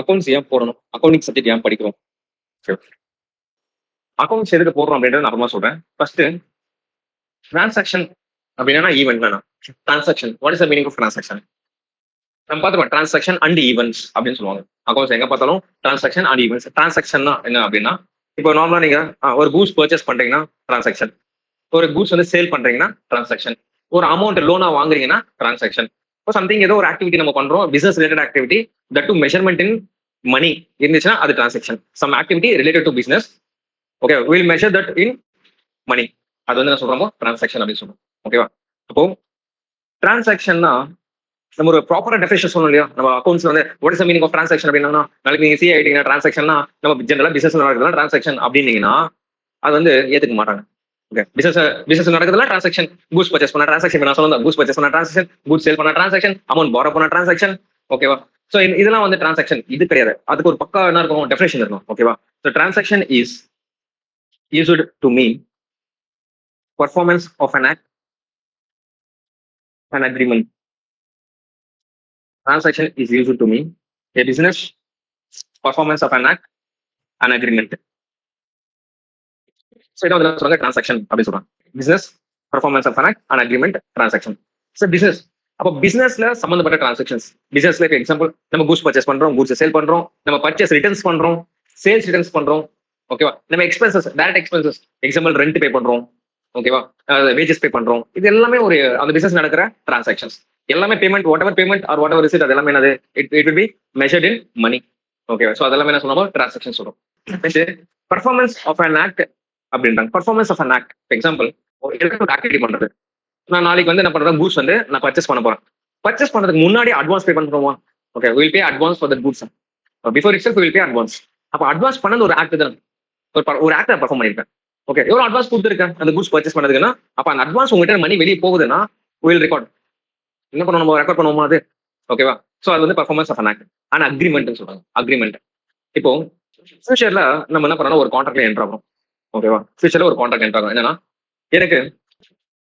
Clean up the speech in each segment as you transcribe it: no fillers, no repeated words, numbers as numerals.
Accounts ஏன் போடணும்? Accounting subject ஏன் படிக்கிறோம்? சரி. அக்கவுண்ட்ஸ் எதுக்கு போடுறோம் அப்படின்றத நான் அப்புறமா சொல்றேன். ஃபர்ஸ்ட் டிரான்சாக்ஷன் அப்படின்னா ஈவென்ட் வேணாம். Transaction what is the meaning of transaction? நம்ம பார்த்துக்கோ டிரான்சாக்ஷன் அண்ட் ஈவெண்ட்ஸ் அப்படின்னு சொல்லுவாங்க. அக்கவுண்ட்ஸ் எங்க பார்த்தாலும் டிரான்சாக்ஷன் அண்ட் ஈவெண்ட்ஸ். டிரான்சாக்ஷன்னா என்ன அப்படின்னா, இப்போ நார்மலா நீங்க ஒரு கூட்ஸ் பர்ச்சேஸ் பண்றீங்கன்னா டிரான்சாக்ஷன். ஒரு கூட்ஸ் வந்து சேல் பண்றீங்கன்னா டிரான்சாக்ஷன். ஒரு அமௌண்ட் லோனா வாங்குறீங்கன்னா டிரான்சாக்ஷன். இப்போ சம்திங் ஏதோ ஒரு ஆக்டிவிட்டி நம்ம பண்றோம், business related activity, that to measurement in money இருந்துச்சுன்னா அது transaction. Some activity related to business. Okay, will measure that in money. அது வந்து நான் சொல்றோமோ டிரான்சாக்ஷன் அப்படின்னு சொல்றோம். ஓகேவா? அப்போ டிரான்சாக்ஷன்னா நம்ம ஒரு ப்ராப்பரா டெஃபினேஷன் சொல்லணும் இல்லையா? நம்ம அக்கௌண்ட்ஸ் வந்து what is the meaning of transaction அப்படின்னா, நாளைக்கு நீங்க சிஏ ஆயிட்டீங்கன்னா டிரான்சாக்ஷன்னா நம்ம ஜெனரலா பிசினஸ் நடக்குதுன்னா டிரான்சாக்ஷன் அப்படின்னீங்கன்னா அது வந்து ஏத்துக்க மாட்டாங்க. ஓகே, பிசினஸ் பிசினஸ் நடக்குதுல டிரான்சாக்ஷன், கூட்ஸ் பர்ச்சேஸ் பண்ண டிரான்சாக்ஷன், நான் சொன்ன கூட்ஸ் பர்ச்சேஸ் பண்ண டிரான்சாக்ஷன், கூட்ஸ் சேல் பண்ண டிரான்சாக்ஷன், அமௌண்ட் பாரோ பண்ண டிரான்சாக்ஷன். ஓகேவா? சோ இதெல்லாம் வந்து டிரான்சாக்ஷன் இது கிடையாது. அதுக்கு ஒரு பக்கா என்ன இருக்கும், டெஃபினேஷன் இருக்கும். ஓகேவா? So transaction is used to mean performance of an act, an agreement. Transaction is used to mean a business, performance of an act, an agreement. So இதான் வந்து சொல்றாங்க டிரான்சாக்ஷன் அப்படி சொல்றாங்க. Business, performance of an act, an agreement, transaction. So business, அப்போ பிசினஸ்ல சம்பந்தப்பட்ட transactions. பிசினஸ்ல example நம்ம கூட்ஸ் பர்ச்சேஸ் பண்றோம், கூட்ஸ் சேல் பண்றோம், நம்ம பர்ச்சேஸ் ரிட்டர்ன்ஸ் பண்றோம், சேல்ஸ் ரிட்டர்ன்ஸ் பண்றோம். ஓகேவா? நம்ம expenses, direct expenses, example rent pay பண்றோம். ஓகேவா? வேஜஸ் பே பண்றோம். இது எல்லாமே ஒரு அந்த பிசினஸ் நடக்கிற டிரான்சாக்ஷன்ஸ். எல்லாமே payment, whatever payment or whatever receipt, அது எல்லாமே என்னது, it will be measured in money. ஓகேவா? ஸோ அதெல்லாமே என்ன சொன்னோம், டிரான்சாக்ஷன் சொல்றோம். பர்ஃபார்மன்ஸ் ஆஃப் அன் ஆக்ட் அப்படின்றாங்க. Performance of an act example, ஒரு ஆக்டிவிட்டி பண்றது. நான் நாளைக்கு வந்து என்ன பண்றேன், கூட்ஸ் வந்து நான் பர்ச்சேஸ் பண்ண போறேன். பர்ச்சேஸ் பண்றதுக்கு முன்னாடி அட்வான்ஸ் பே பண்ணுவோமா? Okay, will pay advance for the goods. Before it self will pay advance. அப்ப அட்வான்ஸ் பண்ணது ஒரு ஆக்ட் தான். ஒரு ஆக்ட் நான் பர்ஃபார்ம் பண்ணிருக்கேன். ஓகே, எவ்வளவு அட்வான்ஸ் கொடுத்துருக்கேன் அந்த கூட்ஸ் பர்ச்சேஸ் பண்ணதுக்குன்னா, அப்ப அந்த அட்வான்ஸ் உங்ககிட்ட மணி வெளியே போகுதுன்னா வில் ரெக்கார்ட். என்ன பண்ணணும், நம்ம ரெக்கார்ட் பண்ணுவோமா அது? ஓகேவா? சோ அது வந்து பர்ஃபார்மன்ஸ் ஆஃப் அன் ஆக்ட். ஆனா அக்ரிமெண்ட் சொல்றாங்க. அக்ரிமெண்ட் இப்போ ஃபியூச்சர்ல நம்ம என்ன பண்ணணும், ஒரு கான்ட்ராக்ட்ல என்டர் ஆகும். ஓகேவா? ஃபியூச்சர்ல ஒரு கான்ட்ராக்ட் என்டர் ஆகும். என்னன்னா, எனக்கு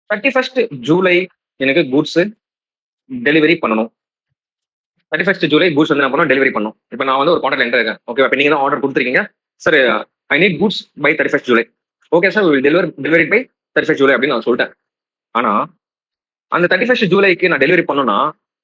31st ஜூலை எனக்கு கூட்ஸ் டெலிவரி பண்ணணும். 31st ஜூலை கூட்ஸ் வந்து என்ன பண்ணணும், டெலிவரி பண்ணணும். இப்போ நான் வந்து ஒரு கான்ட்ராக்ட் என்டர் இருக்கேன். ஓகேவா? இப்போ நீங்க தான் ஆர்டர் கொடுத்துருக்கீங்க. Sir I need goods by 31st July. Okay sir, will delivery by 31st July அப்படின்னு நான் சொல்லிட்டேன். ஆனா அந்த 31st ஜூலைக்கு நான் டெலிவரி பண்ணணும்னா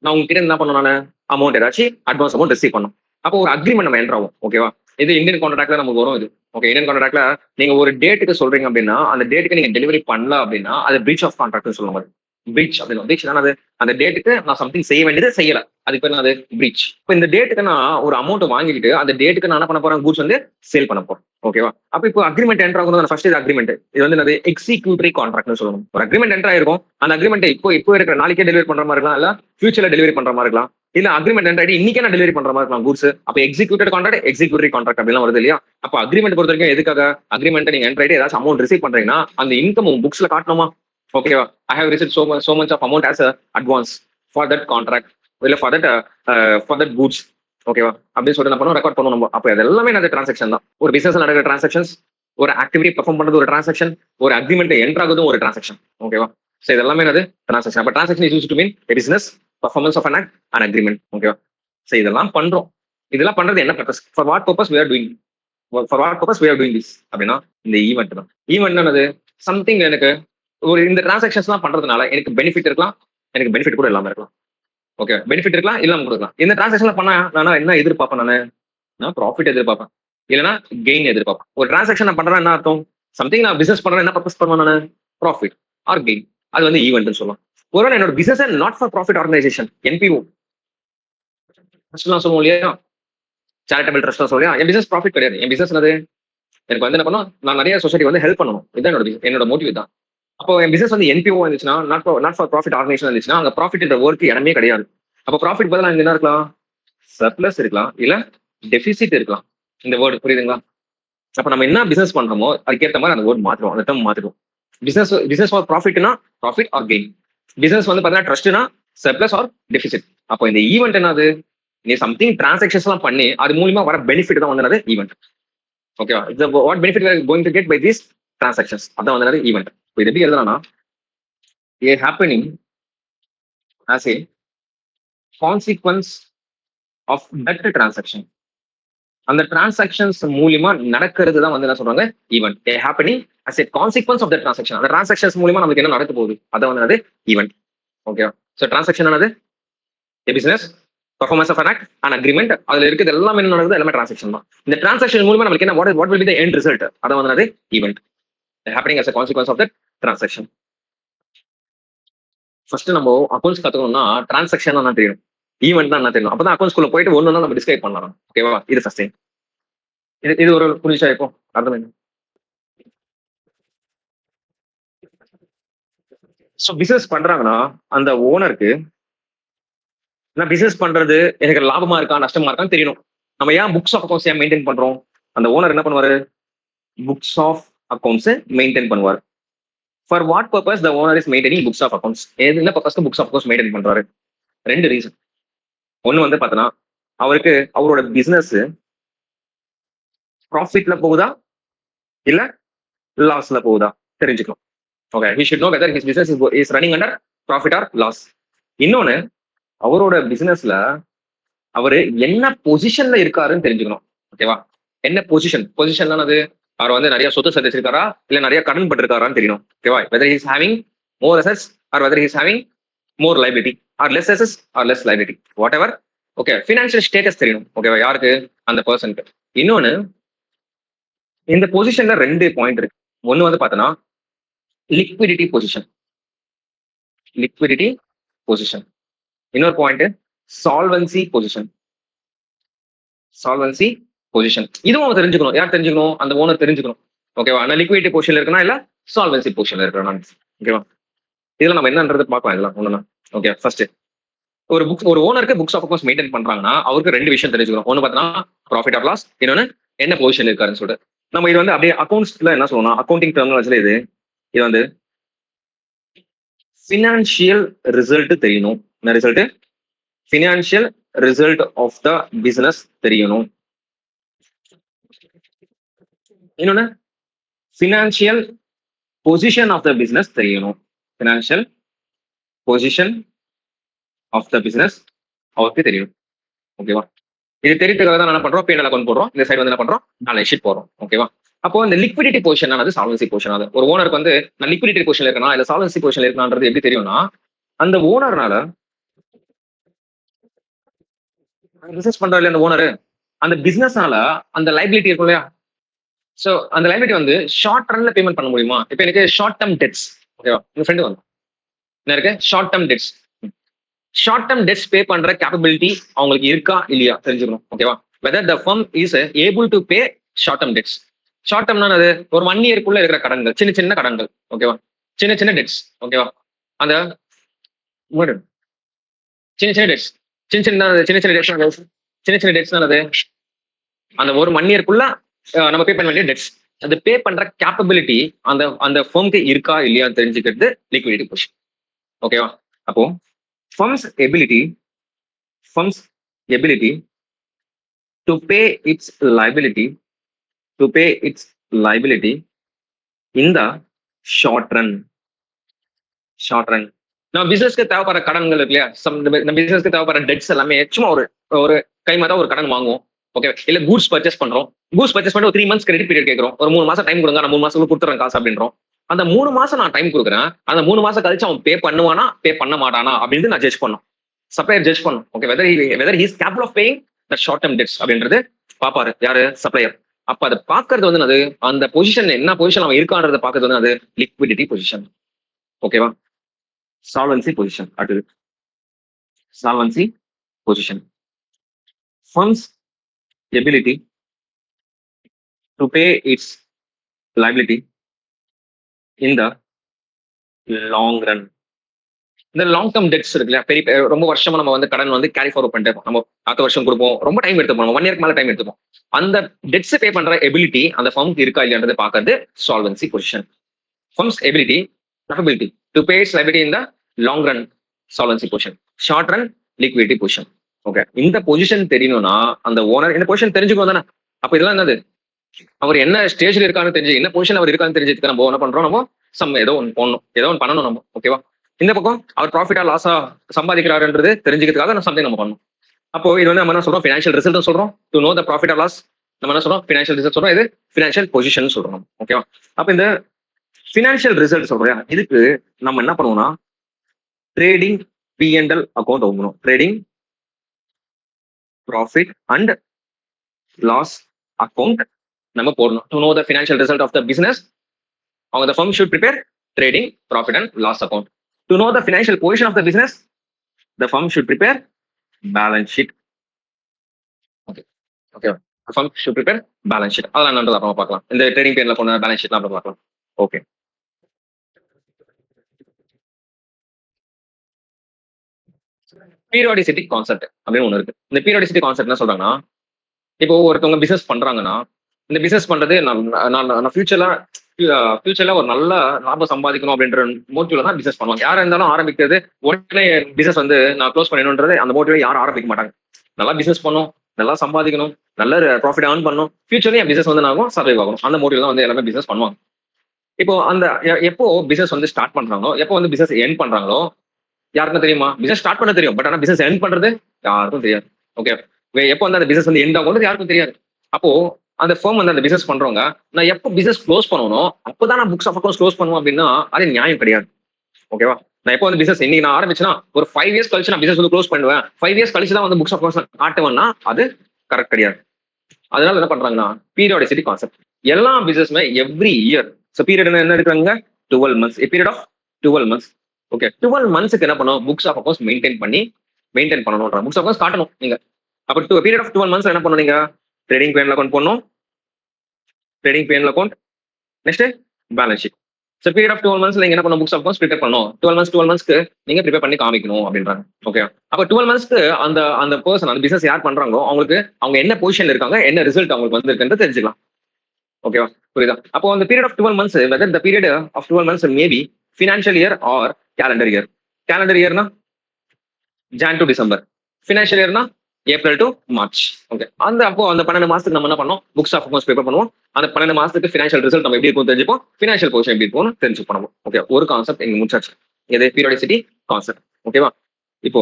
நான் உங்ககிட்ட என்ன பண்ணணும், நான் அமௌண்ட் ஏதாச்சும் அட்வான்ஸ் அமௌண்ட் ரிசீவ் பண்ணும். அப்போ ஒரு அக்ரிமெண்ட் நம்ம என்டர் ஆகும். ஓகேவா? இது இந்தியன் கான்ட்ராக்ட்ல நமக்கு வரும் இது. ஓகே, இந்தியன் கான்ட்ராக்ட்ல நீங்க ஒரு டேட்டுக்கு சொல்றீங்க அப்படின்னா அந்த டேட்டுக்கு நீங்க டெலிவரி பண்ணல அப்படின்னா அது பிரீச் ஆஃப் கான்ட்ராக்ட் சொல்லுவாங்க. பிரீச் அப்படின்னு பிரீச் தான் அது. அந்த டேட்டுக்கு நான் சம்திங் செய்ய வேண்டியது செய்யல, அதுக்கு பேர் அது பிரீச். இப்போ இந்த டேட்டுக்கு நான் ஒரு அமௌண்ட் வாங்கிட்டு அந்த டேட்டுக்கு நான் என்ன பண்ண போறேன், கூட்ஸ் வந்து சேல் பண்ண போறேன். ஓகேவா? அப்ப இப்போ அக்ரிமெண்ட் என்டர் ஆகும். ஃபர்ஸ்ட் இது அக்ரிமெண்ட். இது வந்து என்னது, எக்ஸிக்யூட்டரி கான்ட்ராக்ட்னு சொல்லணும். ஒரு அக்ரிமெண்ட் என்டர் ஆயிருக்கும். அந்த அக்ரிமெண்ட் இப்போ இருக்கிற நாளைக்கே டெலிவரி பண்ற மாதிரி இருக்கலாம், இல்ல ஃபியூச்சர்ல டெலிவரி பண்ற மாதிரி இருக்கலாம், இல்ல அக்ரிமெண்ட் என்டர் ஆயிட்டு இன்னைக்கே நான் டெலிவரி பண்ற மாதிரி இருக்கலாம் கூட்ஸ். அப்ப எக்ஸிக்யூட்டட் கான்ட்ராக்ட், எக்ஸிக்யூட்டரி கான்ட்ராக்ட் அப்படிலாம் வருது இல்லையா? அப்ப அக்ரிமெண்ட் பொறுத்த வரைக்கும் எதுக்காக, அக்ரிமெண்ட் நீங்க என்டர் ஆயிட்டு ஏதாச்சும் அமௌண்ட் ரிசீவ் பண்றீங்கன்னா அந்த இன்கம் உங்க புக்ஸ்ல காட்டணுமா? ஓகேவா? I have receive so much of amount as a advance for that contract, இல்ல for that goods. ஓகேவா? அப்படின்னு சொல்லிட்டு என்ன பண்ணுவோம், ரெக்கார்ட் பண்ணுவோம் நம்ம. அப்ப அது எல்லாமே அந்த டிரான்சாக்ஷன் தான். ஒரு பிசினஸ் நடக்கிற டிரான்சாக்ஷன்ஸ், ஒரு ஆக்டிவிட்டி பெர்ஃபார்ம் பண்றது ஒரு டிரான்சாக்ஷன், ஒரு அக்ரிமெண்ட் என்டர் ஆகுதும் ஒரு டிரான்சாக்ஷன். ஓகேவா? சோ இது எல்லாமே என்னது, டிரான்சாக்ஷன். அப்ப transaction is used to mean a business, performance of an act, an agreement. ஓகேவா? சோ இதெல்லாம் பண்றோம். இதெல்லாம் பண்றது என்ன purpose, for what purpose we are doing, for what purpose we are doing this அப்படின்னா இந்த ஈவெண்ட் தான். ஈவெண்ட் என்னது, சம்திங் எனக்கு ஒரு இந்த டிரான்சாக்ஷன்ஸ் எல்லாம் பண்றதுனால எனக்கு பெனிஃபிட் இருக்கலாம், எனக்கு பெனிஃபிட் கூட இல்லாம இருக்கலாம். ஓகே, பெனிஃபிட் இருக்கலாம், இல்லாம கொடுக்கலாம். இந்த டிரான்சாக்ஷன்ல பண்ணா நான் என்ன எதிர்பார்ப்பேன், நான் ப்ராஃபிட் எதிர்பார்ப்பேன், இல்லைன்னா கெயின் எதிர்பார்ப்பேன். ஒரு டிரான்சாக்ஷன் நான் பண்றேன் என்ன அர்த்தம், சம்திங் நான் பிசினஸ் பண்றேன், என்ன பர்பஸ் பண்ணுவேன் நான், ப்ராஃபிட் ஆர் கெயின். அது வந்து ஈவெண்ட் சொல்லலாம். ஒருவேளை என்னோட business not for profit organisation, NPO சொல்லுவோம் இல்லையா, சேரிட்டபிள் ட்ரஸ்ட் சொல்லியா, என் பிசினஸ் ப்ராஃபிட் கிடையாது. என் பிசினஸ் என்னது, எனக்கு வந்து என்ன பண்ணும், நான் நிறைய சொசைட்டி வந்து ஹெல்ப் பண்ணணும். இதுதான் என்னோட மோட்டிவ் தான். அப்போ என் பிசினஸ் வந்து என்பிஓ இருந்துச்சுன்னா, நாட் ஃபார் ப்ராஃபிட் ஆர்கனைசேஷன் இருந்துச்சுன்னா அங்க ப்ராஃபிட் ஒர்க் இடமே கிடையாது. அப்போ ப்ராஃபிட் பதிலா என்ன இருக்கலாம், சர்ப்ளஸ் இருக்கலாம், இல்ல டெபிசிட் இருக்கலாம். இந்த வேர்டு புரியுதுங்களா? அப்ப நம்ம என்ன பிசினஸ் பண்றோமோ அதுக்கேற்ற மாதிரி அந்த வேர்டு மாற்றுவோம், அந்த டேர்ம் மாத்திடுவோம். பிசினஸ் ஃபார் ப்ராஃபிட்னா ப்ராஃபிட் ஆர் கெயின். பிசினஸ் வந்து பாத்தீங்கன்னா ட்ரஸ்ட்னா சர்ப்ளஸ் ஆர் டெபிசிட். அப்போ இந்த ஈவெண்ட் என்னது, நீ சம்திங் டிரான்சாக்ஷன்ஸ் எல்லாம் பண்ணி அது மூலியமா வர பெனிஃபிட் தான் வந்து ஈவெண்ட். ஓகேவா? What benefit we are going to get by these transactions, அதான் வந்து ஈவெண்ட். இது எப்படி எழுதலாம்னா, a happening as a consequence of that transaction. அந்த டிரான்சாக்ஷன்ஸ் மூலியமா நடக்கிறது தான் வந்து என்ன சொல்றாங்க event happening as a consequence of the transaction. அந்த டிரான்சாக்ஷன்ஸ் மூலியமா நமக்கு என்ன நடக்க போகுது அதை வந்து ஈவெண்ட். ஓகே, ஸோ டிரான்சாக்ஷன் ஆனது business performance of an act and agreement. அதுல இருக்கிறது எல்லாமே என்ன நடக்குது, எல்லாமே டிரான்சாக்ஷன் தான். இந்த டிரான்சாக்ஷன் மூலமா நமக்கு என்ன what will be the end result, அதை வந்து event happening as a consequence of the transaction. First நம்ம அக்கௌண்ட்ஸ் கத்துக்கணும்னா டிரான்சாக்ஷன் தான் தெரியும், ஈவெண்ட் தான் என்ன தெரியும். அப்பதான் அக்கௌண்ட்ஸ்குள்ள போயிட்டு ஒன்னு நம்ம டிஸ்கிரைப் பண்ணலாம். ஓகேவா, இது ஃபர்ஸ்ட். இது ஒரு புரிஞ்சா இப்போ அர்த்தம் என்ன? ஸோ பிசினஸ் பண்றாங்கன்னா அந்த ஓனருக்கு நான் பிசினஸ் பண்றது எனக்கு லாபமா இருக்கா நஷ்டமா இருக்கான்னு தெரியணும். நம்ம ஏன் புக்ஸ் ஆஃப் அக்கௌண்ட்ஸ் ஏன் மெயின்டைன் பண்றோம்? அந்த ஓனர் என்ன பண்ணுவாரு, புக்ஸ் ஆஃப் அக்கௌண்ட்ஸ் மெயின்டைன் பண்ணுவார். For what purpose the owner is maintaining books of accounts? என்ன பர்பஸ்க்கு புக்ஸ் ஆஃப் அக்கௌண்ட்ஸ் மெயின்டைன் பண்றாரு? ரெண்டு ரீசன். ஒன்னு வந்து பார்த்தோன்னா அவருக்கு அவரோட பிசினஸ் ப்ராஃபிட்ல போகுதா இல்ல லாஸ்ல போகுதா தெரிஞ்சுக்கணும். Okay, he should know whether his business is running under profit or loss. இன்னொன்னு, அவரோட பிசினஸ்ல அவரு என்ன பொசிஷன்ல இருக்காருன்னு தெரிஞ்சுக்கணும். ஓகேவா, என்ன பொசிஷன் அது அவர் வந்து நிறைய சொத்து சேர்த்திருக்காரா இல்ல நிறைய கடன் பட்டிருக்காரான்னு தெரியணும். ஓகேவா, whether he is having more assets or whether he is having more liability or less assets or less liability, whatever. Okay, financial status தெரியணும். ஓகேவா, யாருக்கு, அந்த பர்சனுக்கு. இன்னொன்னு, இந்த பொசிஷன்ல ரெண்டு பாயிண்ட் இருக்கு. ஒன்னு வந்து பார்த்தோன்னா லிக்விடிட்டி பொசிஷன். இன்னொரு பாயிண்ட் சால்வன்சி பொசிஷன். இதுவும் அவன் தெரிஞ்சுக்கணும். யார் தெரிஞ்சுக்கணும்? அந்த ஓனர் தெரிஞ்சுக்கணும். ஓகேவா, நான் லிக்விடிட்டி பொசிஷன்ல இருக்கனா இல்ல சால்வன்சி பொசிஷன்ல இருக்கிறேன். ஓகேவா, இதெல்லாம் நம்ம என்னன்றது பார்க்கலாம். இதெல்லாம் ஒண்ணுனா ஓகே. ஃபர்ஸ்ட், ஒரு ஓனருக்கு புக்ஸ் ஆஃப் அக்கௌண்ட்ஸ் மெயின்டைன் பண்றாங்கன்னா அவருக்கு ரெண்டு விஷயம் தெரிஞ்சுக்கணும். ஒன்னு பார்த்தோன்னா ப்ராஃபிட் ஆர் லாஸ், இன்னொன்னு என்ன பொசிஷன் இருக்காருன்னு சொல்லிட்டு. நம்ம இது வந்து அப்படியே அக்கௌண்ட்ஸ்ல என்ன சொல்லணும், அக்கௌண்டிங் டெர்மினாலஜில இது வந்து ஃபினான்ஷியல் ரிசல்ட் தெரியணும். என்ன result? Financial result of the business தெரியணும். இன்னொன்னு, financial position of the business தெரியணும். Financial position of the business அவருக்கு தெரியணும். ஓகேவா, இது தெரிவிக்கிறதுக்காக தான் என்ன பண்றோம், P&L அக்கௌண்ட் போடுறோம். இந்த சைடு வந்து என்ன பண்றோம், பேலன்ஸ் ஷீட் போடுறோம். ஓகேவா, அப்போ இந்த லிக்விடிட்டி பொசிஷன் ஆனது சால்வன்சி பொசிஷன். ஆகுது ஒரு ஓனருக்கு வந்து நான் லிக்விடிட்டி பொசிஷன்ல இருக்கணும் இல்ல சால்வன்சி பொசிஷன்ல இருக்கணும்ன்றது எப்படி தெரியும்னா, அந்த ஓனர்னால பிசினஸ் பண்றாரு அந்த ஓனர், அந்த பிசினஸ்னால அந்த லைபிலிட்டி இருக்கும் இல்லையா. சோ அந்த லைபிலிட்டி வந்து ஷார்ட் ரன்ல பேமெண்ட் பண்ண முடியுமா? இப்போ எனக்கு ஷார்ட் டேர்ம் டெட்ஸ். ஓகேவா, உங்க ஃப்ரெண்டு வந்து என்ன இருக்கு, ஷார்ட் டேர்ம் டெட்ஸ் பே பண்ற கேப்பபிலிட்டி அவங்களுக்கு இருக்கா இல்லையா தெரிஞ்சுக்கணும். ஓகேவா, whether the firm is able to pay short term debts. Short டேர்ம்னா அது ஒரு 1 இயர்க்குள்ள இருக்கிற கடன்கள், சின்ன கடன்கள். ஓகேவா, சின்ன டெட்ஸ். ஓகேவா, அந்த சின்ன டெட்ஸ் அது அந்த ஒரு 1 இயர்க்குள்ள நம்ம பே பண்ண வேண்டிய டெட்ஸ். அது பே பண்ற கேப்பபிலிட்டி அந்த ஃபர்ம்க்கு இருக்கா இல்லையா தெரிஞ்சுக்கிறது லிக்விடிட்டி பொசிஷன். ஓகேவா, அப்போ firm's ability to pay its liability in the short run. நம்ம பிசினஸ்க்கு தேவைப்படுற கடன்கள் இருக்கு இல்லையா, நம்ம பிசினஸ்க்கு தேவைப்படுற டெட்ஸ் எல்லாமே சும்மா ஒரு கைமாதான் ஒரு கடன் வாங்குவோம். ஓகே, இல்ல கூட்ஸ் பர்ச்சேஸ் பண்றோம். கூட்ஸ் பர்ச்சேஸ் பண்ணி ஒரு 3 months கிரெடிட் பீரியட் கேட்கறோம். ஒரு 3 மாசம் டைம் கொடுங்க, நான் 3 மாசத்துக்கு கொடுத்துறேன் காசு அப்படின்றோம். அந்த 3 மாசம் நான் டைம் கொடுக்குறேன். அந்த 3 மாசம் கழிச்சு அவன் பே பண்ணுவானா பே பண்ண மாட்டானா அப்படின்னு நான் ஜட்ஜ் பண்ணும். சப்ளையர் ஜட்ஜ் பண்ணும். Okay, whether he is capable of paying the short term debts அப்படின்றது பாப்பாரு யாரு, சப்ளையர். அப்ப அதை பாக்குறது வந்து அது அந்த பொசிஷன் என்ன பொசிஷன் அவன் இருக்கான்றத பாக்குறது வந்து அது லிக்விடிட்டி பொசிஷன். ஓகேவா, சால்வன்சி பொசிஷன். அடுத்து solvency position. Firms ability to pay it's liability in the long run. இந்த லாங் டேர்ம் டெட்ஸ் இருக்குல்ல, பெரிய ரொம்ப வருஷமா நம்ம வந்து கடன் வந்து கேரி ஃபார்வர்ட் பண்ணிட்டு நம்ம அடுத்த வருஷம் கொடுப்போம். ரொம்ப டைம் எடுத்துப்போம், 1 இயர்க்கு மேல டைம் எடுத்துப்போம். அந்த டெட்ஸ் பே பண்ற எபிலிட்டி அந்த ஃபர்ம்க்கு இருக்கா இல்லையான்றதை பாக்குறது solvency position. Firms ability capability to pay it's liability in the long run, solvency position. Short run liquidity position. Okay, இந்த பொசிஷன் தெரியணும்னா அந்த ஓனர் இந்த பொசிஷன் தெரிஞ்சுக்கணும் தானே. அப்ப இதெல்லாம் என்னது, அவர் என்ன ஸ்டேஜ்ல இருக்கான்னு தெரிஞ்சு என்ன பொசிஷன் அவர் இருக்கான்னு தெரிஞ்சதுக்கு நம்ம என்ன பண்றோம், நம்ம ஏதோ ஒன்று போடணும், ஏதோ ஒன்று பண்ணணும் நம்ம. ஓகேவா, இந்த பக்கம் அவர் ப்ராஃபிட்டா லாஸா சம்பாதிக்கிறாருன்றது தெரிஞ்சுக்கிறதுக்காக நம்ம சம்திங் நம்ம பண்ணணும். அப்போ இது வந்து நம்ம என்ன சொல்றோம், ஃபினான்ஷியல் ரிசல்ட் சொல்றோம். To know the profit or loss நம்ம என்ன சொல்றோம், ஃபினான்ஷியல் ரிசல்ட் சொல்றோம், இது ஃபினான்ஷியல் பொசிஷன் சொல்றோம். ஓகேவா? அப்ப இந்த ஃபினான்ஷியல் ரிசல்ட் சொல்றோம், இதுக்கு நம்ம என்ன பண்ணுவோம்னா ட்ரேடிங் P&L அக்கௌண்ட் ஓப்பனும். Trading profit and loss account நம்ம போடணும். To know the financial result of the business, the firm should prepare trading profit and loss account. To know the financial position of the business, the firm should prepare balance sheet. Okay. Okay. The firm should prepare balance sheet. அதெல்லாம் என்னன்றது அப்புறமா பார்க்கலாம். இந்த trading பேர்ல போன balance ஷீட்லாம் அப்புறம் பார்க்கலாம். Okay. Periodicity concept அப்படின்னு ஒன்று இருக்கு. இந்த பீரியாடிசிட்டி கான்செப்ட் என்ன சொல்றாங்கன்னா, இப்போ ஒருத்தவங்க பிசினஸ் பண்றாங்கன்னா, இந்த பிசினஸ் பண்றது நான் ஃபியூச்சர்ல ஒரு நல்ல லாபம் சம்பாதிக்கணும் அப்படின்ற மோட்டிவ்ல தான் பிசினஸ் பண்ணுவாங்க. யாரா இருந்தாலும் ஆரம்பிக்கிறது உடனே பிசினஸ் வந்து நான் க்ளோஸ் பண்ணணுன்றது அந்த மோட்டிவே யாரும் ஆரம்பிக்க மாட்டாங்க. நல்லா பிசினஸ் பண்ணும், நல்லா சம்பாதிக்கணும், நல்ல ப்ராஃபிட் ஏர்ன் பண்ணணும், ஃபியூச்சர்லயும் என் பிசினஸ் வந்து நான் சர்வைவ் ஆகணும், அந்த மோட்டிவ் தான் வந்து எல்லாமே பிசினஸ் பண்ணுவாங்க. இப்போ அந்த எப்போ பிசினஸ் வந்து ஸ்டார்ட் பண்றாங்களோ, எப்போ வந்து பிசினஸ் எண்ட் பண்றாங்களோ யாருக்கும் தெரியுமா? பிசினஸ் ஸ்டார்ட் பண்ண தெரியும், பட் ஆனா பிசினஸ் எண்ட் பண்றது யாருக்கும் தெரியாது. ஓகே, எப்போ வந்து அந்த பிசினஸ் வந்து எண்ட் ஆகும்ன்றது யாருக்கும் தெரியாது. அப்போ அந்த ஃபர்ம் வந்து அந்த பிசினஸ் பண்றவங்க நான் எப்போ பிசினஸ் க்ளோஸ் பண்ணணும் அப்பதான் நான் புக்ஸ் ஆஃப் அக்கௌண்ட்ஸ் க்ளோஸ் பண்ணுவோம் அப்படின்னா அது நியாயம் கிடையாது. ஓகேவா? நான் எப்போ வந்து பிசினஸ் இன்னைக்கு நான் ஆரம்பிச்சுன்னா ஒரு 5 years கழிச்சு நான் பிசினஸ் வந்து க்ளோஸ் பண்ணுவேன், 5 years கழிச்சு தான் வந்து புக்ஸ் ஆஃப் அக்கௌண்ட்ஸ் காட்டுவேன்னா அது கரெக்ட் கிடையாது. அதனால என்ன பண்றாங்கன்னா பீரியாடிசிட்டி கான்செப்ட் எல்லா பிசினஸ்மே எவ்ரி இயர். ஸோ பீரியட் என்ன இருக்காங்க 12 months, period of 12 months. Okay, 12 monthsக்கு என்ன பண்ணும், புக்ஸ் ஆஃப் அக்கௌண்ட்ஸ் மெயின்டைன் பண்ணணும்ன்ற புக்ஸ் ஆஃப் அக்கௌண்ட்ஸ் காட்டணும் நீங்க. அப்ப பீரியட் ஆஃப் 12 months என்ன பண்ணணும், நீங்க ட்ரேடிங் P&L அக்கௌண்ட் போடணும், trading P&L account, next balance sheet. So period of 12 months நீங்க என்ன பண்ணணும், புக்ஸ் ஆஃப் அக்கௌண்ட்ஸ் ப்ரிப்பேர் பண்ணணும். 12 monthsக்கு நீங்க ப்ரிப்பேர் பண்ணி காமிக்கணும் அப்படின்றாங்க. ஓகே, அப்ப 12 monthsக்கு அந்த அந்த பர்சன் அந்த பிசினஸ் யார் பண்றாங்களோ அவங்களுக்கு அவங்க என்ன பொசிஷன்ல இருக்காங்க, என்ன ரிசல்ட் அவங்களுக்கு வந்திருக்குன்னு தெரிஞ்சுக்கலாம். ஓகேவா? புரியுதா? அப்போ அந்த period of 12 months, whether the period of 12 months maybe financial year or calendar year. Calendar இயர்னா ஜான் டு டிசம்பர், ஃபினான்ஷியல் இயர்னா ஏப்ரல் டு மார்ச். ஓகே, அப்போ அந்த 12 மாசத்துக்கு நம்ம என்ன பண்ணோம், புக்ஸ் ஆஃப் அக்கௌண்ட்ஸ் ப்ரிப்பேர் பண்ணுவோம். அந்த 12 மாசத்துக்கு ஃபினான்ஷியல் ரிசல்ட் நம்ம எப்படி இருக்கும் தெரிஞ்சுப்போம், ஃபினான்ஷியல் பொசிஷன் எப்படி இருக்கும் தெரிஞ்சு பண்ணுவோம். ஓகே, ஒரு கான்செப்ட் இங்க முடிச்சாச்சு, இது பீரியாடிசிட்டி கான்செப்ட். ஓகேவா? இப்போ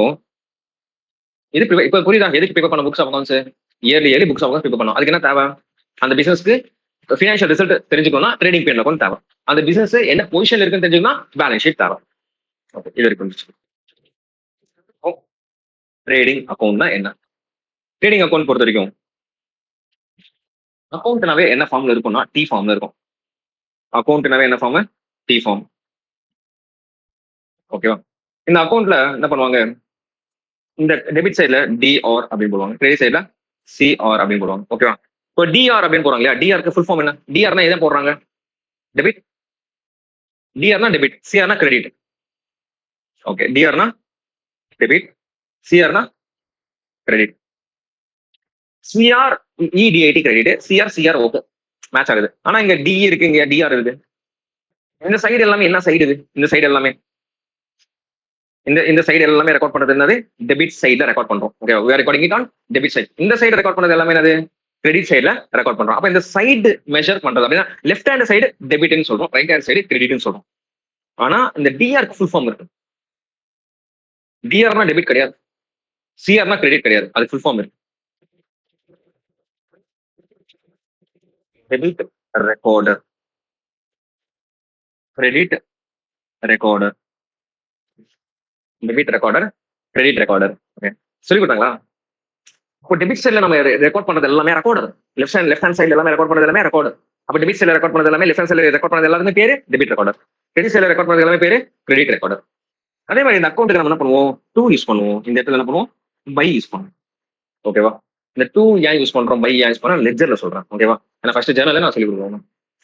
இது இப்போ புரியுதா எதுக்கு ப்ரிப்பேர் பண்ண books of accounts? Yearly books of accounts prepare பண்ணணும். அதுக்கு என்ன தேவை, அந்த பிசினஸ்க்கு ஃபினான்ஷியல் ரிசல்ட் தெரிஞ்சுக்கணும்னா ட்ரேடிங் P&L அக்கௌண்ட் தேவை. அந்த பிசினஸ் என்ன பொசிஷன்ல இருக்குன்னு தெரிஞ்சுக்கணும்னா பேலன்ஸ் ஷீட் தேவை. ஓகே, இது வரைக்கும் ட்ரேடிங் அக்கௌண்ட்னா என்ன? ட்ரேடிங் அக்கௌண்ட் பொறுத்த வரைக்கும் அக்கௌண்ட்னாவே என்ன ஃபார்ம்ல இருக்கும்னா டி ஃபார்ம்ல இருக்கும். அக்கௌண்ட்னாவே என்ன ஃபார்ம், டி ஃபார்ம். ஓகேவா? இந்த அக்கௌண்ட்ல என்ன பண்ணுவாங்க, இந்த டெபிட் சைட்ல டிஆர் அப்படின்னு போடுவாங்க, கிரெடிட் சைட்ல சிஆர் அப்படின்னு போடுவாங்க. ஓகேவா? இப்போ டிஆர் அப்படின்னு போறாங்க இல்லையா, டிஆருக்கு ஃபுல் ஃபார்ம் என்ன? டிஆர்னா எதை போடுறாங்க, டெபிட். டிஆர்னா டெபிட், சிஆர்னா கிரெடிட். ஓகே, டிஆர்னா டெபிட், சிஆர்னா கிரெடிட். சிஆர் இடிஐடி கிரெடிட், சிஆர் ஓகே மேட்ச் ஆகுது. ஆனா இங்க டி இருக்கு, இங்க டிஆர் இருக்கு. இந்த சைடு எல்லாமே என்ன சைடு, இது இந்த சைடு எல்லாமே இந்த சைடு எல்லாமே ரெக்கார்ட் பண்றது என்னது, டெபிட் சைடுல ரெக்கார்ட் பண்றோம். Okay, we are recording it on debit side. இந்த சைடு ரெக்கார்ட் பண்றது எல்லாமே என்னது, கிரெடிட் சைடுல ரெக்கார்ட் பண்றோம். அப்ப இந்த சைடு மெஷர் பண்றது அப்படின்னா லெஃப்ட் ஹேண்ட் சைடு டெபிட்னு சொல்றோம், ரைட் ஹேண்ட் சைடு கிரெடிட்னு சொல்றோம். ஆனா இந்த டிஆருக்கு ஃபுல் ஃபார்ம் இருக்கு. டிஆர்னா டெபிட் கிடையாது, சிஆர்னா கிரெடிட் கிடையாது, அது ஃபுல் ஃபார்ம் இருக்கு. Debit recorder, credit recorder, debit recorder, credit recorder. Okay, சொல்லி கொடுத்தாங்களா? இப்போ டெபிட் சைட்ல நம்ம ரெக்கார்ட் பண்றது எல்லாமே ரெக்கார்டர், லெஃப்ட் ஹேண்ட் சைடுல எல்லாமே ரெக்கார்ட் பண்றது எல்லாமே ரெக்கார்டர். அப்ப டெபிட் சைட்ல ரெக்கார்ட் பண்றது எல்லாமே, லெஃப்ட் ஹேண்ட் சைடுல ரெக்கார்ட் பண்றது எல்லாமே பேரு டெபிட் ரெக்கார்டர், கிரெடிட் சைட்ல ரெக்கார்ட் பண்றது எல்லாமே பேரு கிரெடிட் ரெக்கார்டர். அதே மாதிரி இந்த அக்கௌண்ட்டுக்கு நம்ம என்ன பண்ணுவோம், டூ யூஸ் பண்ணுவோம். இந்த இடத்துல என்ன பண்ணுவோம், பை யூஸ் பண்ணுவோம். ஓகேவா? இந்த டூ ஏன் யூஸ் பண்றோம், பை ஏன் யூஸ் பண்றோம், லெட்ஜர்ல சொல்றேன். ஓகேவா? ஏன்னா ஃபர்ஸ்ட் ஜேர்னல் நான் சொல்லி கொடுக்குறோம்.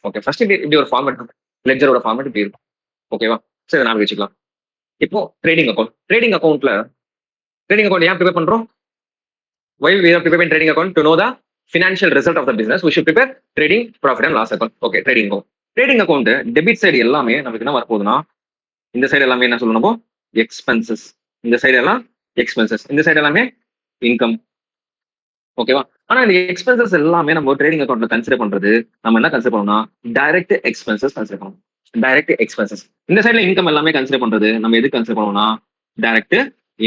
ஓகே, ஃபர்ஸ்ட் இப்படி ஒரு ஃபார்மேட் இருக்கு, லெட்ஜரோட ஃபார்மேட் இப்படி இருக்கும். ஓகேவா? சரி, நான் வச்சுக்கலாம். இப்போ ட்ரேடிங் அக்கௌண்ட்ல ட்ரேடிங் அக்கௌண்ட் ஏன் ப்ரிப்பேர் பண்றோம், why we are preparing trading account, to know the financial result of the business we should prepare trading profit and loss account. Okay, trading account debit side எல்லாமே நமக்கு என்ன வரப்போகுதுன்னா, இந்த side எல்லாமே என்ன சொல்லணும், expenses. இந்த சைடு எல்லாம் எக்ஸ்பென்சஸ், இந்த சைடு எல்லாமே இன்கம். ஓகேவா? ஆனா இந்த எக்ஸ்பென்சஸ் எல்லாமே நம்ம ட்ரேடிங் அக்கௌண்ட்ல கன்சிடர் பண்றது, நம்ம என்ன கன்சிடர் பண்ணணும்னா டைரக்ட் எக்ஸ்பென்சஸ் கன்சிடர் பண்ணணும். Direct expenses. இந்த சைடுல இன்கம் எல்லாமே கன்சிடர் பண்றது நம்ம எது கன்சிடர் பண்ணுவோம்னா டைரக்ட்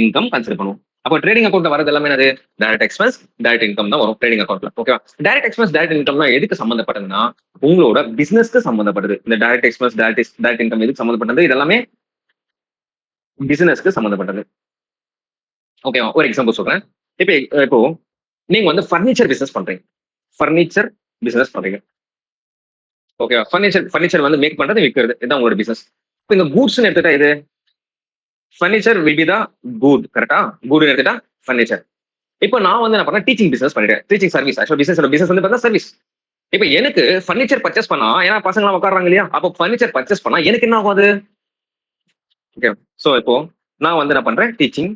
இன்கம் கன்சிடர் பண்ணுவோம். அப்போ ட்ரேடிங் அக்கௌண்ட்ல வரது எல்லாமே என்னது டைரக்ட் எக்ஸ்பென்ஸ் டைரக்ட் இன்கம் தான் வரும் ட்ரேடிங் அக்கௌண்ட்ல. ஓகேவா? டைரக்ட் எக்ஸ்பென்ஸ் டைரக்ட் இன்கம்னா எதுக்கு சம்பந்தப்பட்டதுன்னா உங்களோட பிசினஸ்க்கு சம்பந்தப்பட்டது. இந்த டைரக்ட் எக்ஸ்பென்ஸ் டைரக்ட் இன்கம் எதுக்கு சம்பந்தப்பட்டது? இது எல்லாமே பிசினஸ்க்கு சம்பந்தப்பட்டது. ஓகேவா? ஒரு எக்ஸாம்பிள் சொல்றேன். இப்போ நீங்க வந்து ஃபர்னிச்சர் பிசினஸ் பண்றீங்க. ஃபர்னிச்சர் பிசினஸ் பண்றீங்க. ஓகேவா? ஃபர்னிச்சர் வந்து மேக் பண்றது விற்கிறது இதுதான் உங்களோட பிசினஸ். இப்போ இந்த கூட்ஸ்னு எடுத்துட்டா இது furniture will be the good. கரெக்டா? குட் எடுத்துட்டா ஃபர்னிச்சர். இப்போ நான் வந்து என்ன பண்ணேன் டீச்சிங் பிசினஸ் பண்ணிட்டேன். Teaching service. ஆக்சுவலா பிசினஸ் வந்து பார்த்தா சர்வீஸ். இப்போ எனக்கு ஃபர்னிச்சர் பர்ச்சேஸ் பண்ணா ஏன்னா பசங்களாம் உட்காடுறாங்க இல்லையா? அப்போ ஃபர்னிச்சர் பர்ச்சேஸ் பண்ணா எனக்கு என்ன ஆகும் அது? ஓகே. ஸோ இப்போ நான் வந்து என்ன பண்றேன் டீச்சிங்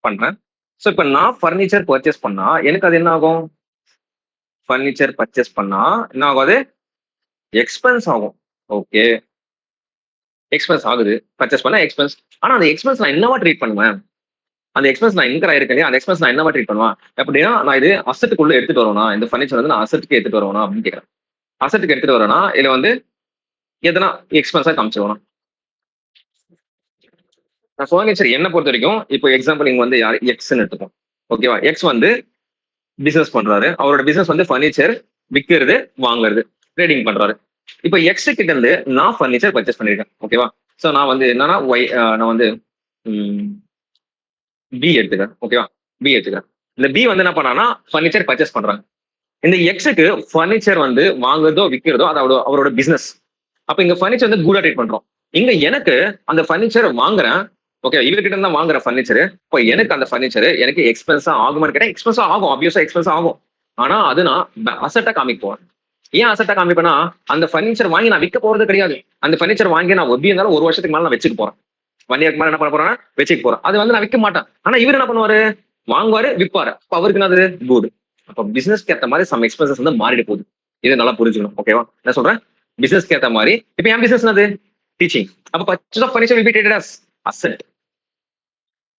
பண்றேன். ஸோ இப்போ நான் ஃபர்னிச்சர் பர்ச்சேஸ் பண்ணா எனக்கு அது என்ன ஆகும்? ஃபர்னிச்சர் பர்ச்சேஸ் பண்ணா என்ன ஆகும்? அது எக்ஸ்பென்ஸ் ஆகும். ஓகே. எக்ஸ்பென்ஸ் ஆகுது. பர்ச்சேஸ் பண்ணா எக்ஸ்பென்ஸ். ஆனா அந்த எக்ஸ்பென்ஸ் நான் என்னவா ட்ரீட் பண்ணுவேன்? அந்த எக்ஸ்பென்ஸ் நான் இன்கர் ஆயிருக்கேன் இல்லையா? அந்த எக்ஸ்பென்ஸ் நான் என்னவா ட்ரீட் பண்ணுவேன்? எப்படின்னா நான் இது அசெட்டுக்குள்ள எடுத்துட்டு வருவேனா? இந்த ஃபர்னிச்சர் வந்து நான் அசெட்டுக்கு எடுத்துட்டு வருவேனா அப்படின்னு கேட்கிறேன். அசெட்டுக்கு எடுத்துட்டு வரேனா இல்ல வந்து எதனா எக்ஸ்பென்ஸா காமிச்சிருவேனா? நான் ஃபர்னிச்சர் என்ன பொறுத்த வரைக்கும் இப்போ எக்ஸாம்பிள் இங்க வந்து யாரு எக்ஸ்ன்னு எடுத்துப்போம். ஓகேவா? எக்ஸ் வந்து பிசினஸ் பண்றாரு. அவரோட பிசினஸ் வந்து ஃபர்னிச்சர் விற்கிறது, வாங்குறது, ட்ரேடிங் பண்றாரு. இப்போ எக்ஸ் கிட்ட இருந்து நான் ஃபர்னிச்சர் பர்ச்சேஸ் பண்ணிருக்கேன். ஓகேவா? சோ நான் வந்து என்னன்னா நான் வந்து பி எடுத்துக்கிறேன். ஓகேவா? பி எடுத்துக்கிறேன். இந்த பி வந்து என்ன பண்ணானா ஃபர்னிச்சர் பர்ச்சேஸ் பண்றாங்க. இந்த எக்ஸுக்கு ஃபர்னிச்சர் வந்து வாங்குறதோ விற்கிறதோ அது அவரோட பிசினஸ். அப்ப இங்க ஃபர்னிச்சர் வந்து கூடா ட்ரீட் பண்றோம். இங்க எனக்கு அந்த ஃபர்னிச்சர் வாங்குறேன். ஓகே இவர்கிட்ட இருந்தா வாங்குற ஃபர்னிச்சர் இப்போ எனக்கு அந்த ஃபர்னிச்சர் எனக்கு எக்ஸ்பென்ஸா ஆகுமான்னு கேட்டா எக்ஸ்பென்ஸா ஆகும். ஆப்வியஸா எக்ஸ்பென்ஸா ஆகும். ஆனா அது நான் அசட்டா காமிப்போம். ஏன் அசட்டா காமிப்பேன்னா அந்த ஃபர்னிச்சர் வாங்கி நான் விற்க போறது கிடையாது. அந்த ஃபர்னிச்சர் வாங்கி நான் எப்படி இருந்தாலும் ஒரு வருஷத்துக்கு மேல நான் வச்சுக்க போறேன். 1 இயர்க்கு மேல என்ன பண்ண போறேன்னா வச்சுக்க போறேன். அது வந்து நான் விற்க மாட்டேன். ஆனா இவர் என்ன பண்ணுவாரு? வாங்குவாரு, விற்பாரு. அப்ப அவருக்கு என்னது குட். அப்ப பிசினஸ்க்கு ஏத்த மாதிரி சம் எக்ஸ்பென்சஸ் வந்து மாறிட்டு போகுது. இது நல்லா புரிஞ்சுக்கணும். ஓகேவா? என்ன சொல்றேன்? பிசினஸ்க்கு ஏத்த மாதிரி இப்ப என் பிசினஸ் என்னது? டீச்சிங். அப்ப purchase of furniture will be treated as asset.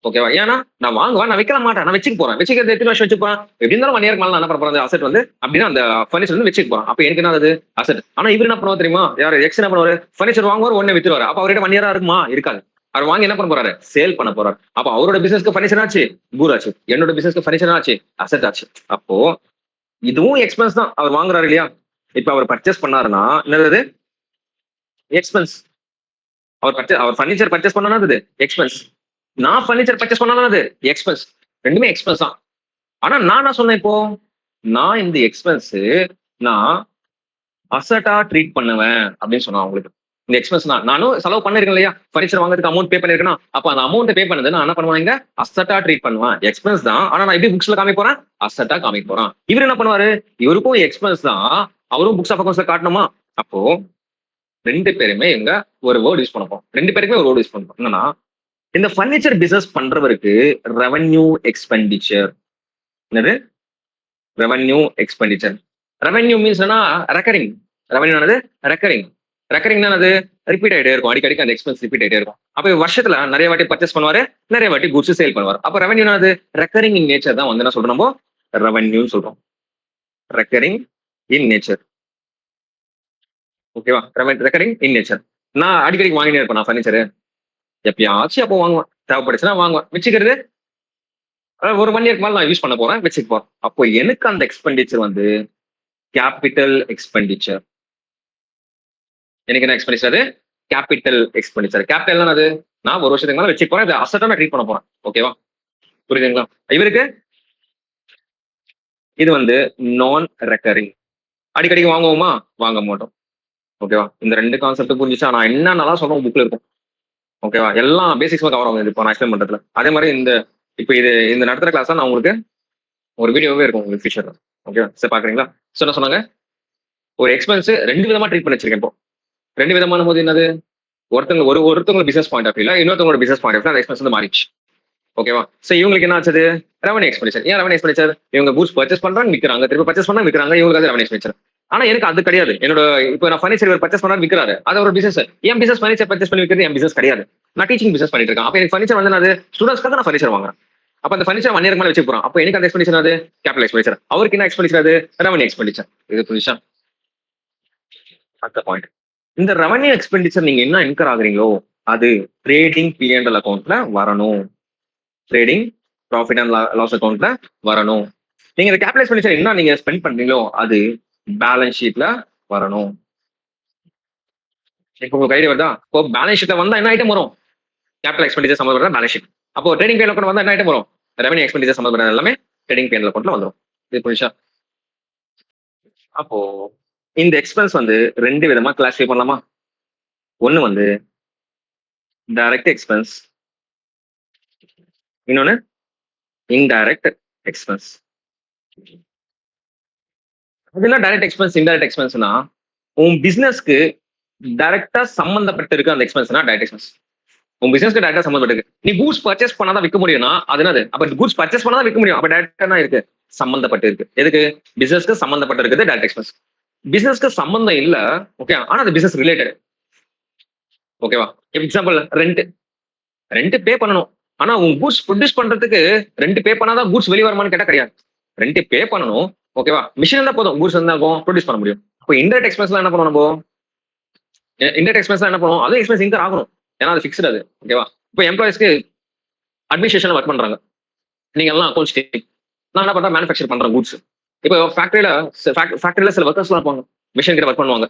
ஓகேவா? ஏன்னா நான் வாங்குவேன், நான் விற்க மாட்டேன். நான் வச்சுக்க போறேன். வச்சுக்கிறது எத்தனை வருஷம் வச்சுக்க போறேன்? எப்படி இருந்தாலும் 1 இயர்க்கு மேல நான் என்ன பண்ண போறேன்? அந்த அசெட் வந்து அப்படின்னா அந்த ஃபர்னிச்சர் வந்து வச்சுக்க போறேன். அப்ப எனக்கு என்ன ஆகுது? அசெட். ஆனா இவர் என்ன பண்ணுவாரு தெரியுமா? யாரு எக்ஸ் என்ன பண்ணுவாரு? ஃபர்னிச்சர் வாங்குவார், உடனே வித்துருவாரு. அப்ப அவர்கிட்ட 1 இயரா இருக்குமா? இருக்காது. அவர் வாங்கி என்ன பண்ண போறாரு? சேல் பண்ண போறாரு. அப்ப அவரோட பிசினஸ்க்கு ஃபர்னிச்சர் ஆச்சு, கூட் ஆச்சு. என்னோட பிசினஸ்க்கு ஃபர்னிச்சர் ஆச்சு, அசெட் ஆச்சு. அப்போ இதுவும் எக்ஸ்பென்ஸ் தான். அவர் வாங்குறாரு இல்லையா? இப்ப அவர் பர்ச்சேஸ் பண்ணாருன்னா என்னது? எக்ஸ்பென்ஸ். அவர் ஃபர்னிச்சர் பர்ச்சேஸ் பண்ணானது எக்ஸ்பென்ஸ். நான் ஃபர்னிச்சர் பர்ச்சேஸ் பண்ணாலும் அது எக்ஸ்பென்ஸ். ரெண்டுமே எக்ஸ்பென்ஸ் தான். ஆனா நான் என்ன சொன்னேன் இப்போ? நான் இந்த எக்ஸ்பென்ஸ் நான் அசட்டா ட்ரீட் பண்ணுவேன் அப்படின்னு சொன்னா உங்களுக்கு. இந்த எக்ஸ்பென்ஸ் நானும் செலவு பண்ணிருக்கேன் இல்லையா? ஃபர்னிச்சர் வாங்குறதுக்கு அமௌண்ட் பே பண்ணிருக்கேன்னா அப்ப அந்த அமௌண்ட் பே பண்ணது நான் என்ன பண்ணுவாங்க? அசட்டா ட்ரீட் பண்ணுவேன். எக்ஸ்பென்ஸ் தான். ஆனா நான் எப்படி புக்ஸ்ல காமிக்க போறேன்? அசட்டா காமிக்க போறேன். இவர் என்ன பண்ணுவாரு? இவருக்கும் எக்ஸ்பென்ஸ் தான். அவரும் புக்ஸ் ஆஃப் அக்கௌண்ட்ஸ்ல காட்டணுமா? அப்போ 2 பேருமே எங்க ஒரு வேர்ட் யூஸ் பண்ணப்போம். 2 பேருக்குமே ஒரு வேர்ட் யூஸ் பண்ணப்போம். என்னன்னா இந்த ஃபர்னிச்சர் பிசினஸ் பண்றவருக்கு ரெவென்யூ எக்ஸ்பெண்டிச்சர். என்னது? Revenue expenditure. ரெவென்யூ மீன்ஸ் என்ன? ரெக்கரிங். ரெவென்யூ என்னது? ரெக்கரிங். ரெக்கரிங் என்னது? ரிப்பீட் ஆயிட்டே இருக்கும். அடிக்கடிக்கு அந்த எக்ஸ்பென்ஸ் ரிப்பீட் ஆயிட்டே இருக்கும். அப்ப வருஷத்துல நிறைய வாட்டி பர்ச்சேஸ் பண்ணுவாரு, நிறைய வாட்டி குட்ஸ் சேல் பண்ணுவார். அப்ப ரெவென்யூ என்னது? ரெக்கரிங் இன் நேச்சர் தான் வந்து என்ன சொல்றோம்? நம்ம ரெவென்யூ சொல்றோம். Recurring in nature. ஓகேவா? Recurring in nature. நான் அடிக்கடிக்கு வாங்கினே இருப்பேன் நான் ஃபர்னிச்சர். எப்பயாச்சும் அப்போ வாங்குவேன். தேவைப்படுச்சுன்னா வாங்குவேன். வச்சுக்கிறது ஒரு 1 இயர்க்கு மேல நான் யூஸ் பண்ண போறேன், வச்சுக்க போறேன். அப்போ எனக்கு அந்த எக்ஸ்பெண்டிச்சர் வந்து கேபிட்டல் எக்ஸ்பெண்டிச்சர். எனக்கு என்ன எக்ஸ்பெண்டிச்சர்? அது கேபிட்டல் எக்ஸ்பெண்டிச்சர். கேபிட்டல் அது நான் ஒரு வருஷத்துக்கு மேல வச்சுக்க போறேன். இதை அசட்டா நான் ட்ரீட் பண்ண போறேன். ஓகேவா? புரியுதுங்களா? இவருக்கு இது வந்து நான் ரெக்கரிங். அடிக்கடிக்கு வாங்குவோமா? வாங்க மாட்டோம். ஓகேவா? இந்த 2 கான்செப்ட் புரிஞ்சுச்சா? நான் என்னென்னலாம் சொல்றேன் புக்ல இருக்கும். ஓகேவா? எல்லாம் பேசிக்ஸ்மா கவர் ஆகும் இப்போ நான் எக்ஸ்பிளைன் பண்றதுல. அதே மாதிரி இப்போ இந்த நடத்துற கிளாஸ் நான் உங்களுக்கு ஒரு வீடியோவே இருக்கும் உங்களுக்கு ஃபியூச்சர்ல. ஓகே சரி பாக்குறீங்களா? சோ என்ன சொன்னாங்க? ஒரு எக்ஸ்பென்ஸ் 2 விதமா ட்ரீட் பண்ணி வச்சிருக்கேன் இப்போ. 2 விதமான போது என்னது? ஒருத்தவங்க பிசினஸ் பாயிண்ட் ஆஃப் வியூல இன்னொருத்தவங்களோட பிசினஸ் பாயிண்ட் ஆஃப் வியூல அந்த எக்ஸ்பென்ஸ் வந்து மாறிச்சு. ஓகேவா? சோ இவங்களுக்கு என்ன ஆச்சு? Revenue expenditure. ஏன் ரெவன்யூ எக்ஸ்பெண்டிச்சர்? இவங்க கூட்ஸ் பர்ச்சேஸ் பண்றாங்க, விற்கிறாங்க, திருப்பி பர்ச்சேஸ் பண்ணா விற்கிறாங்க, இவங்களுக்கு அது ரெவன்யூ எக்ஸ்பெண்டிச்சர். ஆனா எனக்கு அது கிடையாது. என்னோட இப்போ நான் ஃபர்னிச்சர் பர்ச்சேஸ் பண்ணா விற்கிறாரு, அது ஒரு பிசினஸ். என் பிசினஸ் ஃபர்னிச்சர் பர்ச்சேஸ் பண்ணி விற்கிறது என் பிசினஸ் கிடையாது. நான் டீச்சிங் பிசினஸ் பண்ணிட்டு இருக்கேன். அப்ப எனக்கு ஃபர்னிச்சர் வந்து நான் ஸ்டூடெண்ட்ஸ்க்காக நான் ஃபர்னிச்சர் வாங்குறேன். அப்ப அந்த ஃபர்னிச்சர் 1 இயர்க்கு மேல வச்சு போறோம். அப்ப எனக்கு அந்த எக்ஸ்பெண்டிச்சர் அது கேபிட்டல் எக்ஸ்பெண்டிச்சர். அவருக்கு என்ன எக்ஸ்பெண்டிச்சர்? அது ரெவன்யூ எக்ஸ்பெண்டிச்சர். இது புரியுதா? அடுத்த பாயிண்ட். இந்த ரெவன்யூ எக்ஸ்பெண்டிச்சர் நீங்க என்ன இன்கர் ஆகுறீங்களோ அது ட்ரேடிங் P&L அக்கௌண்ட்ல வரணும். ட்ரேடிங் ப்ராஃபிட் அண்ட் லாஸ் அக்கௌண்ட்ல வரணும். நீங்க இந்த கேபிட்டல் எக்ஸ்பெண்டிச்சர் என்ன நீங்க ஸ்பெண்ட் பண்றீங்களோ அது பேலன்ஸ் ஷீட்ல வரணும். இப்போ உங்களுக்கு ஐடியா வருதா? இப்போ பேலன்ஸ் ஷீட்ல வந்தா என்ன ஐட்டம் வரும்? கேபிட்டல் எக்ஸ்பெண்டிச்சர் சம்பந்தப்பட்ட பேலன்ஸ் ஷீட். அப்போ ட்ரேடிங் பேன் அக்கௌண்ட் வந்தா என்ன ஐட்டம் வரும்? ரெவன்யூ எக்ஸ்பெண்டிச்சர் சம்பந்தப்பட்ட எல்லாமே ட்ரேடிங் பேன் அக்கௌண்ட்ல வந்துடும். இது புரியுதா? அப்போ இந்த எக்ஸ்பென்ஸ் வந்து 2 விதமா கிளாஸிஃபை பண்ணலாமா? ஒண்ணு வந்து டைரக்ட் எக்ஸ்பென்ஸ், இன்னொன்னு இன்டைரக்ட் எக்ஸ்பென்ஸ். அதெல்லாம் டைரக்ட் எக்ஸ்பென்ஸ், இன்டைரக்ட் எக்ஸ்பென்ஸ்னா உன் பிசினஸ்க்கு டைரக்டா சம்பந்தப்பட்டு இருக்கு அந்த எக்ஸ்பென்ஸ்னா டைரக்ட் எக்ஸ்பென்ஸ். உன் பிசினஸ்க்கு டைரக்டா சம்பந்தப்பட்டு நீ கூட்ஸ் பர்ச்சேஸ் பண்ணாதான் விற்க முடியும்னா அது என்னது? அப்ப கூட்ஸ் பர்ச்சேஸ் பண்ணாதான் விற்க முடியும். அப்ப டைரக்டா இருக்கு சம்பந்தப்பட்டு இருக்கு. எதுக்கு? பிசினஸ்க்கு சம்பந்தப்பட்டு இருக்குது டைரக்ட் எக்ஸ்பென்ஸ். பிசினஸ்க்கு சம்பந்தம் இல்ல, ஓகே, ஆனா அது பிசினஸ் ரிலேட்டட். ஓகேவா? Example rent. ரெண்ட் பே பண்ணணும். ஆனா உன் கூட்ஸ் ப்ரொடியூஸ் பண்றதுக்கு ரெண்ட் பே பண்ணாதான் கூட்ஸ் வெளியே வருமானு கேட்டா கிடையாது. ரெண்ட் பே பண்ணணும், ஓகேவா? மிஷின் இருந்தா போதும், கூட்ஸ் இருந்தா ப்ரொடியூஸ் பண்ண முடியும். இப்போ இன்டைரக்ட் எக்ஸ்பென்ஸ்லாம் என்ன பண்ணணும்? நம்ம இன்டைரக்ட் எக்ஸ்பென்ஸ் என்ன பண்ணுவோம்? அது எக்ஸ்பென்ஸ் இன்கர் ஆகணும். ஏன்னா அது ஃபிக்ஸ்டு அது, ஓகேவா? இப்போ எம்ப்ளாயிஸ்க்கு அட்மினிஸ்ட்ரேஷன்ல ஒர்க் பண்றாங்க. நீங்க எல்லாம் அக்கௌண்ட்ஸ் டீம். நான் என்ன பண்றேன்? மேனுஃபேக்சர் பண்றேன் கூட்ஸ். இப்போ ஃபேக்டரியில சில ஒர்க்கர்ஸ் இருப்பாங்க, மிஷின் கிட்ட ஒர்க் பண்ணுவாங்க.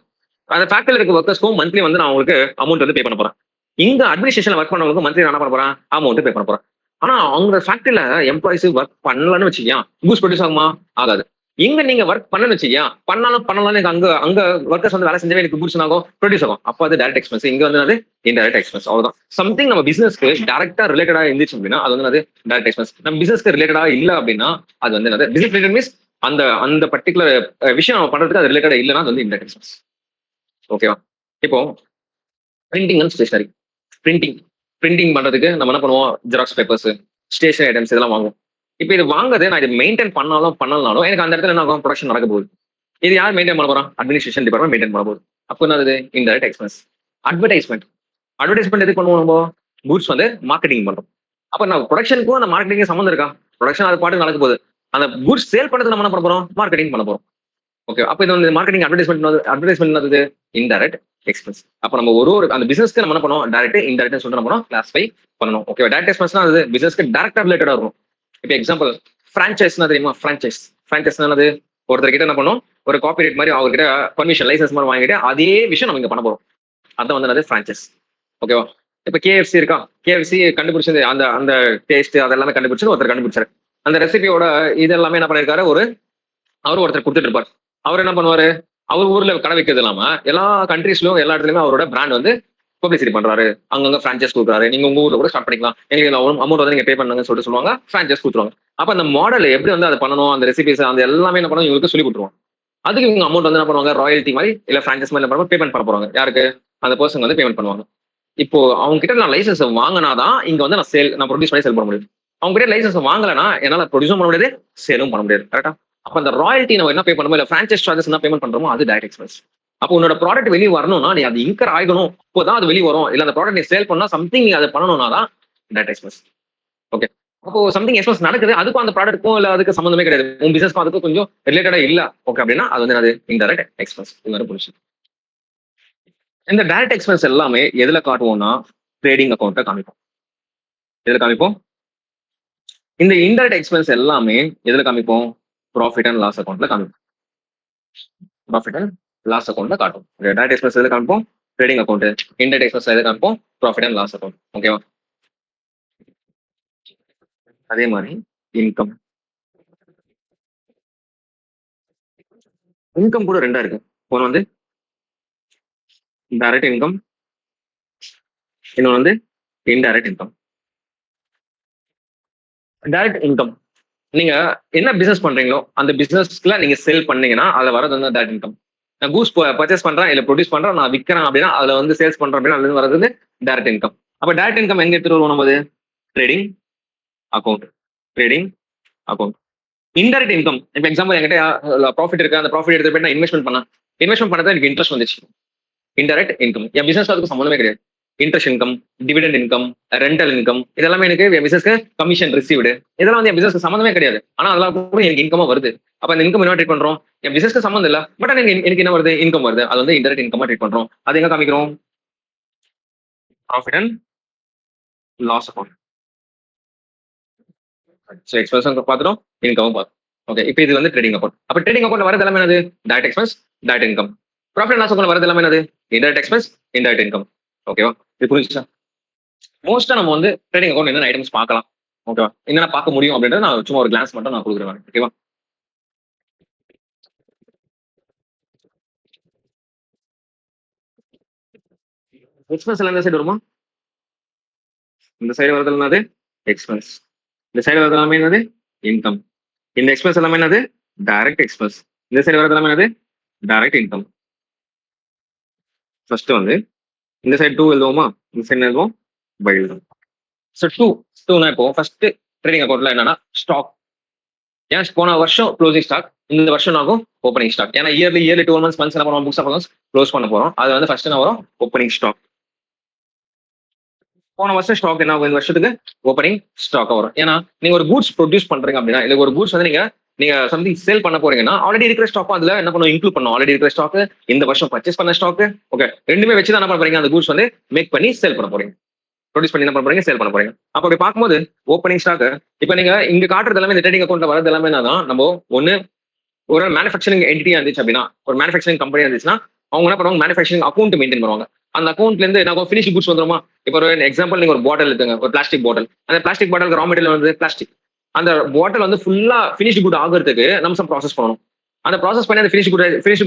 அந்த ஃபேக்டரியில் இருக்க ஒர்க்கர்ஸ்க்கும் மந்த்லி வந்து நான் உங்களுக்கு அமௌண்ட் வந்து பே பண்ண போறேன். இங்க அட்மினிஸ்ட்ரேஷன்ல ஒர்க் பண்ணவங்களுக்கு மந்த்லி நான் என்ன பண்ண போறேன்? அமௌண்ட் பே பண்ண போறேன். ஆனா அவங்க ஃபேக்டரியில எம்ப்ளாயிஸ் ஒர்க் பண்ணலன்னு வச்சுக்கியா, கூட்ஸ் ப்ரொடியூஸ் ஆகுமா? ஆகாது. இங்க நீங்க ஒர்க் பண்ணன்னு வச்சுக்கியா, பண்ணலாம் எனக்கு அங்க அங்க ஒர்க்கர்ஸ் வந்து வேலை செஞ்சவே எனக்கு கூட்ஸ் ஆகும், ப்ரொடியூஸ் ஆகும். அப்போ அது டைரக்ட் எக்ஸ்பென்ஸ். இங்க வந்து அது இன்டைரக்ட் எக்ஸ்பென்ஸ். அவ்வளவுதான். சம்திங் நம்ம பிசினஸ்க்கு டைரக்டா ரிலேட்டடா இருந்துச்சு அப்படின்னா அது வந்து அது டைரக்ட் எக்ஸ்பென்ஸ். நம்ம பிசினஸ்க்கு ரிலேட்டடா இல்ல அப்படின்னா அது வந்து என்னது? பிசினஸ் ரிலேட்டட் மீன்ஸ் அந்த அந்த பர்டிகுலர் விஷயம் நம்ம பண்றதுக்கு அது ரிலேட்டடா இல்லைன்னா அது வந்து இன்டைரக்ட் எக்ஸ்பென்ஸ். ஓகேவா? இப்போ printing and stationery. Printing printing பண்றதுக்கு நம்ம என்ன பண்ணுவோம்? ஜெராக்ஸ் பேப்பர்ஸ், ஸ்டேஷனரி ஐட்டம்ஸ் இதெல்லாம் வாங்குவோம். இப்போ இது வாங்குறது நான் இது மெயின்டைன் பண்ணாலும் பண்ணலனாலும் எனக்கு அந்த இடத்துல என்ன ஆகும்? ப்ரொடக்ஷன் நடக்க போகுது. இது யார் மெயின்டைன் பண்ண போறோம்? அட்மினிஸ்ட்ரேஷன் டிபார்ட்மெண்ட் மெயின்டைன் பண்ண போகுது. அப்போ என்னது? Indirect expense. அட்வர்டைஸ்மெண்ட். அட்வர்டைஸ்மெண்ட் எதுக்கு பண்ணுவோம்? நம்ம கூட்ஸ் வந்து மார்க்கெட்டிங் பண்றோம். அப்ப நான் ப்ரொடக்ஷனுக்கும் அந்த மார்க்கெட்டிங் சம்மந்தம் இருக்கா? ப்ரொடக்ஷன் அது பாட்டு நடக்க போகுது. அந்த கூட்ஸ் சேல் பண்றது நம்ம என்ன பண்ண போறோம்? மார்க்கெட்டிங் பண்ண போறோம். ஓகே, அப்ப இது வந்து மார்க்கெட்டிங் அட்வர்டைஸ்மெண்ட் இன்டைரக்ட் எக்ஸ்பென்ஸ். அப்ப நம்ம ஒரு அந்த பிசினஸ்க்கு நம்ம என்ன பண்ணுவோம்? டைரக்ட் இன்டைரக்ட் சொல்லிட்டு நம்ம கிளாஸிஃபை பண்ணணும். ஓகே, டைரக்ட் எக்ஸ்பென்ஸ்னா அது பிசினஸ்க்கு டைரக்டா ரிலேட்டடா இருக்கும். இப்போ எக்ஸாம்பிள் பிரான்ச்சைஸ்னா தெரியுமா? பிரான்ச்சைஸ்னா என்னது? ஒருத்தர் கிட்ட என்ன பண்ணும்? ஒரு காப்பிரைட் மாதிரி அவர்கிட்ட பர்மிஷன் லைசன்ஸ் மாதிரி வாங்கிட்டு அதே விஷயம் நம்ம இங்க பண்ண போறோம். அதான் வந்து என்னது? பிரான்ச்சைஸ். ஓகேவா? இப்ப கேஎஃப்சி இருக்கா? கேஎஃப்சி கண்டுபிடிச்சது அந்த அந்த டேஸ்ட் அதெல்லாமே கண்டுபிடிச்சது ஒருத்தர் கண்டுபிடிச்சாரு. அந்த ரெசிபியோட இது எல்லாமே என்ன பண்ணிருக்காரு? அவர் ஒருத்தர் கொடுத்துட்டு இருப்பார். அவர் என்ன பண்ணுவாரு? அவர் ஊர்ல கடை வைக்கிறது இல்லாம எல்லா கண்ட்ரீஸ்லயும் எல்லா இடத்துலயுமே அவரோட பிராண்ட் வந்து பப்ளிசிட்டி பண்றாரு. அங்கங்க பிரான்ச்சைஸ் கொடுக்குறாரு. நீங்க உங்க ஊர்ல கூட ஸ்டார்ட் பண்ணிக்கலாம், எங்களுக்கு அமௌண்ட் வந்து நீங்க பே பண்ணுங்கன்னு சொல்லுவாங்க. பிரான்ச்சைஸ் கொடுத்துருவாங்க. அப்ப அந்த மாடல் எப்படி வந்து அதை பண்ணணும், அந்த ரெசிபிஸ் அந்த எல்லாமே என்ன பண்ணுவோம்? இவங்களுக்கு சொல்லி கொடுத்துருவோம். அதுக்கு இவங்க அமௌண்ட் வந்து என்ன பண்ணுவாங்க? ராயல்ட்டி மாதிரி இல்ல பிரான்ச்சைஸ் மாதிரி என்ன பேமெண்ட் பண்ண போறாங்க. யாருக்கு? அந்த பர்சன் வந்து பேமெண்ட் பண்ணுவாங்க. இப்போ அவங்க கிட்ட நான் லைசன்ஸ் வாங்கினாதான் இங்க வந்து நான் ப்ரொடியூஸ் பண்ணி சேல் பண்ண முடியும். அவங்க கிட்ட லைசன்ஸ் வாங்கலன்னா என்னால ப்ரொடியூஸும் பண்ண முடியாது, சேலும் பண்ண முடியாது. கரெக்டா? அப்ப அந்த ராயல்ட்டி நம்ம என்ன பே பண்ணுமோ இல்ல பிரான்ச்சைஸ் சார்ஜஸ் என்ன பேமெண்ட் பண்றோமோ அது டைரக்ட் எக்ஸ்பென்ஸ். அப்போ உன்னோட ப்ராடக்ட் வெளியே வரணும்னா நீ அது இன்கர் ஆகணும், அப்போதான் அது வெளியே வரும். இல்ல அந்த ப்ராடக்ட் நீ சேல் பண்ணா சம்திங் நீ அதை பண்ணணும்னா தான் டைரக்ட் எக்ஸ்பென்ஸ். ஓகே, அப்போ சம்திங் எக்ஸ்பென்ஸ் நடக்குது, அதுக்கும் அந்த ப்ராடக்ட்க்கும் இல்ல அதுக்கு சம்பந்தமே கிடையாது, உன் பிசினஸ்க்கும் அதுக்கும் கொஞ்சம் ரிலேட்டடா இல்ல, ஓகே, அப்படின்னா அது வந்து அது இன்டைரக்ட் எக்ஸ்பென்ஸ். இது மாதிரி புரிச்சு. இந்த டைரக்ட் எக்ஸ்பென்ஸ் எல்லாமே எதுல காட்டுவோம்னா ட்ரேடிங் அக்கௌண்ட்டை காமிப்போம். எதுல காமிப்போம்? இந்த இன்டைரக்ட் எக்ஸ்பென்ஸ் எல்லாமே எதுல காமிப்போம்? ப்ராஃபிட் அண்ட் லாஸ் அக்கௌண்ட்ல காமிப்போம். ப்ராஃபிட் அண்ட் லாஸ் அக்கௌண்ட்ல காட்டும். டைரக்ட் எக்ஸ்பென்ஸ் எதுல காமிப்போம்? Trading account. இன்டைரக்ட் எக்ஸ்பென்ஸ் எதுல காமிப்போம்? Profit and loss account. ஓகேவா? அதே மாதிரி இன்கம். இன்கம் கூட ரெண்டா இருக்கு. ஒன்று வந்து டைரக்ட் இன்கம், இன்னொன்று வந்து இன்டைரக்ட் இன்கம். டைரக்ட் இன்கம் நீங்க என்ன பிசினஸ் பண்றீங்களோ அந்த பிசினஸ்ல நீங்க செல் பண்ணீங்கன்னா அதுல வரது வந்து டைரக்ட் இன்கம். நான் கூஸ் பர்ச்சேஸ் பண்றேன் இல்ல ப்ரொடியூஸ் பண்றேன், நான் விற்கிறேன் அப்படின்னா அதுல வந்து சேல்ஸ் பண்றேன் அப்படின்னா அதுல வரது வந்து டைரக்ட் இன்கம். அப்ப டைரக்ட் இன்கம் எங்க எடுத்துட்டு வருவோம்? நம்ம trading account. Trading account. Indirect income இப்போ எக்ஸாம்பிள் என்கிட்ட ப்ராஃபிட் இருக்கு, அந்த ப்ராஃபிட் எடுத்து போய் நான் இன்வெஸ்ட்மெண்ட் பண்ணதான் எனக்கு இன்ட்ரெஸ்ட் வந்துச்சு. Indirect income. என் பிசினஸ் அதுக்கு சம்மந்தமே கிடையாது. Interest income, dividend income, rental income இதெல்லாமே எனக்கு என் பிசினஸ்க்கு கமிஷன் ரிசீவ்டு இதெல்லாம் வந்து என் பிசினஸ்க்கு சம்மந்தமே கிடையாது. ஆனா அதெல்லாம் கூட எனக்கு இன்கமா வருது. அப்ப அந்த இன்கம் என்ன ட்ரீட் பண்றோம்? என் பிசினஸ்க்கு சம்மந்தம் இல்ல, பட் எனக்கு என்ன வருது? இன்கம் வருது. அது வந்து இன்டைரக்ட் இன்கமா ட்ரீட் பண்றோம். அது எங்க காமிக்கிறோம்? Profit and loss account. So expense பார்த்துட்டோம், இன்கமும் பார்த்தோம். ஓகே, இப்போ இது வந்து ட்ரேடிங் அக்கௌண்ட். அப்போ ட்ரேடிங் அக்கௌண்ட் வரது எல்லாமே என்னது? Direct expense, direct income. Profit loss account வரது எல்லாமே என்னது? Indirect expense, indirect income. ஓகேவா? இது புரிஞ்சுச்சா? மோஸ்டா நம்ம வந்து ட்ரேடிங் அக்கௌண்ட் என்னென்ன ஐட்டம்ஸ் பார்க்கலாம், ஓகேவா? என்னென்ன பார்க்க முடியும் அப்படின்றத நான் சும்மா ஒரு கிளான்ஸ் மட்டும் நான் கொடுக்குறேன். ஓகேவா? எக்ஸ்பென்ஸ் எல்லாம் இந்த சைடு வருமா? இந்த சைடு வரது என்னது? எக்ஸ்பென்ஸ். இந்த சைடு வரது எல்லாமே என்னது? இன்கம். இந்த எக்ஸ்பென்ஸ் எல்லாமே என்னது? Direct expense. இந்த சைடு வரது எல்லாமே என்னது? Direct income. ஃபர்ஸ்ட் வந்து இந்த சைடு 2 எழுதுவோமா? இந்த சைடு எழுதுவோம், பை எழுதுவோம். ஸோ 2னா இப்போ ஃபர்ஸ்ட் ட்ரேடிங் அக்கௌண்ட்ல என்னன்னா ஸ்டாக். ஏன் போன வருஷம் க்ளோசிங் ஸ்டாக், இந்த வருஷம் ஆகும் ஓப்பனிங் ஸ்டாக். ஏன்னா இயர்லி 12 மந்த்ஸ் என்ன பண்ணுவோம்? புக்ஸ் ஆஃப் அக்கௌண்ட்ஸ் க்ளோஸ் பண்ண போறோம். அது வந்து ஃபர்ஸ்ட் என்ன வரும்? Opening stock. போன வருஷம் ஸ்டாக் என்ன ஆகும்? இந்த வருஷத்துக்கு ஓப்பனிங் ஸ்டாக் வரும். ஏன்னா நீங்க ஒரு கூட்ஸ் ப்ரொடியூஸ் பண்றீங்க அப்படின்னா, இல்ல ஒரு கூட்ஸ் வந்து நீங்க நீங்க சம்திங் சேல் பண்ண போறீங்கன்னா ஆல்ரெடி இருக்கிற ஸ்டாக் அதுல என்ன பண்ணும்? இன்க்ளூட் பண்ணும். ஆல்ரெடி இருக்கிற ஸ்டாக், இந்த வருஷம் பர்ச்சேஸ் பண்ண ஸ்டாக், ஓகே, ரெண்டுமே வச்சு தான் என்ன பண்ண போறீங்க? அந்த கூட்ஸ் வந்து மேக் பண்ணி சேல் பண்ண போறீங்க, ப்ரொடியூஸ் பண்ணி என்ன பண்ண போறீங்க? சேல் பண்ண போறீங்க. அப்ப அப்படி பார்க்கும்போது ஓப்பனிங் ஸ்டாக் இப்ப நீங்க இங்க காட்டுறது எல்லாமே இந்த ட்ரேடிங் அக்கௌண்ட்ல வரது எல்லாமே என்னதான், நம்ம ஒண்ணு ஒரு மேனுஃபேக்சரிங் என்டிட்டியா இருந்துச்சு அப்படின்னா, ஒரு மேனுஃபேக்சரிங் கம்பெனி இருந்துச்சுன்னா அவங்க என்ன பண்ணுவாங்க? மேனுஃபேக்சரிங் அக்கௌண்ட் மெயின்டைன் பண்ணுவாங்க. அந்த அக்கௌண்ட்ல இருந்து என்ன ஃபினிஷ் குட்ஸ் வந்துருமா? இப்போ ஒரு எக்ஸாம்பிள், நீங்க ஒரு பாட்டில் எடுத்துங்க, ஒரு பிளாஸ்டிக் பாட்டில். அந்த பிளாஸ்டிக் பாட்டில் ரா மெட்டீரியல் வந்து பிளாஸ்டிக். அந்த பாட்டில் வந்து ஃபுல்லா ஃபினிஷ் குட் ஆகிறதுக்கு நம்ம ப்ராசஸ் பண்ணணும். அந்த ப்ராசஸ் பண்ணி அந்த ஃபினிஷ்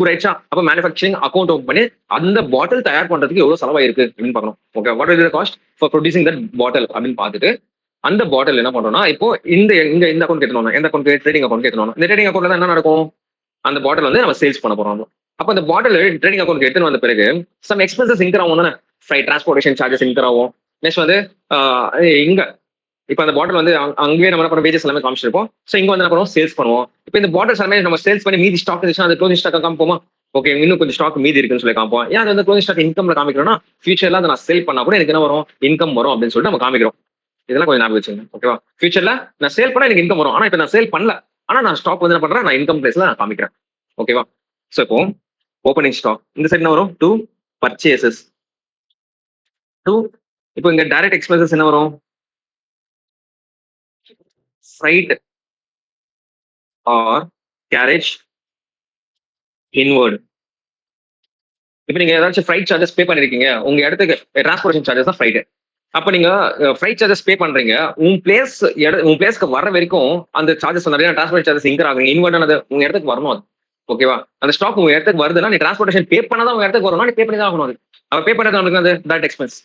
குட் ஆயிடுச்சா, அப்போ மேனுஃபேக்சரிங் அக்கௌண்ட் ஓப்பன் பண்ணி அந்த பாட்டில் தயார் பண்றதுக்கு எவ்வளவு செலவாயிருக்கு அப்படின்னு பார்க்கணும். Okay, what is the cost for producing that bottle அப்படின்னு பார்த்துட்டு அந்த பாட்டில் என்ன பண்றோம்னா, இப்போ இந்த அக்கௌண்ட் கேட்டணும், எந்த அக்கௌண்ட்? Trading account கேட்டணும். இந்த ட்ரேடிங் அக்கௌண்ட்ல என்ன நடக்கும்? அந்த பாட்டில் வந்து நம்ம சேல்ஸ் பண்ண போறோம். அப்ப அந்த பாட்டில் ட்ரேடிங் அக்கௌண்ட் எடுத்துன்னு வந்த பிறகு சம் எக்ஸ்பென்சஸ் இன்கர் ஆகும் தானே? ஃப்ரைட் டிரான்ஸ்போர்டேஷன் சார்ஜஸ் இன்கர் ஆகும். நெக்ஸ்ட் வந்து இங்க இப்ப அந்த பாட்டில் வந்து அங்கேயே நம்ம என்ன பண்ணுவோம்? வேஜஸ் எல்லாமே காமிச்சிருப்போம். ஸோ இங்க வந்து என்ன பண்ணுவோம்? சேல்ஸ் பண்ணுவோம். இப்போ இந்த பாட்டில்ஸ் எல்லாமே நம்ம சேல்ஸ் பண்ணி மீதி ஸ்டாக் இருந்துச்சுன்னா அந்த க்ளோசிங் ஸ்டாக் காமிப்போமா? ஓகே, இன்னும் கொஞ்சம் ஸ்டாக் மீதி இருக்குன்னு சொல்லி காமிப்போம். ஏன் அது வந்து க்ளோசிங் ஸ்டாக் இன்கம்ல காமிக்கிறோம்னா, ஃபியூச்சர்ல அதை நான் சேல் பண்ணா கூட எனக்கு என்ன வரும்? இன்கம் வரும் அப்படின்னு சொல்லிட்டு நம்ம காமிக்கிறோம். இதெல்லாம் கொஞ்சம் ஞாபகம் வச்சுங்க. ஓகேவா? ஃபியூச்சர்ல நான் சேல் பண்ணா எனக்கு இன்கம் வரும். ஆனா இப்ப நான் சேல் பண்ணல, ஆனா நான் ஸ்டாக் வந்து என்ன பண்றேன்? நான் இன்கம் பிளேஸ்ல நான் காமிக்கிறேன். ஓகேவா? ஸோ இப்போ ஓப்பனிங் ஸ்டாக் இந்த சைடு என்ன வரும்? 2 பர்ச்சேசஸ். 2 இப்போ இங்க டைரக்ட் எக்ஸ்பென்சஸ் என்ன வரும்? Freight or carriage inward. இப்போ நீங்க ஏதாச்சும் ஃப்ரைட் சார்ஜஸ் பே பண்ணிருக்கீங்க, உங்க இடத்துக்கு டிரான்ஸ்போர்டேஷன் சார்ஜஸ் தான் ஃப்ரைட். அப்ப நீங்க ஃப்ரைட் சார்ஜஸ் பே பண்றீங்க, உன் பிளேஸ்க்கு வர வரைக்கும் அந்த சார்ஜஸ் நிறைய டிரான்ஸ்போர்ட் சார்ஜஸ் இன்கர் ஆகுங்க. இன்வர்ட் அது உங்க இடத்துக்கு வரணும். அது ஓகேவா? அந்த ஸ்டாக் உங்க இடத்துக்கு வருதுன்னா நீ டிரான்ஸ்போர்டேஷன் பே பண்ணாதான் உங்க இடத்துக்கு வரணும். நீ பே பண்ணி தான் ஆகணும். அது அவ பே பண்ணது அவனுக்கு அது டைரக்ட் எக்ஸ்பென்ஸ்.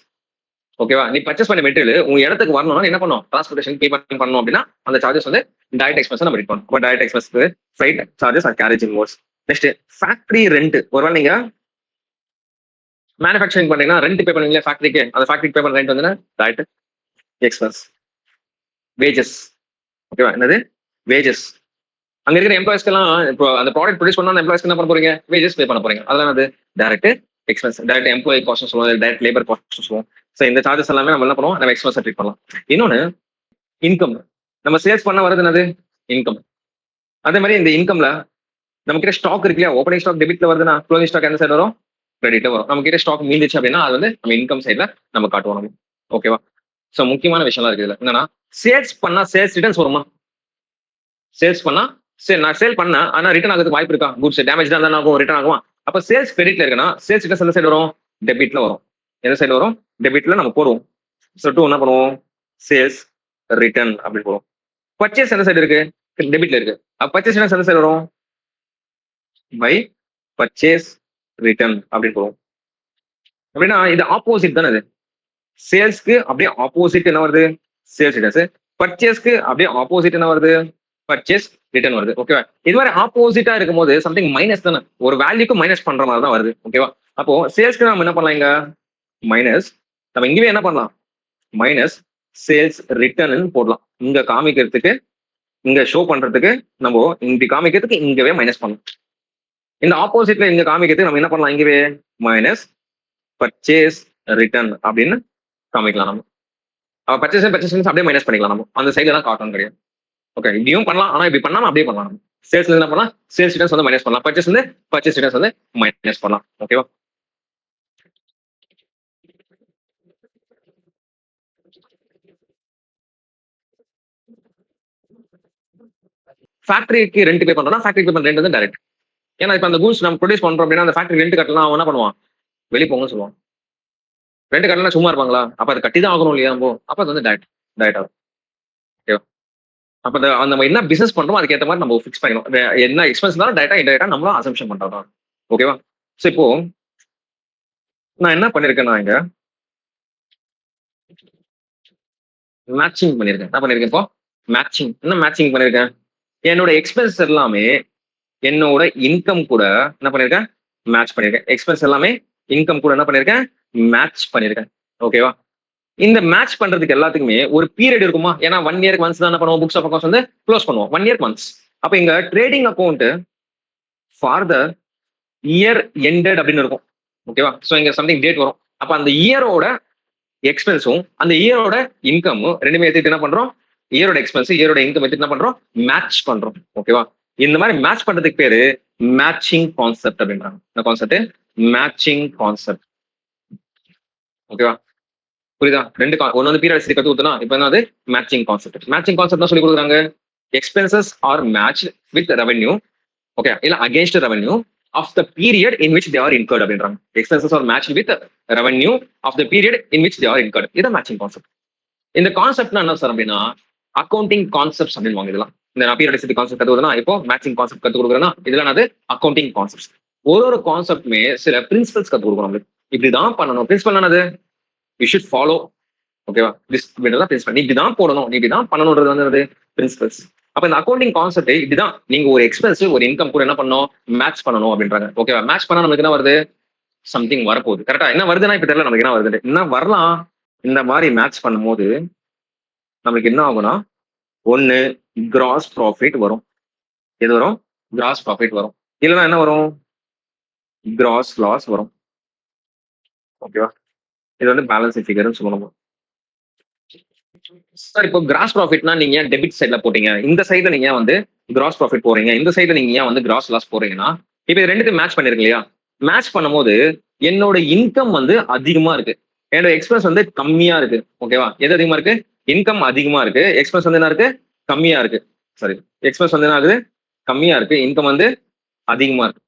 ஓகேவா? நீ பர்ச்சேஸ் பண்ண மெட்டீரியல் உங்க இடத்துக்கு வரணும்னா என்ன பண்ணும்? டிரான்ஸ்போர்டேஷன் பே பண்ணணும் அப்படின்னா அந்த சார்ஜஸ் வந்து டைரக்ட் எக்ஸ்பென்ஸ் நம்ம ரிட் பண்ணணும். அப்போ direct expense freight charges or carriage inwards. Next factory rent. ஒருவேளை நீங்க மேனுஃபேக்சரிங் பண்ணீங்கன்னா ரெண்ட் பே பண்ணுவீங்களா ஃபேக்டரிக்கு? அந்த ஃபேக்டரிக்கு பே பண்ண ரெண்ட் வந்து டைரக்ட் எக்ஸ்பென்ஸ். வேஜஸ். ஓகேவா? என்னது? வேஜஸ். அங்க இருக்கிற எம்ப்ளாய்ஸ்க்கெல்லாம் இப்போ அந்த ப்ராடக்ட் ப்ரொடியூஸ் பண்ணா அந்த எம்ப்ளாய்ஸ்க்கு என்ன பண்ண போறீங்க? வேஜஸ் பே பண்ண போறீங்க. அதெல்லாம் அது direct expense. Direct employee cost சொல்லுவோம், டைரக்ட் லேபர் காஸ்ட் சொல்லுவோம். ஸோ இந்த சார்ஜஸ் எல்லாமே நம்ம என்ன பண்ணுவோம்? நம்ம எக்ஸ்பென்ஸ் ட்ரீட் பண்ணலாம். இன்னொன்னு இன்கம். நம்ம சேல்ஸ் பண்ண வரது என்னது? இன்கம். அதே மாதிரி இந்த இன்கம்ல நம்ம கிட்ட ஸ்டாக் இருக்கு இல்லையா? ஓப்பனிங் ஸ்டாக் டெபிட்ல வருதுன்னா க்ளோசிங் ஸ்டாக் எந்த சைடு வரும்? கிரெடிட்ல வரும். நம்ம கிட்ட ஸ்டாக் மீந்துச்சு அப்படின்னா அது வந்து நம்ம இன்கம் சைட்ல நம்ம காட்டுவோம் நம்ம. ஓகேவா? ஸோ முக்கியமான விஷயம்லாம் இருக்கு இதுல. என்னன்னா சேல்ஸ் பண்ணா சேல்ஸ் ரிட்டர்ன்ஸ் வருமா? சேல்ஸ் பண்ணா சரி நான் சேல் பண்ணேன், ஆனா ரிட்டர்ன் ஆகிறதுக்கு வாய்ப்பு இருக்கா? குட்ஸ் டேமேஜ் தான் ஆகும், ரிட்டர்ன் ஆகுமா? அப்ப சேல்ஸ் கிரெடிட்ல இருக்குன்னா சேல்ஸ் ரிட்டர்ன்ஸ் எந்த சைடு வரும்? டெபிட்ல வரும். எந்த சைடு வரும்? டெபிட்ல நம்ம போடுவோம். ஸோ 2 என்ன பண்ணுவோம்? சேல்ஸ் ரிட்டர்ன் அப்படின்னு போடுவோம். பர்ச்சேஸ் எந்த சைடு இருக்கு? டெபிட்ல இருக்கு. அப்ப பர்ச்சேஸ் எந்த சைடு வரும்? பை பர்ச்சேஸ் ரிட்டர்ன் அப்படின்னு போடுவோம். அப்படின்னா இது ஆப்போசிட் தானே. இது சேல்ஸ்க்கு அப்படியே ஆப்போசிட் என்ன வருது? Sales returns. பர்ச்சேஸ்க்கு அப்படியே ஆப்போசிட் என்ன வருது? பர்ச்சேஸ் ரிட்டர்ன் வருது. ஓகேவா? இது மாதிரி ஆப்போசிட்டா இருக்கும்போது சம்திங் மைனஸ் தானே, ஒரு வேல்யூக்கு மைனஸ் பண்ற மாதிரி தான் வருது. ஓகேவா? அப்போ சேல்ஸ்க்கு நம்ம என்ன பண்ணலாம்? இங்க மைனஸ். நம்ம இங்கவே என்ன பண்ணலாம்? மைனஸ் சேல்ஸ் ரிட்டர்ன் போடலாம். இங்க காமிக்கிறதுக்கு, இங்க ஷோ பண்றதுக்கு நம்ம இங்க காமிக்கிறதுக்கு இங்கவே மைனஸ் பண்ணலாம். இந்த ஆப்போசிட்ல இங்க காமிக்கிறதுக்கு நம்ம என்ன பண்ணலாம்? இங்கவே மைனஸ் பர்ச்சேஸ் ரிட்டர்ன் அப்படின்னு காமிக்கலாம். நம்ம பர்ச்சேஸ் அப்படியே மைனஸ் பண்ணிக்கலாம். நம்ம அந்த சைட்ல தான் காட்டணும் கிடையாது. ஓகே, இப்படியும் பண்ணலாம், ஆனா இப்படி பண்ணாம அப்படியே பண்ணலாம். சேல்ஸ்ல என்ன பண்ணலாம்? சேல்ஸ் ரிட்டர்ன்ஸ் வந்து மைனஸ் பண்ணலாம். பர்ச்சேஸ் ரிட்டர்ன்ஸ் வந்து மைனஸ் பண்ணலாம். ஓகேவா? ஃபேக்டரிக்கு ரெண்ட் பே பண்றோம்னா ஃபேக்டரி பே பண்ற ரெண்ட் வந்து டைரக்ட். ஏன்னா இப்ப அந்த கூட்ஸ் நம்ம ப்ரொடியூஸ் பண்றோம் அப்படின்னா அந்த ஃபேக்டரி ரெண்ட் கட்டலாம் அவன் என்ன பண்ணுவான், வெளியே போங்கன்னு சொல்லுவான். ரெண்ட் கட்டலாம் சும்மா இருப்பாங்களா, அப்ப அதை கட்டி தான் ஆகணும் இல்லையா நம்ம, அப்ப அது வந்து டைரக்ட் டைரக்ட் ஆகும். ஓகேவா? அப்ப அந்த நம்ம என்ன பிசினஸ் பண்றோம் அதுக்கேற்ற மாதிரி நம்ம ஃபிக்ஸ் பண்ணிக்கணும். என்ன எக்ஸ்பென்ஸ் இருந்தாலும் டைரக்டா இன்டைரக்டா நம்மளும் அசம்ஷன் பண்றோம். ஓகேவா? சோ இப்போ நான் என்ன பண்ணிருக்கேன்னா இங்க மேட்சிங் பண்ணிருக்கேன். என்ன பண்ணிருக்கேன் இப்போ மேட்சிங். என்ன மேட்சிங் பண்ணிருக்கேன், என்னோட எக்ஸ்பென்ஸ் எல்லாமே என்னோட இன்கம் கூட என்ன பண்ணிருக்கேன், மேட்ச் பண்ணிருக்கேன். எக்ஸ்பென்ஸ் எல்லாமே இன்கம் கூட என்ன பண்ணிருக்கேன், மேட்ச் பண்ணிருக்கேன். ஓகேவா? இந்த மேட்ச் பண்றதுக்கு எல்லாத்துக்குமே ஒரு பீரியட் இருக்குமா, ஏன்னா 1 இயருக்கு ஒன்ஸ் தான் என்ன பண்ணுவோம், புக்ஸ் ஆஃப் அக்கௌண்ட்ஸ் வந்து க்ளோஸ் பண்ணுவோம் 1 இயர் ஒன்ஸ். அப்ப இங்க trading account for the year ended அப்படின்னு இருக்கும். ஓகேவா? சோ இங்க சம்திங் டேட் வரும். அப்ப அந்த இயரோட எக்ஸ்பென்ஸும் அந்த இயரோட இன்கமும் ரெண்டுமே எடுத்துட்டு என்ன பண்றோம், இயரோட எக்ஸ்பென்ஸ் இயரோட இன்கம் எடுத்துட்டு என்ன பண்றோம், மேட்ச் பண்றோம். ஓகேவா? இந்த மாதிரி மேட்ச் பண்றதுக்கு பேரு மேட்சிங் கான்செப்ட் அப்படின்றாங்க. இந்த கான்செப்ட் மேட்சிங் கான்செப்ட். ஓகேவா? புரியுதா? ரெண்டு ஒன்னு வந்து பீரியட் கத்து கொடுத்தனா, இப்போ என்னது மேட்சிங் கான்செப்ட். மேட்சிங் கான்செப்ட் தான் சொல்லி கொடுக்குறாங்க. Expenses are match with revenue, okay, இல்ல against revenue of the period in which they are incurred அப்படின்றாங்க. Expenses are match with revenue of the period in which they are incurred. இது matching concept. இந்த கான்செப்ட்னா என்ன sir அப்படின்னா accounting concepts அப்படின்னு இதெல்லாம். இந்த நான் பீரியட் கான்செப்ட் கத்துக்கிறதுனா இப்போ மேட்சிங் கான்செப்ட் கத்து கொடுக்குறேன்னா இதெல்லாம் அது அக்கௌண்டிங் கான்செப்ட்ஸ். ஒரு கான்செப்ட்மே சில பிரின்சிபல்ஸ் கத்து கொடுக்கணும் நம்மளுக்கு. இப்படிதான் பண்ணணும். பிரின்சிபல் என்னது, யூ ஷுட் ஃபாலோ. ஓகேவா? திஸ் அப்படின்றத பிரின்சிபல். நீ இப்படிதான் போடணும், நீ இப்படிதான் பண்ணணும்ன்றது வந்து பிரின்சிபல்ஸ். அப்ப இந்த அக்கௌண்டிங் கான்செப்ட் இப்படிதான், நீங்க ஒரு எக்ஸ்பென்ஸ் ஒரு இன்கம் கூட என்ன பண்ணணும், மேட்ச் பண்ணணும் அப்படின்றாங்க. ஓகேவா? மேட்ச் பண்ணா நமக்கு என்ன வருது, சம்திங் வரப்போகுது. கரெக்டா? என்ன வருதுன்னா இப்ப தெரியல நமக்கு என்ன வருது, என்ன வரலாம். இந்த மாதிரி மேட்ச் பண்ணும்போது நமக்கு என்ன ஆகும்னா, ஒண்ணு கிராஸ் ப்ராஃபிட் வரும். எது வரும், கிராஸ் ப்ராஃபிட் வரும். இல்லைன்னா என்ன வரும், கிராஸ் லாஸ் வரும். ஓகேவா? இது வந்து பேலன்ஸ் ஃபிகர்னு சொல்லணும். சார் இப்போ கிராஸ் ப்ராஃபிட்னா நீங்க ஏன் டெபிட் சைட்ல போட்டீங்க, இந்த சைட்ல நீங்க வந்து கிராஸ் ப்ராஃபிட் போறீங்க, இந்த சைட்ல நீங்க ஏன் வந்து கிராஸ் லாஸ் போறீங்கன்னா, இப்போ இது ரெண்டுக்கும் மேட்ச் பண்ணிருக்கு இல்லையா? மேட்ச் பண்ணும்போது என்னோட இன்கம் வந்து அதிகமா இருக்கு, என்னோட எக்ஸ்பென்ஸ் வந்து கம்மியா இருக்கு. ஓகேவா? எது அதிகமா இருக்கு, இன்கம் அதிகமா இருக்கு, எக்ஸ்பென்ஸ் வந்து என்ன இருக்கு, கம்மியா இருக்கு. சாரி, எக்ஸ்பென்ஸ் வந்து என்ன ஆகுது, கம்மியா இருக்கு, இன்கம் வந்து அதிகமா இருக்கு.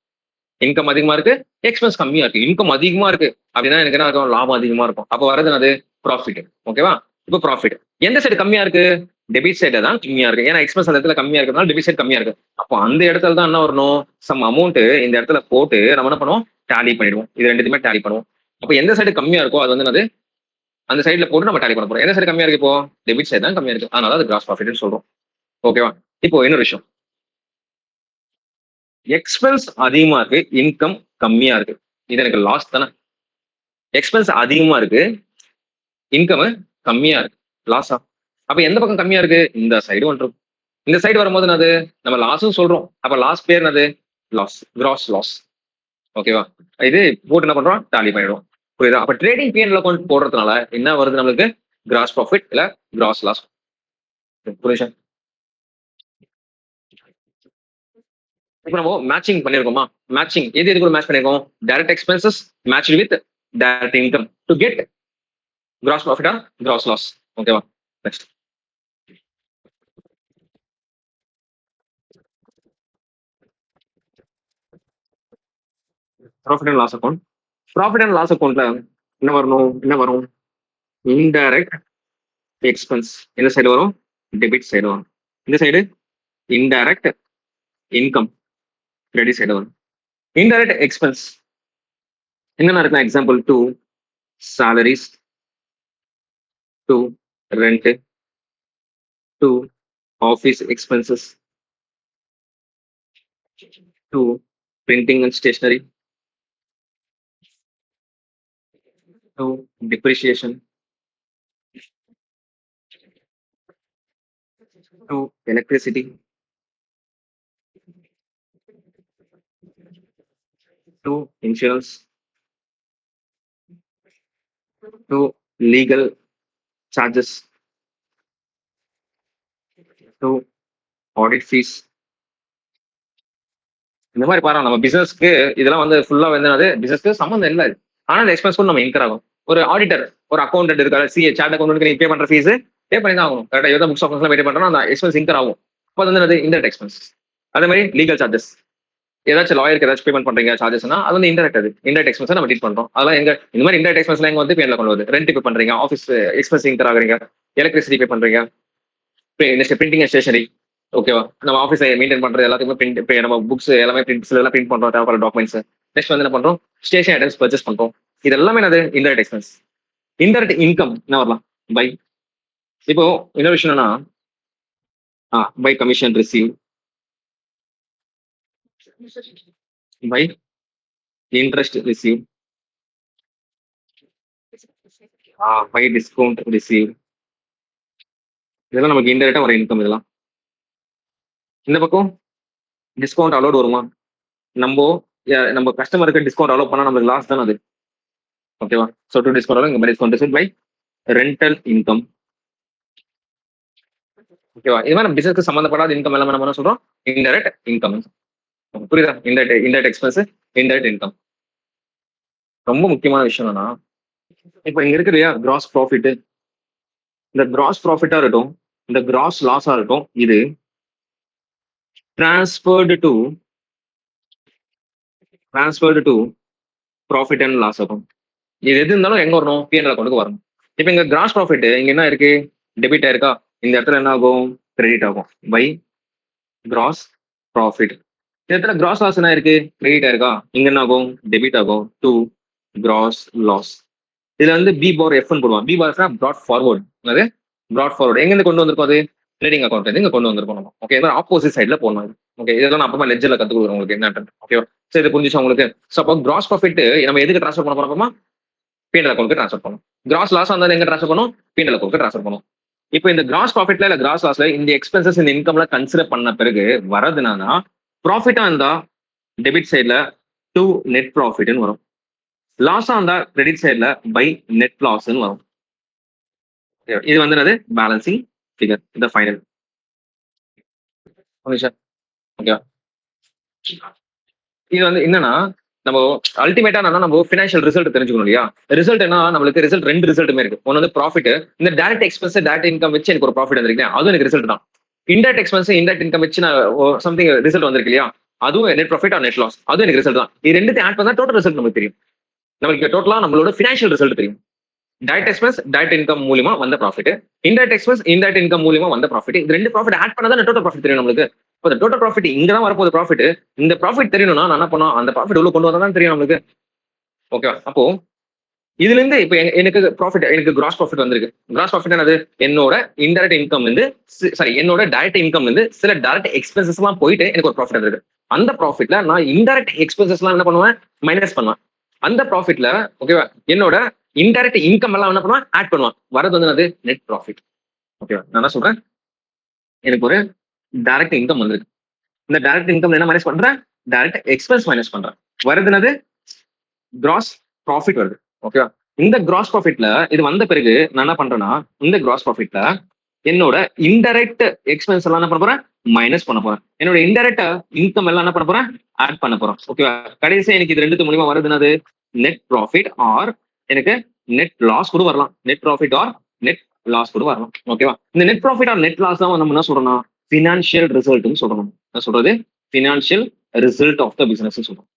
இன்கம் அதிகமா இருக்கு, எக்ஸ்பென்ஸ் கம்மியா இருக்கு. இன்கம் அதிகமா இருக்கு அப்படின்னா எனக்கு என்ன இருக்கும், லாபம் அதிகமா இருக்கும். அப்போ வரது என்னது, ப்ராஃபிட். ஓகேவா? இப்போ ப்ராஃபிட் எந்த சைடு கம்மியா இருக்கு, டெபிட் சைடு தான் கம்மியா இருக்கு. ஏன்னா எக்ஸ்பென்ஸ் அந்த இடத்துல கம்மியா இருக்கிறதுனால டெபிட் சைடு கம்மியா இருக்கு. அப்போ அந்த இடத்துல தான் என்ன வரணும், சம் அமௌண்ட் இந்த இடத்துல போட்டு நம்ம என்ன பண்ணுவோம், டேலி பண்ணிடுவோம். இது ரெண்டுத்துமே டேலி பண்ணுவோம். அப்போ எந்த சைடு கம்மியா இருக்கோ அது வந்து என்னது, அந்த சைடுல போட்டு நம்ம டேலி பண்ண போறோம். எந்த சைடு கம்மியா இருக்கு, இப்போ டெபிட் சைடு தான் கம்மியா இருக்கு, அதனால அது கிராஸ் ப்ராஃபிட்னு சொல்றோம். ஓகேவா? இப்போ இன்னொரு விஷயம், எக்ஸ்பென்ஸ் அதிகமா இருக்கு, இன்கம் கம்மியா இருக்கு, இது எனக்கு லாஸ் தானே. எக்ஸ்பென்ஸ் அதிகமா இருக்கு, இன்கம் கம்மியா இருக்கு, லாஸா? அப்ப எந்த பக்கம் கம்மியா இருக்கு, இந்த சைடு வந்துடும். இந்த சைடு வரும்போது என்னது, நம்ம லாஸும் சொல்றோம். அப்ப லாஸ் பேர் என்னது, லாஸ், கிராஸ் லாஸ். ஓகேவா? இது போட்டு என்ன பண்றோம், டாலி பண்ணிடுவோம். புரியுதா? அப்ப ட்ரேடிங் பிஎன்எல் அக்கௌண்ட் போடுறதுனால என்ன வருது நம்மளுக்கு, கிராஸ் ப்ராஃபிட் இல்ல கிராஸ் லாஸ். புரியுதா? இப்போ நம்ம மேட்சிங் பண்ணிருக்கோமா, மேட்சிங் எது எது கூட மேட்ச் பண்ணிருக்கோம், direct expenses match with direct income to get gross profit or gross loss. ஓகேவா? Next profit and loss account. Profit and loss அக்கௌண்ட்ல என்ன வரணும், என்ன வரும், இன்டைரக்ட் எக்ஸ்பென்ஸ் இந்த சைடு வரும், டெபிட் சைடு வரும். இந்த சைடு இன்டைரக்ட் இன்கம் கிரெடிட் சைடு வரும். இன்டைரக்ட் எக்ஸ்பென்ஸ் என்னென்ன இருக்குன்னா, example to salaries, to rent, to office expenses, to printing and stationery, to depreciation, to electricity, to insurance, to legal charges, to audit fees. இந்த மாதிரி பாருங்க, நம்ம பிசினஸ்க்கு இதெல்லாம் வந்து ஃபுல்லா வந்து பிசினஸ்க்கு சம்மந்தம் இல்லை. ஆனா இந்த எக்ஸ்பென்ஸ் கூட நம்ம இன்கர் ஆகும். ஒரு ஆடிட்டர், ஒரு அக்கௌண்டன்ட் இருக்காரு, சிஏ சார்ட் அக்கௌண்ட் நீங்க பே பண்ற ஃபீஸ் பே பண்ணி தான் ஆகும். கரெக்டா? எதாவது புக்ஸ் ஆஃபீஸ்ல பே பண்றோம், அந்த எக்ஸ்பென்ஸ் இன்கர் ஆகும். அப்போ அது வந்து இன்டெரக்ட் எக்ஸ்பென்ஸ். அதே மாதிரி லீகல் சார்ஜஸ், ஏதாச்சும் லாயருக்கு ஏதாச்சும் பேமெண்ட் பண்றீங்க சார்ஜஸ்னா அது வந்து இன்டெரக்ட், அது இன்டெரக்ட் எக்ஸ்பென்ஸ் நம்ம ட்ரீட் பண்றோம். அதெல்லாம் எங்க இந்த மாதிரி இன்டெரக்ட் எக்ஸ்பென்ஸ்ல எங்க வந்து பேர்ல கொண்டு வருது. ரெண்ட் பே பண்றீங்க, ஆஃபீஸ் எக்ஸ்பென்ஸ் இன்கர் ஆகுறீங்க, எலக்ட்ரிசிட்டி பே பண்றீங்க, நெக்ஸ்ட் பிரிண்டிங் ஸ்டேஷனரி. ஓகேவா, நம்ம ஆஃபீஸை மெயின்டைன் பண்றது எல்லாத்துக்குமே பிரிண்ட், இப்போ நம்ம புக்ஸ் எல்லாமே பிரிண்ட் எல்லாம் பிரிண்ட் பண்றோம், தேவைப்படுற டாக்குமெண்ட்ஸ். நெக்ஸ்ட் வந்து என்ன பண்றோம், ஸ்டேஷன் ஐட்டம்ஸ் பர்ச்சேஸ் பண்றோம். இது எல்லாமே என்னது இன்டெரக்ட் எக்ஸ்பென்ஸ். இன்டெரக்ட் இன்கம் என்ன வரலாம், பை. இப்போ இன்னொரு விஷயம் என்னன்னா, by commission receive, by interest receive, by discount receive. இதெல்லாம் நமக்கு இன்டெரக்டா வர இன்கம். இதெல்லாம் இந்த பக்கம் டிஸ்கவுண்ட் அலோட் வருமா, நம்ம கஸ்டமருக்கு டிஸ்கவுண்ட் அலோட் பண்ணா நமக்கு லாஸ் தானே அது. ஓகேவா, ஸோ டு டிஸ்கவுண்ட் இங்க மாதிரி டிஸ்கவுண்ட் பை ரெண்டல் இன்கம். ஓகேவா, இது மாதிரி நம்ம பிசினஸ்க்கு சம்பந்தப்படாத இன்கம் எல்லாமே நம்ம என்ன சொல்றோம், இன்டெரக்ட் இன்கம். புரியுதா, இன்டெரக்ட் எக்ஸ்பென்ஸ், இன்டெரக்ட் இன்கம். ரொம்ப முக்கியமான விஷயம் என்னன்னா, இப்போ இங்க இருக்கு இல்லையா கிராஸ் ப்ராஃபிட். இந்த கிராஸ் ப்ராஃபிட்டா இருக்கட்டும், இந்த கிராஸ் லாஸா இருக்கட்டும், இது transferred to profit and loss ஆகும். இது எது இருந்தாலும் எங்க வரணும், பிஎன்எல் அக்கௌண்ட்டுக்கு வரணும். இப்போ இங்க கிராஸ் ப்ராஃபிட் இங்க என்ன இருக்கு, டெபிட் ஆயிருக்கா, இந்த இடத்துல என்ன ஆகும், கிரெடிட் ஆகும் பை கிராஸ் ப்ராஃபிட். இந்த இடத்துல கிராஸ் லாஸ் என்ன இருக்கு, கிரெடிட் ஆயிருக்கா, இங்க என்ன ஆகும், டெபிட் ஆகும் டு கிராஸ் லாஸ். இதுல வந்து பி பார் எஃப் போடுவாங்க. பி பார் ப்ராட் ஃபார்வர்ட், அது ப்ராட் ஃபார்வர்ட் எங்க இருந்து கொண்டு வந்திருக்கும், அது ட்ரேடிங் அக்கௌண்ட் இங்க கொண்டு வந்திருக்கோம். ஓகே, ஆப்போசிட் சைட்ல போடணும். ஓகே, இதெல்லாம் நான் அப்புறமா லெட்ஜர்ல கத்து கொடுக்குறேன் உங்களுக்கு என்ன. ஓகேவா, சரி இது புரிஞ்சுச்சா உங்களுக்கு. ஸோ அப்போ கிராஸ் ப்ராஃபிட் நம்ம எதுக்கு ட்ரான்ஸ்ஃபர் பண்ண போறோமா, பிஎன்எல் அக்கௌண்ட்க்கு ட்ரான்ஸ்ஃபர் பண்ணும். கிராஸ் லாஸ் வந்தாலும் எங்க ட்ரான்ஸ்ஃபர் பண்ணும், பிஎன்எல் அக்கௌண்ட்க்கு ட்ரான்ஸ்ஃபர் பண்ணும். இப்போ இந்த கிராஸ் ப்ராஃபிட்ல இல்ல கிராஸ் லாஸ்ல இந்த எக்ஸ்பென்சஸ் இந்த இன்கம்ல கன்சிடர் பண்ண பிறகு வரதுனா ப்ராஃபிட்டா இருந்தா டெபிட் சைட்ல டு நெட் ப்ராஃபிட்னு வரும், லாஸா இருந்தா கிரெடிட் சைட்ல பை நெட் லாஸ்ன்னு வரும். இது வந்து என்னது, பேலன்சிங் ஃபிகர், இந்த ஃபைனல். ஓகேவா, இது வந்து என்னன்னா நம்ம அல்டிமேட்டா நம்ம ஃபினான்ஷியல் ரிசல்ட் தெரிஞ்சுக்கணும் இல்லையா. ரிசல்ட் என்ன, நம்மளுக்கு ரிசல்ட் ரெண்டு ரிசல்ட்டுமே இருக்கு. ஒன்னு வந்து ப்ராஃபிட், இந்த டைரக்ட் எக்ஸ்பென்ஸ் டைரக்ட் இன்கம் வச்சு எனக்கு ஒரு ப்ராஃபிட் வந்திருக்கு, அதுவும் எனக்கு ரிசல்ட் தான். இன்டைரக்ட் எக்ஸ்பென்ஸ் இன்டைரக்ட் இன்கம் வச்சு நான் சம்திங் ரிசல்ட் வந்திருக்கு இல்லையா, அதுவும் net profit or net loss, அதுவும் எனக்கு ரிசல்ட் தான். இது ரெண்டுத்தையும் ஆட் பண்ணா டோட்டல் ரிசல்ட் நமக்கு தெரியும். நமக்கு டோட்டலா நம்மளோட ஃபினான்ஷியல் ரிசல்ட் தெரியும். டைரக்ட் எக்ஸ்பென்ஸ் டைரக்ட் இன்கம் மூலியமா வந்த profit, indirect expense indirect income மூலியமா வந்த ப்ராஃபிட். இது ரெண்டு ப்ராஃபிட் ஆட் பண்ணாதான் டோட்டல் ப்ராஃபிட் தெரியும் நம்மளுக்கு. இப்போ டோட்டல் ப்ராஃபிட் இங்க தான் வரப்போகுது ப்ராஃபிட். இந்த ப்ராஃபிட் தெரியணும்னா நான் என்ன பண்ணோம், அந்த ப்ராஃபிட் உள்ள கொண்டு வந்தா தான் தெரியும் நம்மளுக்கு. ஓகேவா, அப்போ இதுல இருந்து இப்போ எனக்கு ப்ராஃபிட், எனக்கு கிராஸ் ப்ராஃபிட் வந்திருக்கு. கிராஸ் ப்ராஃபிட் என்னது, என்னோட இன்டைரக்ட் இன்கம் இருந்து என்னோட டைரக்ட் இன்கம் இருந்து சில டைரக்ட் எக்ஸ்பென்சஸ் எல்லாம் போயிட்டு எனக்கு ஒரு ப்ராஃபிட் வந்திருக்கு. அந்த ப்ராஃபிட்ல நான் இன்டைரக்ட் எக்ஸ்பென்சஸ் எல்லாம் என்ன பண்ணுவேன், மைனஸ் பண்ணுவேன். அந்த ப்ராஃபிட்ல ஓகேவா என்னோட இன்டைரக்ட் இன்கம் எல்லாம் என்ன பண்ணுவேன், ஆட் பண்ணுவான். வரது வந்து என்னது, நெட் ப்ராஃபிட். ஓகேவா, நான் என்ன சொல்றேன், எனக்கு ஒரு டைரக்ட் இன்கம் வந்திருக்கு. இந்த டைரக்ட் இன்கம் என்ன மைனஸ் பண்றேன், டைரக்ட் எக்ஸ்பென்ஸ் மைனஸ் பண்றேன். வருது என்னது, கிராஸ் ப்ராஃபிட் வருது. ஓகேவா, இந்த கிராஸ் ப்ராஃபிட்ல இது வந்த பிறகு நான் என்ன பண்றேன்னா, இந்த கிராஸ் ப்ராஃபிட்ல என்னோட இன்டைரக்ட் எக்ஸ்பென்ஸ் எல்லாம் என்ன பண்ண போறேன், மைனஸ் பண்ண போறேன். என்னோட இன்டைரக்ட் இன்கம் எல்லாம் என்ன பண்ண போறேன், ஆட் பண்ண போறோம். ஓகேவா, கடைசியா எனக்கு இது ரெண்டு மூலியமா வருது என்னது, நெட் ப்ராஃபிட் ஆர் எனக்கு நெட் லாஸ் கூட வரலாம். Net profit or net loss கூட வரலாம். ஓகேவா, இந்த net profit or net loss தான் நம்ம என்ன சொல்றோம்னா ஃபினான்ஷியல் ரிசல்ட்னு சொல்றோம். என்ன சொல்றது, financial result of the business சொல்றோம்.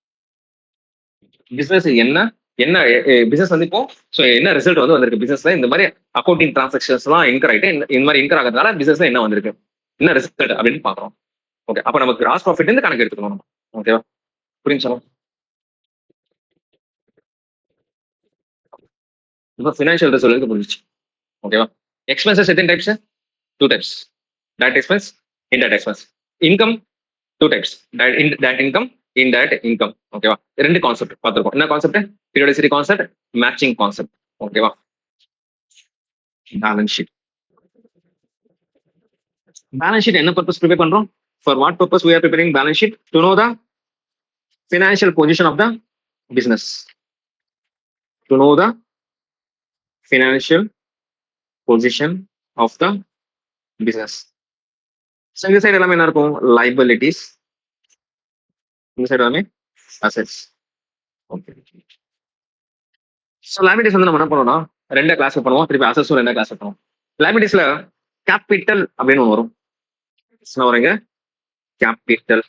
பிசினஸ் என்ன என்ன பிசினஸ் வந்து இப்போ என்ன ரிசல்ட் வந்து வந்திருக்கு பிசினஸ்ல, இந்த மாதிரி அக்கௌண்டிங் டிரான்சாக்ஷன்ஸ் எல்லாம் இன்கர் ஆயிட்டு இந்த மாதிரி இன்கர் ஆகிறதுனால பிசினஸ்ல என்ன வந்திருக்கு, என்ன ரிசல்ட் அப்படின்னு பாக்குறோம். ஓகே, அப்ப நமக்கு கிராஸ் ப்ராஃபிட் இருந்து கணக்கு எடுத்துக்கணும். ஓகேவா, புரிஞ்சுச்சா. இப்போ ஃபினான்ஷியல் ரிசல்ட் புரிஞ்சிச்சு. ஓகேவா, எக்ஸ்பென்சஸ் எத்தனை types, two types, direct expense, indirect expense. Income two types, direct income, indirect income. ஓகேவா, ரெண்டு கான்செப்ட் பார்த்திருக்கோம். என்ன concept, periodicity concept, matching concept. ஓகேவா, பேலன்ஸ் ஷீட். பேலன்ஸ் ஷீட் என்ன பர்பஸ் ப்ரிப்பேர் பண்றோம், for what purpose we are preparing balance sheet, to know the financial position of the business, to know the financial position of the business. So இந்த side எல்லாமே என்ன இருக்கும், liabilities, இந்த side எல்லாமே assets. Okay, so liabilities வந்து நம்ம என்ன பண்ணோம்னா ரெண்டா கிளாஸ் பண்ணுவோம், திருப்பி அசஸும் ரெண்டா கிளாஸ் பண்ணுவோம். liabilitiesல கேபிட்டல் அப்படின்னு ஒன்று வரும், வரீங்க கேபிட்டல்.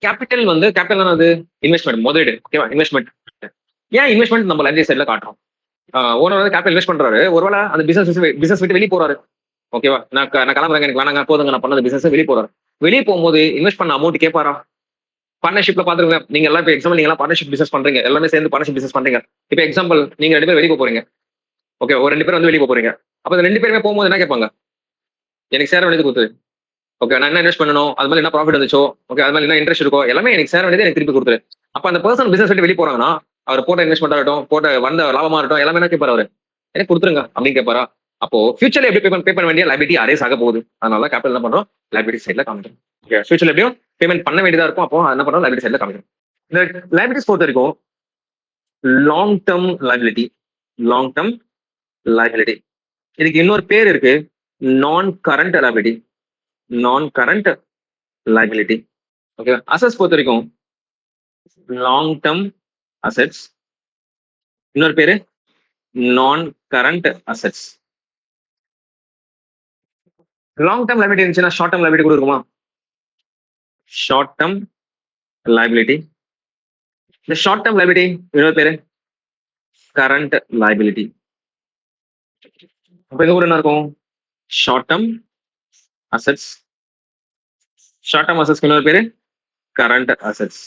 கேபிட்டல் வந்து கேபிட்டல் அது இன்வெஸ்ட்மெண்ட், முதலீடு. ஓகேவா? இன்வெஸ்ட்மெண்ட். ஏன் இன்வெஸ்ட்மெண்ட் நம்ம லைப்ரரி சைட்ல காட்டுறோம்? ஓனர் வந்து கேபிட்டல் இன்வெஸ்ட் பண்றாரு, ஒருவேளை அந்த பிசினஸ் விட்டு வெளியே போறாரு. ஓகேவா? நான் கிளம்புறேங்க, எனக்கு வேணாங்க, போதுங்க, நான் பண்ணது பிசினஸ், வெளியே போறாரு. வெளியே போகும்போது இன்வெஸ்ட் பண்ண அமௌண்ட் கேட்பாரா? பார்ட்னர்ஷிப்ல பாத்துருங்க, நீங்க எல்லாம் இப்போ எக்ஸாம்பிள், நீங்க எல்லாம் பார்ட்னர்ஷிப் பிசினஸ் பண்றீங்க, எல்லாமே சேர்ந்து பார்ட்னர்ஷிப் பிசினஸ் பண்றீங்க. இப்போ எக்ஸாம்பிள், நீங்க 2 பேர் வெளியே போறீங்க. ஓகே, ஒரு 2 பேர் வந்து வெளியே போறீங்க. அப்ப அந்த 2 பேருமே போகும்போது என்ன கேட்பாங்க? எனக்கு சேர வேண்டியது கொடுத்து. ஓகே, நான் என்ன இன்வெஸ்ட் பண்ணணும், அது மாதிரி என்ன ப்ராஃபிட் வந்துச்சோ, ஓகே, அது மாதிரி என்ன இன்ட்ரெஸ்ட் இருக்கோ, எல்லாமே எனக்கு சேர வேண்டியது எனக்கு திருப்பி கொடுத்துரு. அப்ப அந்த பர்சன் பிசினஸ் விட்டு வெளியே போறாங்கன்னா, அவர் போட்ட இன்வெஸ்ட்மெண்ட் ஆகட்டும், போட்ட வந்த லாபமா இருக்கட்டும், எல்லாமே என்ன கேட்பாரு அவரு? எனக்கு கொடுத்துருங்க அப்படின்னு கேட்பாரா? அப்போ ஃபியூச்சர்ல எப்படி பே பண்ண வேண்டிய லைபிலிட்டி அரேஸ் ஆக போகுது. அதனால கேபிட்டல் என்ன பண்றோம்? லைபிலிட்டி சைட்ல காமிக்கும். ஃபியூச்சர்ல எப்படியும் பேமெண்ட் பண்ண வேண்டியதா இருக்கும். அப்போ என்ன பண்றோம்? லைபிலிட்டி சைட்ல காமிக்கும். இந்த லைபிலிட்டிஸ் பொறுத்த வரைக்கும் long term liability, long term liability. இதுக்கு இன்னொரு பேர் இருக்கு, non current liability, non current liability. Okay, assets பொறுத்த வரைக்கும் லாங் டேர்ம் அசெட்ஸ், இன்னொரு பேரு non current assets. Long term liability இருந்துச்சுன்னா ஷார்ட் டேர்ம் லைபிலிட்டி கூட இருக்குமா? Short term liability. இந்த ஷார்ட் டேர்ம் லைபிலிட்டி இன்னொரு பேரு கரண்ட் லைபிலிட்டி. அப்ப இது கூட என்ன இருக்கும்? Short term assets, short term அசெட்ஸ்க்கு இன்னொரு பேரு கரண்ட் அசெட்ஸ்.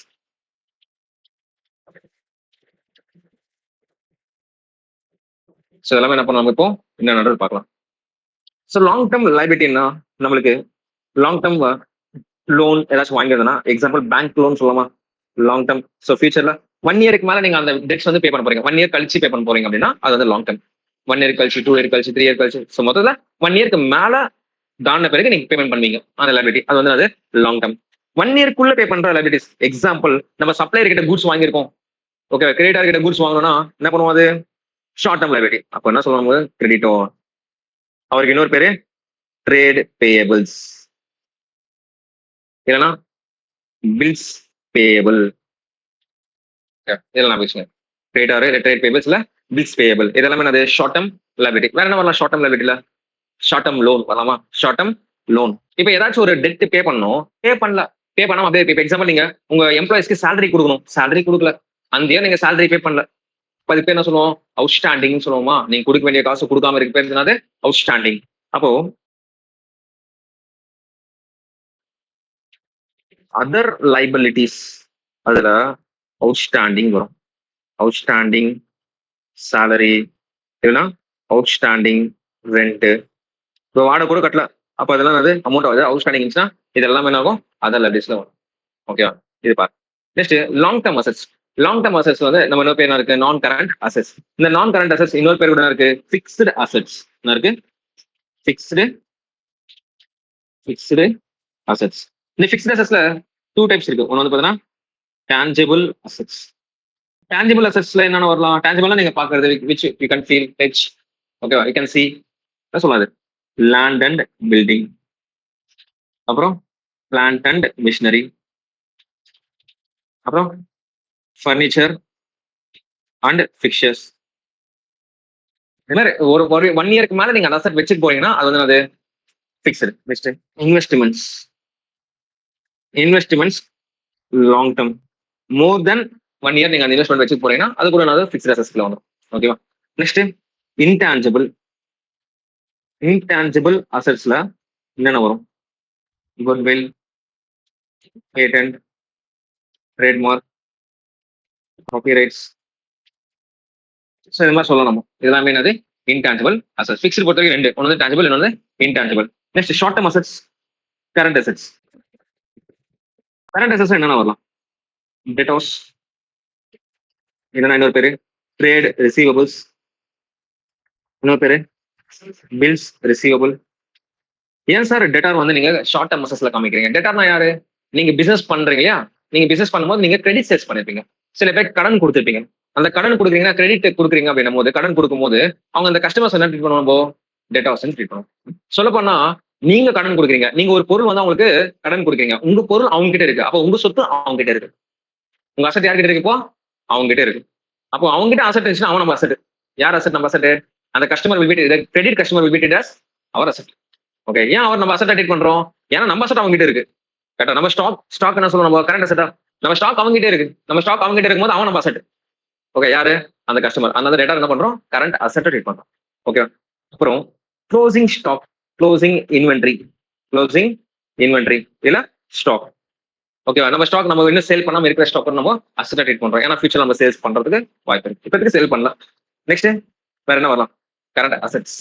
ஸோ எல்லாமே என்ன பண்ணலாம் இப்போ என்ன நடக்குது பார்க்கலாம். ஸோ லாங் டேர்ம் லைபிலிட்டின்னா நம்மளுக்கு லாங் டேர்ம் லோன் ஏதாச்சும் வாங்கிருந்தனா, எக்ஸாம்பிள் பேங்க் லோன் சொல்லலாமா? Long term. ஸோ ஃபியூச்சர்ல 1 இயருக்கு மேல நீங்க அந்த டெட்ஸ் வந்து பே பண்ண போறீங்க, 1 இயர் கழிச்சு பே பண்ண போறீங்க அப்படின்னா அது வந்து லாங் டேர்ம். 1 இயர் கழிச்சு, 2 இயர் கழிச்சு, 3 இயர் கழிச்சு, ஸோ மொத்தத்துல 1 இயருக்கு மேல தாண்டின பிறகு நீங்க பேமெண்ட் பண்ணுவீங்க அந்த லைபிலிட்டி, அது வந்து அது லாங் டேர்ம். 1 இயர்க்குள்ள பே பண்ற லைபிலிட்டிஸ், எக்ஸாம்பிள் நம்ம சப்ளையர் கிட்ட கூட்ஸ் வாங்கியிருக்கோம், ஓகே, கிரெடிட்டார் கிட்ட கூட்ஸ் வாங்கணும்னா என்ன பண்ணுவோம்? அது ஷார்ட் டேர்ம் லைபிலிட்டி. அப்போ என்ன சொல்லுவாங்க? கிரெடிட்டோ. அவருக்கு இன்னொரு பேரு ட்ரேட் பேயபிள்ஸ், இல்லைன்னா பில்ஸ் பேயபிள். இதெல்லாம் விஷயம் கிரெடிட்டார், ட்ரேட் பேயபிள்ஸ்ல பில்ஸ் பேயபிள், இதெல்லாமே என்னது? Short term liability. வேற என்ன வரலாம் ஷார்ட் டேர்ம் லைபிலிட்டில? ஷார்ட் டேர்ம் லோன் வரலாமா? Short term loan. இப்போ ஏதாச்சும் ஒரு டெட் பே பண்ணணும், பே பண்ணல, பே பண்ணாம அப்படியே இப்போ எக்ஸாம்பிள் நீங்க உங்க எம்ப்ளாயிஸ்க்கு சேலரி கொடுக்கணும், சேலரி கொடுக்கல, அந்த இயர் நீங்க சேலரி பே பண்ணல, அது பேர் என்ன சொல்லுவோம்? அவுட்ஸ்டாண்டிங் சொல்லுவோமா? நீங்க கொடுக்க வேண்டிய காசு கொடுக்காம இருக்க பேர் என்னது? அவுட்ஸ்டாண்டிங். அப்போ அதர் லைபிலிட்டிஸ், அதுல அவுட்ஸ்டாண்டிங் வரும். அவுட்ஸ்டாண்டிங் சேலரி, இல்லைன்னா அவுட்ஸ்டாண்டிங் ரெண்ட். இப்போ வாடகை கூட கட்டல, அப்போ அதெல்லாம் அது அமௌண்ட் ஆகுது. அவுட்ஸ்டாண்டிங் இருந்துச்சுன்னா இது எல்லாமே என்ன ஆகும்? அதர் லைபிலிட்டிஸ்ல வரும். ஓகேவா? இது பாரு. Next long term assets. Long term assets வந்து நம்ம இன்னொரு பேர் என்ன இருக்கு? Non current assets. இந்த நான் கரண்ட் அசெட்ஸ் இன்னொரு பேர் கூட என்ன இருக்கு? Fixed assets. என்ன இருக்கு? Fixed assets. இந்த ஃபிக்ஸ்டு அசெட்ஸ்ல 2 டைப்ஸ் இருக்கு. ஒன்று வந்து பார்த்தீங்கன்னா டேஞ்சபிள் அசெட்ஸ். டேஞ்சபிள் அசெட்ஸ்ல என்னென்ன வரலாம்? டேஞ்சபிள்னா நீங்க பாக்குறது, which you can feel, touch, ஓகேவா? யூ கேன் சி, என்ன சொல்லாது? லேண்ட் அண்ட் பில்டிங், அப்புறம் பிளான்ட் அண்ட் மிஷினரி, அப்புறம் ஃபர்னிச்சர் அண்ட் ஃபிக்சர்ஸ். இது மாதிரி ஒரு 1 இயருக்கு மேல நீங்க அந்த அசெட் வச்சுட்டு போறீங்கன்னா அது வந்து அது fixed. Next investments. Investments long term, more then 1 year நீங்க அந்த இன்வெஸ்ட்மெண்ட் வச்சு போறீங்கன்னா அது கூட என்னது? ஃபிக்ஸ்ட் அசெட்ஸ்ல வரும். ஓகேவா? Next intangible. இன்டான்ஜிபிள் அசெட்ஸ்ல என்னென்ன வரும்? Goodwill, patent, trademark, copyrights. So இது மாதிரி சொல்லலாம். நம்ம இதெல்லாமே என்னது? Intangible assets. ஃபிக்ஸ்டு பொறுத்த வரைக்கும் 2, ஒன்று வந்து டான்ஜிபிள், இன்னொன்று intangible. Next short term assets, current assets. Current assets என்னென்ன வரலாம்? டெட்டாஸ், இல்லைன்னா இன்னொரு பேரு ட்ரேட் ரிசீவபிள்ஸ், இன்னொரு பேரு பில்ஸ் ரிசீவபிள். ஏன் சார் டெட்டார் வந்து நீங்க ஷார்ட் டேர்ம் அசெட்ஸ்ல காமிக்கிறீங்க? டெட்டார்னா யாரு? நீங்க பிசினஸ் பண்றீங்க இல்லையா? நீங்க பிசினஸ் பண்ணும்போது நீங்க கிரெடிட் சேல்ஸ் பண்ணிருப்பீங்க, சில பேர் கடன் கொடுத்துருப்பீங்க. அந்த கடன் கொடுக்குறீங்கன்னா, கிரெடிட் கொடுக்குறீங்க அப்படின்னும் போது, கடன் கொடுக்கும்போது அவங்க அந்த கஸ்டமர்ஸ் என்ன ட்ரீட் பண்ணுவோம்? டெட்டாஸ் ட்ரீட் பண்ணுவோம். சொல்ல போனா நீங்க கடன் கொடுக்குறீங்க, நீங்க ஒரு பொருள் வந்து அவங்களுக்கு கடன் கொடுக்குறீங்க, உங்க பொருள் அவங்க கிட்ட இருக்கு, அப்போ உங்க சொத்து அவங்க கிட்ட இருக்கு. உங்க அசெட் யார்கிட்ட இருக்கு? இப்போ அவங்க கிட்ட இருக்கு. அப்போ அவங்க கிட்ட அசெட் இருந்துச்சுன்னா அவன் நம்ம அசெட். யார் அசெட்? நம்ம அசெட். அந்த customer will be, credit customer will be treated as our asset. Okay, ஏன் அவர் நம்ம அசெட்டை ட்ரீட் பண்றோம்? ஏன்னா நம்ம அசெட் அவங்க கிட்ட இருக்கு. கரெக்டா? நம்ம ஸ்டாக் என்ன சொல்லுவோம், நம்ம கரண்ட் அசெட்டா, நம்ம ஸ்டாக் அவங்க கிட்ட இருக்கு. நம்ம ஸ்டாக் அவங்க கிட்ட இருக்கும்போது அவன் நம்ம அசெட். ஓகே, யாரு? அந்த கஸ்டமர். அந்த டேட்டா என்ன பண்றோம்? கரண்ட் அசெட்டை ட்ரீட் பண்றோம். ஓகே, அப்புறம் closing stock, closing inventory, closing inventory இல்ல ஸ்டாக். ஓகேவா? நம்ம ஸ்டாக் நம்ம இன்னும் சேல் பண்ணாம இருக்கிற ஸ்டாக் நம்ம அசெட்டா ட்ரீட் பண்றோம். ஏன்னா ஃபியூச்சர் நம்ம சேல்ஸ் பண்றதுக்கு வாய்ப்பு இருக்கு. இப்போதைக்கு சேல் பண்ணலாம். நெக்ஸ்ட் வேற என்ன வரலாம்? Current assets,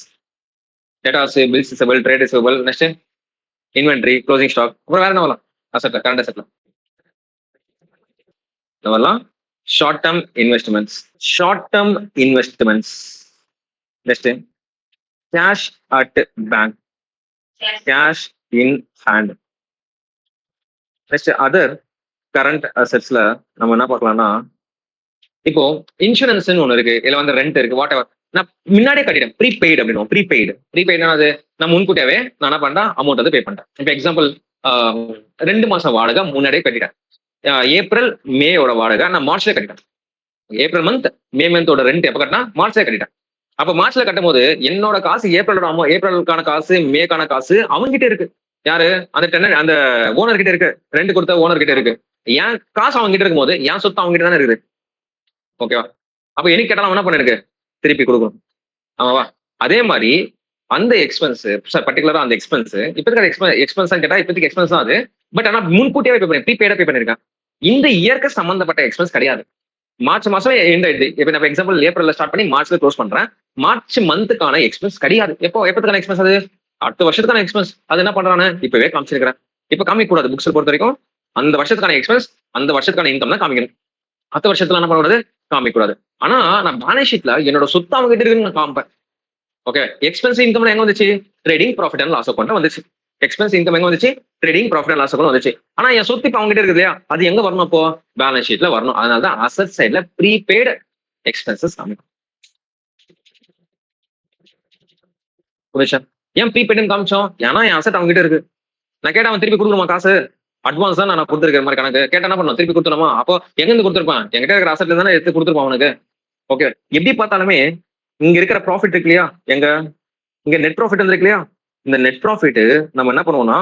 debtors, bills receivable, trade receivable, next inventory, closing stock. அப்புறம் வேற என்ன வரலாம்? அசெட்ல, கரண்ட் அசெட்ல என்ன வரலாம்? Short term investments, short term investments. Next cash at bank, cash in hand. Next other current அசெட்ஸ்ல நம்ம என்ன பார்க்கலாம்னா, இப்போ இன்சூரன்ஸ் ஒண்ணு இருக்கு, இல்ல வந்து ரெண்ட் இருக்கு, வாட் எவர். நான் முன்னாடியே கட்டிட்டேன், ப்ரீபெய்டு அப்படின்னு. ப்ரீபெய்டு அது நான் முன்கூட்டியாவே நான் என்ன பண்ணிட்டேன், அமௌண்ட் வந்து பே பண்ணிட்டேன். இப்போ எக்ஸாம்பிள் 2 மாசம் வாடகை முன்னாடியே கட்டிட்டேன். ஏப்ரல் மேயோட வாடகை நான் மார்ச்ல கட்டிட்டேன். ஏப்ரல் மந்த், மே மந்தோட ரெண்ட் எப்ப கட்டினா மார்ச்ல கட்டிட்டேன். அப்ப மார்ச்ல கட்டும் போது என்னோட காசு ஏப்ரலுக்கான காசு, மேக்கான காசு அவங்ககிட்ட இருக்கு. யாரு? அந்த டெனன்ட், அந்த ஓனர் கிட்ட இருக்கு. ரெண்ட் கொடுத்த ஓனர் கிட்ட இருக்கு. என் காசு அவங்க கிட்ட இருக்கும்போது என் சொத்து அவங்க கிட்ட தானே இருக்குது. ஓகேவா? அப்ப எனக்கு கேட்டாலும் அவன் என்ன பண்ணிருக்கு? திருப்பி கொடுக்கணும். ஆமாவா? அதே மாதிரி அந்த எக்ஸ்பென்ஸ், பர்டிகுலரா அந்த எக்ஸ்பென்ஸ் இப்ப எக்ஸ்பென்ஸ் கேட்டா இப்போதைக்கு எக்ஸ்பென்ஸ் தான் அது. பட் ஆனா முன்கூட்டியாவே பே பண்ணி ப்ரீபெய்டா பே பண்ணிருக்கேன். இந்த இயர்க்கு சம்பந்தப்பட்ட எக்ஸ்பென்ஸ் கிடையாது. மார்ச் மாசம் எண்ட் ஆயிடுது. இப்ப நான் எக்ஸாம்பிள் ஏப்ரல்ல ஸ்டார்ட் பண்ணி மார்ச்ல க்ளோஸ் பண்றேன். மார்ச் மந்த்துக்கான எக்ஸ்பென்ஸ் கிடையாது. எப்பத்துக்கான எக்ஸ்பென்ஸ் அது? அடுத்த வருஷத்துக்கான எக்ஸ்பென்ஸ். அது என்ன பண்றானு இப்பவே காமிச்சிருக்கிறேன். இப்ப காமிக்க கூடாது. புக்ஸ் பொறுத்த வரைக்கும் அந்த வருஷத்துக்கான எக்ஸ்பென்ஸ், அந்த வருஷத்துக்கான இன்கம் தான் காமிக்கணும். அடுத்த வருஷத்துல என்ன பண்ணக்கூடாது? காமிக்க கூடாது. ஆனா நான் பேலன்ஸ் ஷீட்ல என்னோட சொத்து அவங்க கிட்ட இருக்குன்னு நான் காமிப்பேன். ஓகே, எக்ஸ்பென்ஸ் இன்கம் எங்க வந்துச்சு? Trading profit and loss account வந்துச்சு. எக்ஸ்பென்ஸ் இன்கம் எங்க வந்துச்சு? Trading profit and loss account வந்துச்சு. ஆனா என் சொத்து இப்ப அவங்க கிட்ட இருக்கு இல்லையா, அது எங்க வரணும்? அப்போ பேலன்ஸ் ஷீட்ல வரணும். அதனால தான் அசெட் சைட்ல ப்ரீபெய்டு எக்ஸ்பென்சஸ் காமிக்கும். புரியுதா? ஏன் ப்ரீபெய்டுன்னு காமிச்சோம்? ஏன்னா என் அசெட் அவங்க கிட்ட இருக்கு. நான் கேட்டா அவன் திருப்பி கொடுக்கணுமா காசு? அட்வான்ஸ் தான் நான் கொடுத்துருக்கிற மாதிரி கணக்கு. கேட்டா என்ன பண்ணும்? திருப்பி கொடுத்துருமா? அப்போ எங்க இருந்து கொடுத்துருப்பான்? என்கிட்ட இருக்கிற அசெட்ல தானே எடுத்து கொடுத்துருப்பான் அவனுக்கு. ஓகே, எப்படி பார்த்தாலுமே இங்க இருக்கிற ப்ராஃபிட் இருக்கு இல்லையா, எங்க இங்க நெட் ப்ராஃபிட் இருக்கு இல்லையா, இந்த நெட் ப்ராஃபிட் நம்ம என்ன பண்ணுவோம்னா,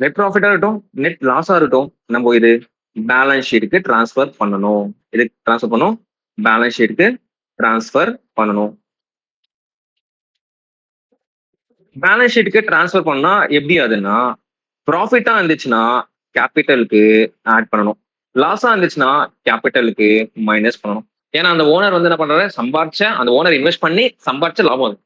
நெட் ப்ராஃபிட்டா இருக்கட்டும், நெட் லாஸா இருக்கட்டும், நம்ம இது பேலன்ஸ் ஷீட்டுக்கு டிரான்ஸ்ஃபர் பண்ணணும். இதுக்கு டிரான்ஸ்ஃபர் பண்ணணும், பேலன்ஸ் ஷீட்டுக்கு டிரான்ஸ்ஃபர் பண்ணணும். பேலன்ஸ் ஷீட்டுக்கு டிரான்ஸ்ஃபர் பண்ணா எப்படி ஆகுதுன்னா, ப்ராஃபிட்டா இருந்துச்சுன்னா கேபிட்டலுக்கு ஆட் பண்ணணும், லாஸா இருந்துச்சுன்னா கேபிட்டலுக்கு மைனஸ் பண்ணணும். ஏன்னா அந்த ஓனர் வந்து என்ன பண்றாரு? சம்பாரிச்ச அந்த ஓனர் இன்வெஸ்ட் பண்ணி சம்பாரிச்ச லாபம் அது.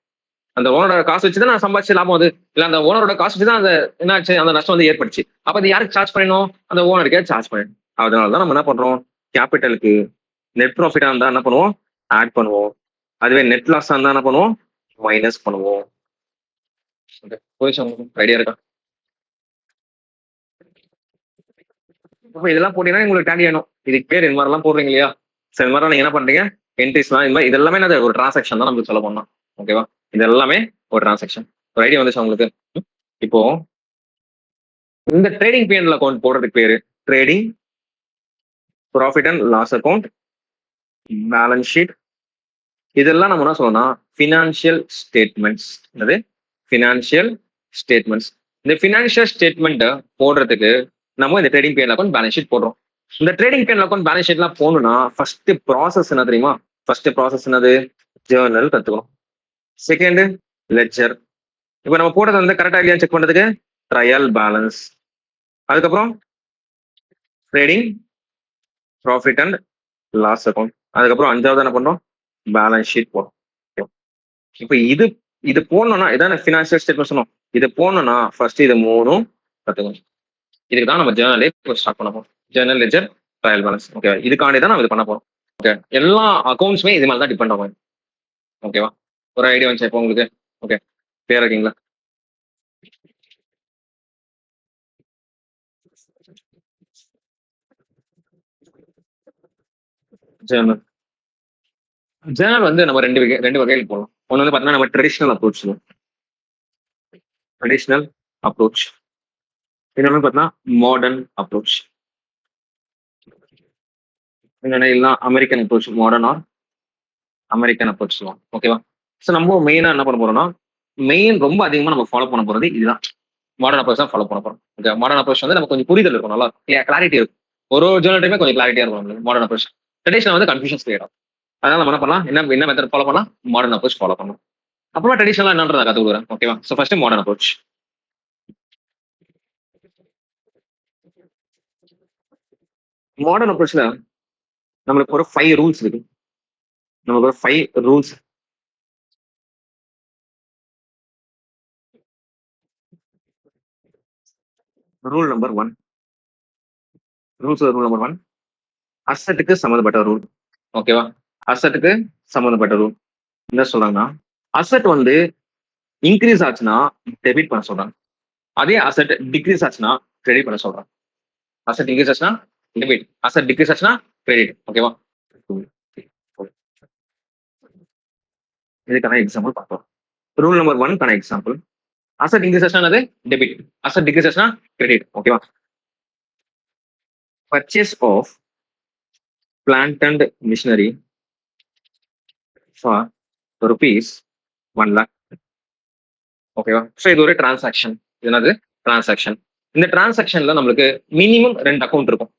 அந்த ஓனரோட காசு வச்சுதான் நான் சம்பாதிச்ச லாபம் அது. இல்ல அந்த ஓனரோட காசு வச்சுதான் அந்த என்னாச்சு, அந்த நஷ்டம் வந்து ஏற்பட்டுச்சு. அப்ப அது யாருக்கு சார்ஜ் பண்ணணும்? அந்த ஓனருக்கே சார்ஜ் பண்ணணும். அதனாலதான் நம்ம என்ன பண்றோம்? கேபிட்டலுக்கு நெட் ப்ராஃபிட்டா இருந்தா என்ன பண்ணுவோம்? ஆட் பண்ணுவோம். அதுவே நெட் லாஸா இருந்தா என்ன பண்ணுவோம்? மைனஸ் பண்ணுவோம். ஐடியா இருக்கா? அப்ப இதெல்லாம் போட்டீங்கன்னா உங்களுக்கு டேலி ஆகணும். இதுக்கு பேர் இந்த மாதிரிலாம் போடுறீங்க இல்லையா? சரி, இந்த மாதிரி நீங்க என்ன பண்றீங்க? என்ட்ரிஸ்லாம் இந்த மாதிரி இதெல்லாமே என்னது? ஒரு டிரான்சாக்ஷன் தான் நமக்கு சொல்ல போனா. ஓகேவா? இது எல்லாமே ஒரு டிரான்சாக்ஷன். ஒரு ஐடியா வந்துச்சா உங்களுக்கு? இப்போ இந்த ட்ரேடிங் பிஎன்எல் அக்கௌண்ட் போடுறதுக்கு பேரு trading profit and loss account, balance sheet. இதெல்லாம் நம்ம என்ன சொல்லணும்னா ஃபினான்ஷியல் ஸ்டேட்மெண்ட்ஸ். என்னது? Financial statements. இந்த ஃபினான்ஷியல் ஸ்டேட்மெண்ட் போடுறதுக்கு நம்ம இந்த trading PNL account, balance sheet போடுறோம். இந்த ட்ரேடிங் பிஎன்எல் அக்கௌண்ட், பேலன்ஸ் ஷீட்லாம் போகணும்னா ஃபர்ஸ்ட் ப்ராசஸ் என்ன தெரியுமா? ஃபர்ஸ்ட் ப்ராசஸ் என்னது? ஜேர்னல் கத்துக்கணும். Second ledger. இப்போ நம்ம போடுறது வந்து கரெக்டா இல்லையா செக் பண்றதுக்கு ட்ரையல் பேலன்ஸ். அதுக்கப்புறம் trading profit and loss account. அதுக்கப்புறம் அஞ்சாவது என்ன பண்றோம்? பேலன்ஸ் ஷீட் போடுறோம். இப்போ இது இது போடணும்னா இதான ஃபினான்ஷியல் ஸ்டேட்மெண்ட் சொன்னோம். இது போடணும்னா ஃபர்ஸ்ட் இது மூணும் கத்துக்கணும். இதுக்கு தான் நம்ம ஜேர்னலே ஸ்டார்ட் பண்ண போறோம். Journal, ledger, trial balance. Okay, இதுக்காண்டி தான் நம்ம இது பண்ண போறோம். ஓகே, எல்லா அக்கௌண்ட்ஸுமே இது மாதிரி தான் டிபெண்ட் ஆகும். ஓகேவா? ஒரு ஐடியா வந்துச்சு இப்போ உங்களுக்கு? ஓகே, கிளியர் இருக்கீங்களா? ஜேர்னல் ஜேர்னல் வந்து நம்ம ரெண்டு வகையில் போகலாம். ஒன்று வந்து பார்த்தீங்கன்னா நம்ம ட்ரெடிஷ்னல் அப்ரோச் சொல்லுவோம். Traditional approach. இன்னொன்று பார்த்தீங்கன்னா மாடர்ன் அப்ரோச். இன்னொன்று இல்லை American approach. Modern or American approach சொல்லுவோம். ஓகேவா? ஸோ நம்ம மெயினாக என்ன பண்ண போறோம்னா மெயின் ரொம்ப அதிகமா நம்ம ஃபாலோ பண்ண போறது இதுதான். மாடர்ன் அப்ரோச் தான் ஃபாலோ பண்ண போறோம். ஓகே, மாடர்ன் அப்ரோச் வந்து நமக்கு கொஞ்சம் புரிதல் இருக்கும், நல்லா கிளாரிட்டி இருக்கும். ஒரு ஜேர்னல்டையுமே கொஞ்சம் கிளாரிட்டியா இருக்கும் நம்மளுக்கு மாடர்ன் அப்ரோச். ட்ரெடிஷனல் வந்து கன்ஃபியூஷன்ஸ் கிரியேட் ஆகும். அதனால நம்ம என்ன பண்ணலாம், என்ன மெத்தட் ஃபாலோ பண்ணலாம், மாடர்ன் அப்ரோச் ஃபாலோ பண்ணலாம். அப்புறமா ட்ரெடிஷனலா என்னன்றத கத்து கொடுக்குறேன். ஓகேவா? So first modern approach. Modern அப்ரோச்ல நம்மளுக்கு ஒரு 5 ரூல்ஸ் இருக்கு. நமக்கு ஒரு 5 rules. Rule number 1. Rule number 1, அசெட்டுக்கு சம்மந்தப்பட்ட ரூல். ஓகேவா? அசெட்டுக்கு சம்மந்தப்பட்ட ரூல் என்ன சொல்றாங்கன்னா, அசெட் வந்து இன்க்ரீஸ் ஆச்சுன்னா டெபிட் பண்ண சொல்றாங்க. அதே அசெட் டிக்ரீஸ் ஆச்சுன்னா கிரெடிட் பண்ண சொல்றாங்க. அசெட் இன்க்ரீஸ் ஆச்சுன்னா டெபிட், அசெட் டிக்ரீஸ் ஆச்சுன்னா கிரெடிட். ஓகேவா? இதுக்கான எக்ஸாம்பிள் பார்ப்போம். ரூல் நம்பர் 1க்கான எக்ஸாம்பிள், அசெட் இன்க்ரீஸ் ஆச்சுன்னா டெபிட், அசெட் டிக்ரீஸ் ஆச்சுன்னா கிரெடிட். ஓகேவா? Purchase of plant and machinery for rupees 1 lakh. ஓகேவா? ஸோ இது ஒரு டிரான்சாக்ஷன். இது என்னது? டிரான்சாக்ஷன். இந்த டிரான்சாக்ஷன்ல நம்மளுக்கு மினிமம் 2 அக்கௌண்ட் இருக்கும்,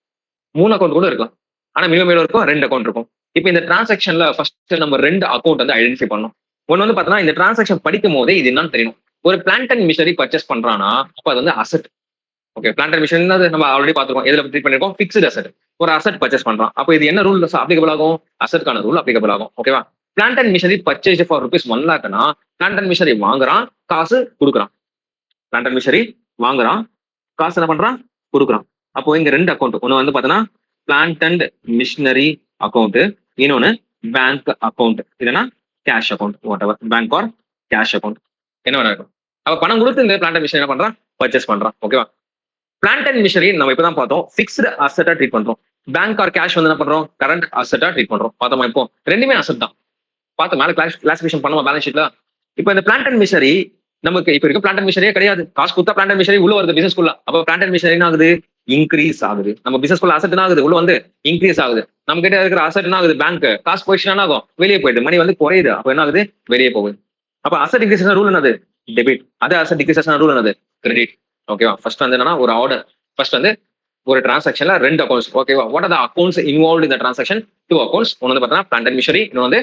3 அக்கௌண்ட் கூட இருக்கலாம். ஆனா மினிமம் எவ்வளவு இருக்கும்? 2 அக்கௌண்ட் இருக்கும். இப்போ இந்த டிரான்சாக்ஷன்ல ஃபர்ஸ்ட் நம்ம 2 அக்கௌண்ட் வந்து ஐடென்டிஃபை பண்ணணும். ஒன்னு வந்து பார்த்தோம்னா, இந்த டிரான்சாக்ஷன் படிக்கும் போதே இது என்னன்னு தெரியணும். ஒரு பிளான்ட் அண்ட் மிஷினரி பர்ச்சேஸ் பண்றானா அப்ப அது வந்து asset. Okay, plant and machinery நம்ம ஆல்ரெடி பார்த்துருக்கோம். எதுல ட்ரீட் பண்ணிருக்கோம்? Fixed asset. ஒரு அசெட் பர்ச்சேஸ் பண்றான், அப்போ இது என்ன ரூல் அப்ளிகபிள் ஆகும்? அசெட்கான ரூல் அப்ளிகபிள் ஆகும். ஓகேவா? Plant and machinery purchase for rupees 1 lakனா பிளான்ட் அண்ட் மிஷினரி வாங்குறான், காசு கொடுக்குறான். பிளான்ட் அண்ட் மிஷினரி வாங்குறான், காசு என்ன பண்றான்? கொடுக்குறான். அப்போ இங்க 2 அக்கௌண்ட். ஒன்னு வந்து பார்த்தோன்னா பிளான்ட் அண்ட் மிஷினரி அக்கௌண்ட், இன்னொன்னு பேங்க் அக்கௌண்ட், இல்லைன்னா cash account, what ever, bank or cash account என்ன வேணா இருக்கும். அப்ப பணம் கொடுத்து இந்த பிளான்ட் அண்ட் மிஷினரி என்ன பண்றான்? பர்ச்சேஸ் பண்றான். ஓகேவா? பிளான்ட் அண்ட் மிஷினரி நம்ம இப்பதான் பார்த்தோம், ஃபிக்ஸ்டு அசெட்டா ட்ரீட் பண்றோம். பேங்க் ஆர் கேஷ் வந்து என்ன பண்றோம்? கரண்ட் அசெட்டா ட்ரீட் பண்றோம். பார்த்தோமா? இப்போ ரெண்டுமே அசெட் தான். பார்த்து மேல கிளாசிபிகேஷன் பண்ணுவோம் பேலன்ஸ் ஷீட்ல. இப்போ இந்த பிளான்ட் அண்ட் மிஷினரி நமக்கு இப்ப இருக்க பிளான்ட் அண்ட் மிஷினரியே கிடையாது. காசு கொடுத்தா பிளான்ட் அண்ட் மிஷினரி உள்ள வருது பிசினஸ் குள்ள. அப்போ பிளான்ட் அண்ட் மிஷினரி என்ன ஆகுது? இன்க்ரீஸ் ஆகுது. நம்ம பிசினஸ் குள்ள அசெட் என்ன ஆகுது? உள்ள வந்து இன்க்ரீஸ் ஆகுது. நம்ம கிட்ட இருக்கிற அசெட் என்ன ஆகுது? பேங்க் காசு போயிடுச்சுன்னா என்ன ஆகும்? வெளியே போயிடுது. மணி வந்து குறையுது. அப்போ என்ன ஆகுது? வெளியே போகுது. அப்ப அசெட் இன்க்ரீஸ் ரூல் என்னது? டெபிட். அதே அசெட் டிக்ரீஸ் ரூல் என்னது? கிரெடிட். ஓகேவா? ஃபர்ஸ்ட் வந்து என்னன்னா ஒரு ஆர்டர். ஃபர்ஸ்ட் வந்து ஒரு டிரான்சாக்ஷன்ல 2 அக்கௌண்ட்ஸ். ஓகேவா? What are the accounts involve in the transaction? 2 accounts. ஒன்னு வந்து பார்த்தா பிளான்ட் அண்ட் மிஷினரி, இன்னொன்று வந்து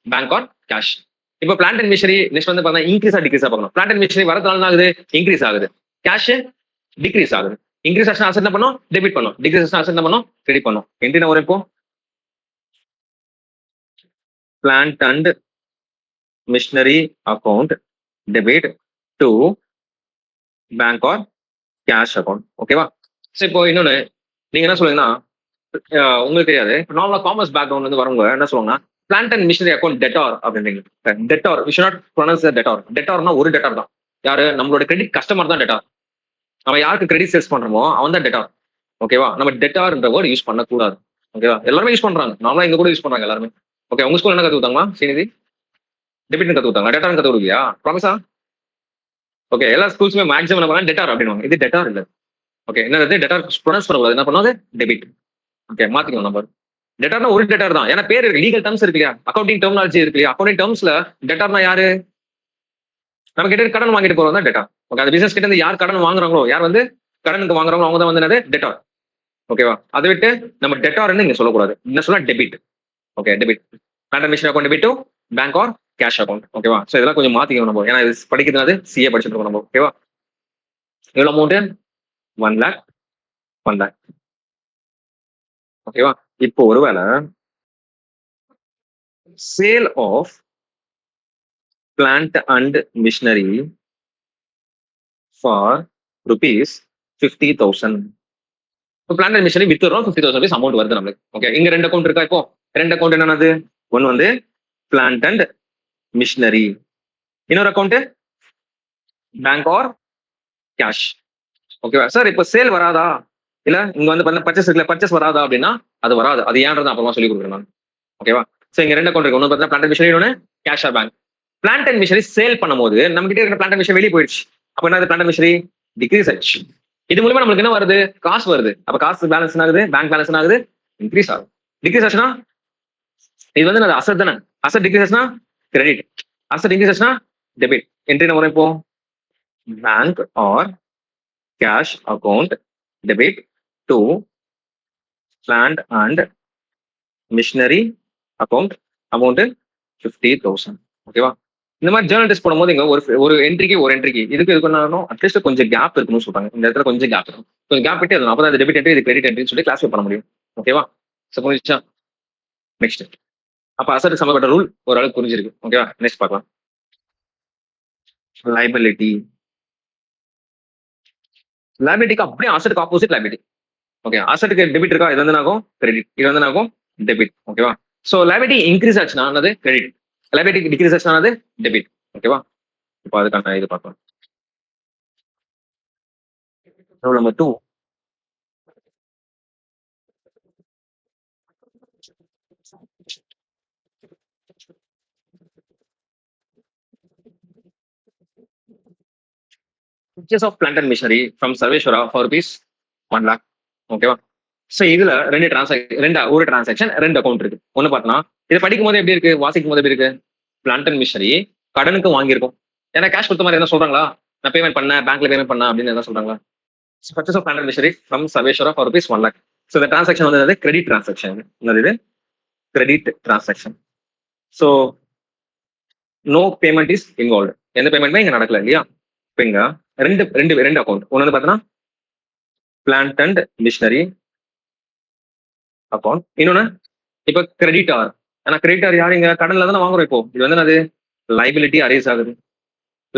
பேங்க் ஆர் கேஷ். இப்போ பிளான்ட் அண்ட் மிஷினரி நெக்ஸ்ட் வந்து பார்த்தா இன்க்ரீஸா டிக்ரீஸா பார்க்கணும். பிளான்ட் அண்ட் மிஷினரி வரதுனால என்ன ஆகுது? இன்க்ரீஸ் ஆகுது. கேஷ் டிக்ரீஸ் ஆகுது. இன்க்ரீஸ் ஆச்சுன்னா அசெட் என்ன பண்ணும்? டெபிட் பண்ணும். டிக்ரீஸ் ஆச்சுன்னா அசெட் என்ன பண்ணும்? கிரெடிட் பண்ணும். என்ட்ரி நான் வரும் இப்போ plant and machinery account debit to bank or cash account. ஓகேவா? ஸோ இப்போ இன்னொன்னு நீங்க என்ன சொல்லுங்கன்னா, உங்களுக்கு தெரியாது, நார்மலா காமர்ஸ் பேக்ரவுண்ட் வந்து வரவங்க என்ன சொல்லுவாங்கன்னா, plant and machinery account debtor அப்படின்றீங்க. Debtor we should not pronounce debtor. டெட்டார்னா ஒரு டெட்டார் தான். யாரு? நம்மளோட கிரெடிட் கஸ்டமர் தான் டெட்டார். நம்ம யாருக்கு கிரெடிட் சேல்ஸ் பண்றோமோ அவன் தான் டெட்டார். ஓகேவா? நம்ம டெட்டார்ன்ற வேர்ட் யூஸ் பண்ணக்கூடாது. ஓகேவா? எல்லாருமே யூஸ் பண்றாங்க. நார்மலா இங்க கூட யூஸ் பண்றாங்க எல்லாருமே. ஓகே, உங்க ஸ்கூல் என்ன கத்து கொடுத்தாங்களா ஸ்ரீநிதி? டெபிட்னு கத்து கொடுத்தாங்க, டெட்டார்னு கத்து கொடுக்கியா? ப்ராமிஸா? ஓகே, எல்லா ஸ்கூல்ஸுமே மேக்ஸிமம் என்ன பண்ணா டெட்டார் அப்படின்வாங்க. இது டெட்டார் இல்ல. ஓகே, என்னது? டெட்டார் ப்ரொனவுன்ஸ் பண்ணக்கூடாது. என்ன பண்ணாது? டெபிட். ஓகே, மாத்திக்கணும் நம்பர். டெட்டார்னா ஒரு டெட்டார் தான். ஏன்னா பேர் இருக்கு, லீகல் டர்ம்ஸ் இருக்கு இல்லையா? அக்கௌண்டிங் டெர்மினாலஜி இருக்கு இல்லையா? அக்கௌண்டிங் டர்ம்ஸ்ல டெட்டார்னா யாரு? நம்ம கிட்ட கடன் வாங்கிட்டு போறோம் தான் டெட்டார். ஓகே, அந்த பிசினஸ் கிட்ட இருந்து யார் கடன் வாங்குறாங்களோ, யார் வந்து கடனுக்கு வாங்குறாங்களோ அவங்க தான் வந்து என்னது? டெட்டார். ஓகேவா? அதை விட்டு நம்ம டெட்டார்னு இங்க சொல்லக்கூடாது. என்ன சொல்ல? Debit. Okay, debit. Plant machinery account debit to bank or cash account. ஓகேவா? ஸோ இதெல்லாம் கொஞ்சம் மாத்திக்கணும் நம்ம. ஏன்னா இது படிக்கிறது சிஏ படிச்சுட்டு இருக்கோம் நம்ம. ஓகேவா? எவ்வளவு அமௌண்ட்? 1 lakh, 1 lakh. ஓகேவா? இப்போ ஒருவேளை sale of plant and machinery for rupees 50,000. இப்போ பிளான்ட் அண்ட் மிஷினரி வித்துறோம், 50,000 rupees அமௌண்ட் வருது நம்மளுக்கு. ஓகே, இங்க 2 அக்கௌண்ட் இருக்கா? இப்போ 2 அக்கௌண்ட் என்னது? ஒன்னு வந்து பிளான்ட் அண்ட் மிஷினரி, இன்னொரு அக்கௌண்ட் பேங்க் ஆர் கேஷ். ஓகேவா சார்? இப்போ சேல் வராதா? இல்ல இங்க வந்து பர்ச்சேஸ் இருக்குல்ல, பர்ச்சேஸ் வராதா அப்படின்னா அது வராது. அது ஏன்றது அப்புறமா சொல்லி கொடுக்குறேன் நான். ஓகேவா? சோ இங்க 2 அக்கௌண்ட் இருக்கு. ஒன்னு பார்த்தா பிளான்ட் அண்ட் மிஷினரி, ஒன்னு cash or bank. Plant and machinery sale பண்ணும்போது நம்ம கிட்ட இருக்கிற பிளான்ட் அண்ட் மிஷினரி வெளியே போயிடுச்சு. அப்ப என்ன? பிளான்ட் அண்ட் மிஷினரி டிக்ரீஸ் ஆயிடுச்சு. இது மூலமா நம்மளுக்கு என்ன வருது? காசு வருது. அப்ப காசு பேலன்ஸ் ஆகுது, பேங்க் பேலன்ஸ் ஆகுது, இன்க்ரீஸ் ஆகுது. டிக்ரீஸ் ஆச்சுன்னா இது வந்து அசெட் தானே. அசெட் டிக்ரீஸ் ஆச்சுன்னா கிரெடிட், அசெட் இன்க்ரீஸ் ஆச்சுன்னா டெபிட். என்ட்ரி என்ன வரும் இப்போ? Bank or cash account debit to plant and machinery account amount 50,000. ஓகேவா? இந்த மாதிரி ஜேர்னல் டெஸ்ட் போடும்போது இங்க ஒரு என்ட்ரிக்கு இதுக்கு இருக்கணும் அட்லீஸ்ட் கொஞ்சம் கேப் இருக்கணும்னு சொல்றாங்க. இந்த இடத்துல கொஞ்சம் கேப் இருக்கும். கொஞ்சம் கேப் விட்டு எழுதணும். அப்பதான் டெபிட் என்ட்ரி இது கிரெடிட் என்ட்ரின்னு சொல்லி கிளாஸிஃபை பண்ண முடியும். ஓகேவா? சோ புரிஞ்சுச்சா? நெக்ஸ்ட். அப்ப அசட் சம்பந்தப்பட்ட ரூல் ஓரளவுக்கு புரிஞ்சிருக்கு. ஓகேவா? நெக்ஸ்ட் பார்க்கலாம். லைபிலிட்டி. லைபிலிட்டிக்கு அப்படியே அசட்டுக்கு ஆப்போசிட் லைபிலிட்டி. ஓகே, அசட்டுக்கு டெபிட் இருக்கா, இது வந்து ஆகும் கிரெடிட், இது வந்து ஆகும் டெபிட். ஓகேவா? சோ லைபிலிட்டி இன்க்ரீஸ் ஆச்சுன்னா அது கிரெடிட், லைபிலிட்டி டிக்ரீஸ் ஆச்சுன்னா அது டெபிட். ஓகேவா? இப்போ அதுக்கான இது பார்க்கலாம். Rule number 2. Purchase of plant and machinery from Sarveshwara for rupees 1 lakh. ஓகேவா? சோ இதுல ஒரு டிரான்சாக்ஷன், ரெண்டு அக்கௌண்ட் இருக்கு. ஒண்ணு பார்த்தனா இதை படிக்கும் போது எப்படி இருக்கு, வாசிக்கும் போது எப்படி இருக்கு? பிளான்ட் அண்ட் மிஷனரி கடனுக்கு வாங்கியிருக்கோம். ஏன்னா கேஷ் கொடுத்த மாதிரி என்ன சொல்றாங்களா? நான் பேமெண்ட் பண்ணேன், பேங்க்ல பேமெண்ட் பண்ண அப்படின்னு என்ன சொல்றாங்களா? Purchase of plant and machinery from Sarveswara for rupees 1 lakh. So இந்த டிரான்சாக்ஷன் வந்து கிரெடிட் டிரான்சாக்ஷன். என்னது? Credit transaction. So no payment is involve. எந்த பேமெண்ட்மே இங்க நடக்கல இல்லையா? இப்போ இங்க ரெண்டு ரெண்டு ரெண்டு அக்கௌண்ட். ஒன்று வந்து பார்த்தீங்கன்னா பிளான்ட் அண்ட் மிஷனரி அக்கௌண்ட், இன்னொன்னு இப்ப கிரெடிட்டார். ஆனா கிரெடிட்டார் யார்? இங்க கடன்ல தானே வாங்குறோம். இப்போ இது வந்து அது லைபிலிட்டி அரேஸ் ஆகுது.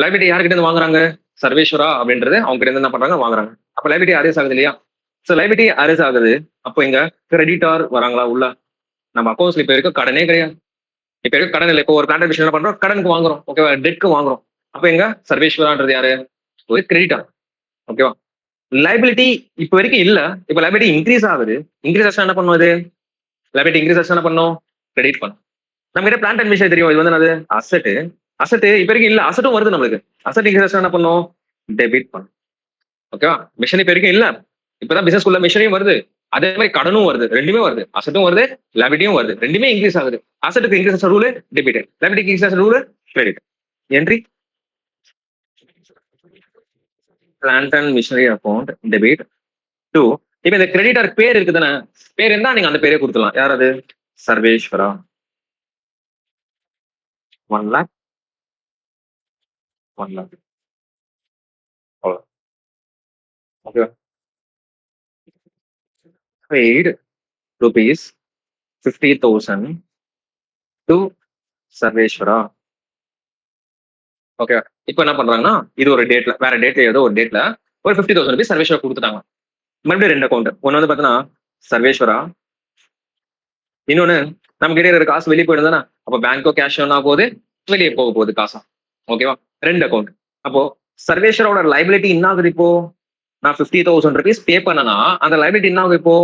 லைபிலிட்டி யார்கிட்ட இருந்து வாங்குறாங்க? சர்வேஸ்வரா அப்படின்றது அவங்க கிட்ட இருந்து என்ன பண்றாங்க, வாங்குறாங்க. அப்ப லைபிலிட்டி அரேஸ் ஆகுது இல்லையா? சோ லைபிலிட்டி அரேஸ் ஆகுது. அப்போ இங்க கிரெடிட்டார் வராங்களா உள்ள? நம்ம அக்கௌண்ட்ஸ்ல இப்ப இருக்க கடனே கிடையாது. இப்ப இருக்க கடன் இல்லை. இப்போ ஒரு பிளான்ட் மிஷன் என்ன பண்றோம், கடனுக்கு வாங்குறோம். ஓகேவா? டெட்க்கு வாங்குறோம். அப்ப எங்க சர்வேஸ்வரான்றது யாரு? ஒரு கிரெடிட்டார். ஓகேவா? லைபிலிட்டி இப்ப வரைக்கும் இல்ல. இப்ப லைபிலிட்டி இன்க்ரீஸ் ஆகுது. இன்க்ரீஸ் ஆச்சா என்ன பண்ணுவது? லைபிலிட்டி இன்க்ரீஸ் ஆச்சா என்ன பண்ணும்? கிரெடிட் பண்ணும். நம்ம கிட்ட பிளான்ட் அண்ட் மிஷன் தெரியும், இது வந்து அது அசெட். அசெட் இப்ப வரைக்கும் இல்ல, அசெட்டும் வருது நம்மளுக்கு. அசெட் இன்க்ரீஸ் ஆச்சா என்ன பண்ணும்? டெபிட் பண்ணும். ஓகேவா? மிஷன் இப்ப வரைக்கும் இல்ல, இப்பதான் பிசினஸ் குள்ள மிஷனையும் வருது, அதே மாதிரி கடனும் வருது, ரெண்டுமே வருது. அசெட்டும் வருது, லைபிலிட்டியும் வருது, ரெண்டுமே இன்க்ரீஸ் ஆகுது. அசெட்டுக்கு இன்க்ரீஸ் ஆச்ச ரூல் டெபிட், லைபிலிட்டிக்கு இன்க்ரீஸ் ஆச்ச rule credit. Entry plant and machinery account debit to. இப்ப இந்த கிரெடிட்டர் பேர் இருக்குதானே, பேர் இருந்தா நீங்க அந்த பேரே கொடுத்துலாம். யார் அது? சர்வேஸ்வரா. 1 lakh 1 lakh. அவ்வளவு. Okay. Paid rupees 50,000 to Sarveswara. Okay. இப்போ என்ன பண்றாங்கன்னா, இது ஒரு டேட்ல, வேற டேட்ல, ஏதோ ஒரு டேட்ல ஒரு 50,000 rupees சர்வேஸ்வரா கொடுத்துட்டாங்க. மறுபடியும் ரெண்டு அக்கௌண்ட். ஒன்னு வந்து பாத்தீங்கன்னா சர்வேஸ்வரா, இன்னொன்னு நம்ம கிட்ட இருக்கிற காசு வெளியே போயிடும் தானே. அப்ப பேங்கோ கேஷ் என்ன போகுது, வெளியே போக போகுது காசா. ஓகேவா? ரெண்டு அக்கௌண்ட். அப்போ சர்வேஸ்வரோட லைபிலிட்டி என்ன ஆகுது? இப்போ நான் 50,000 rupees பே பண்ணனா அந்த லைபிலிட்டி என்ன ஆகுது? இப்போ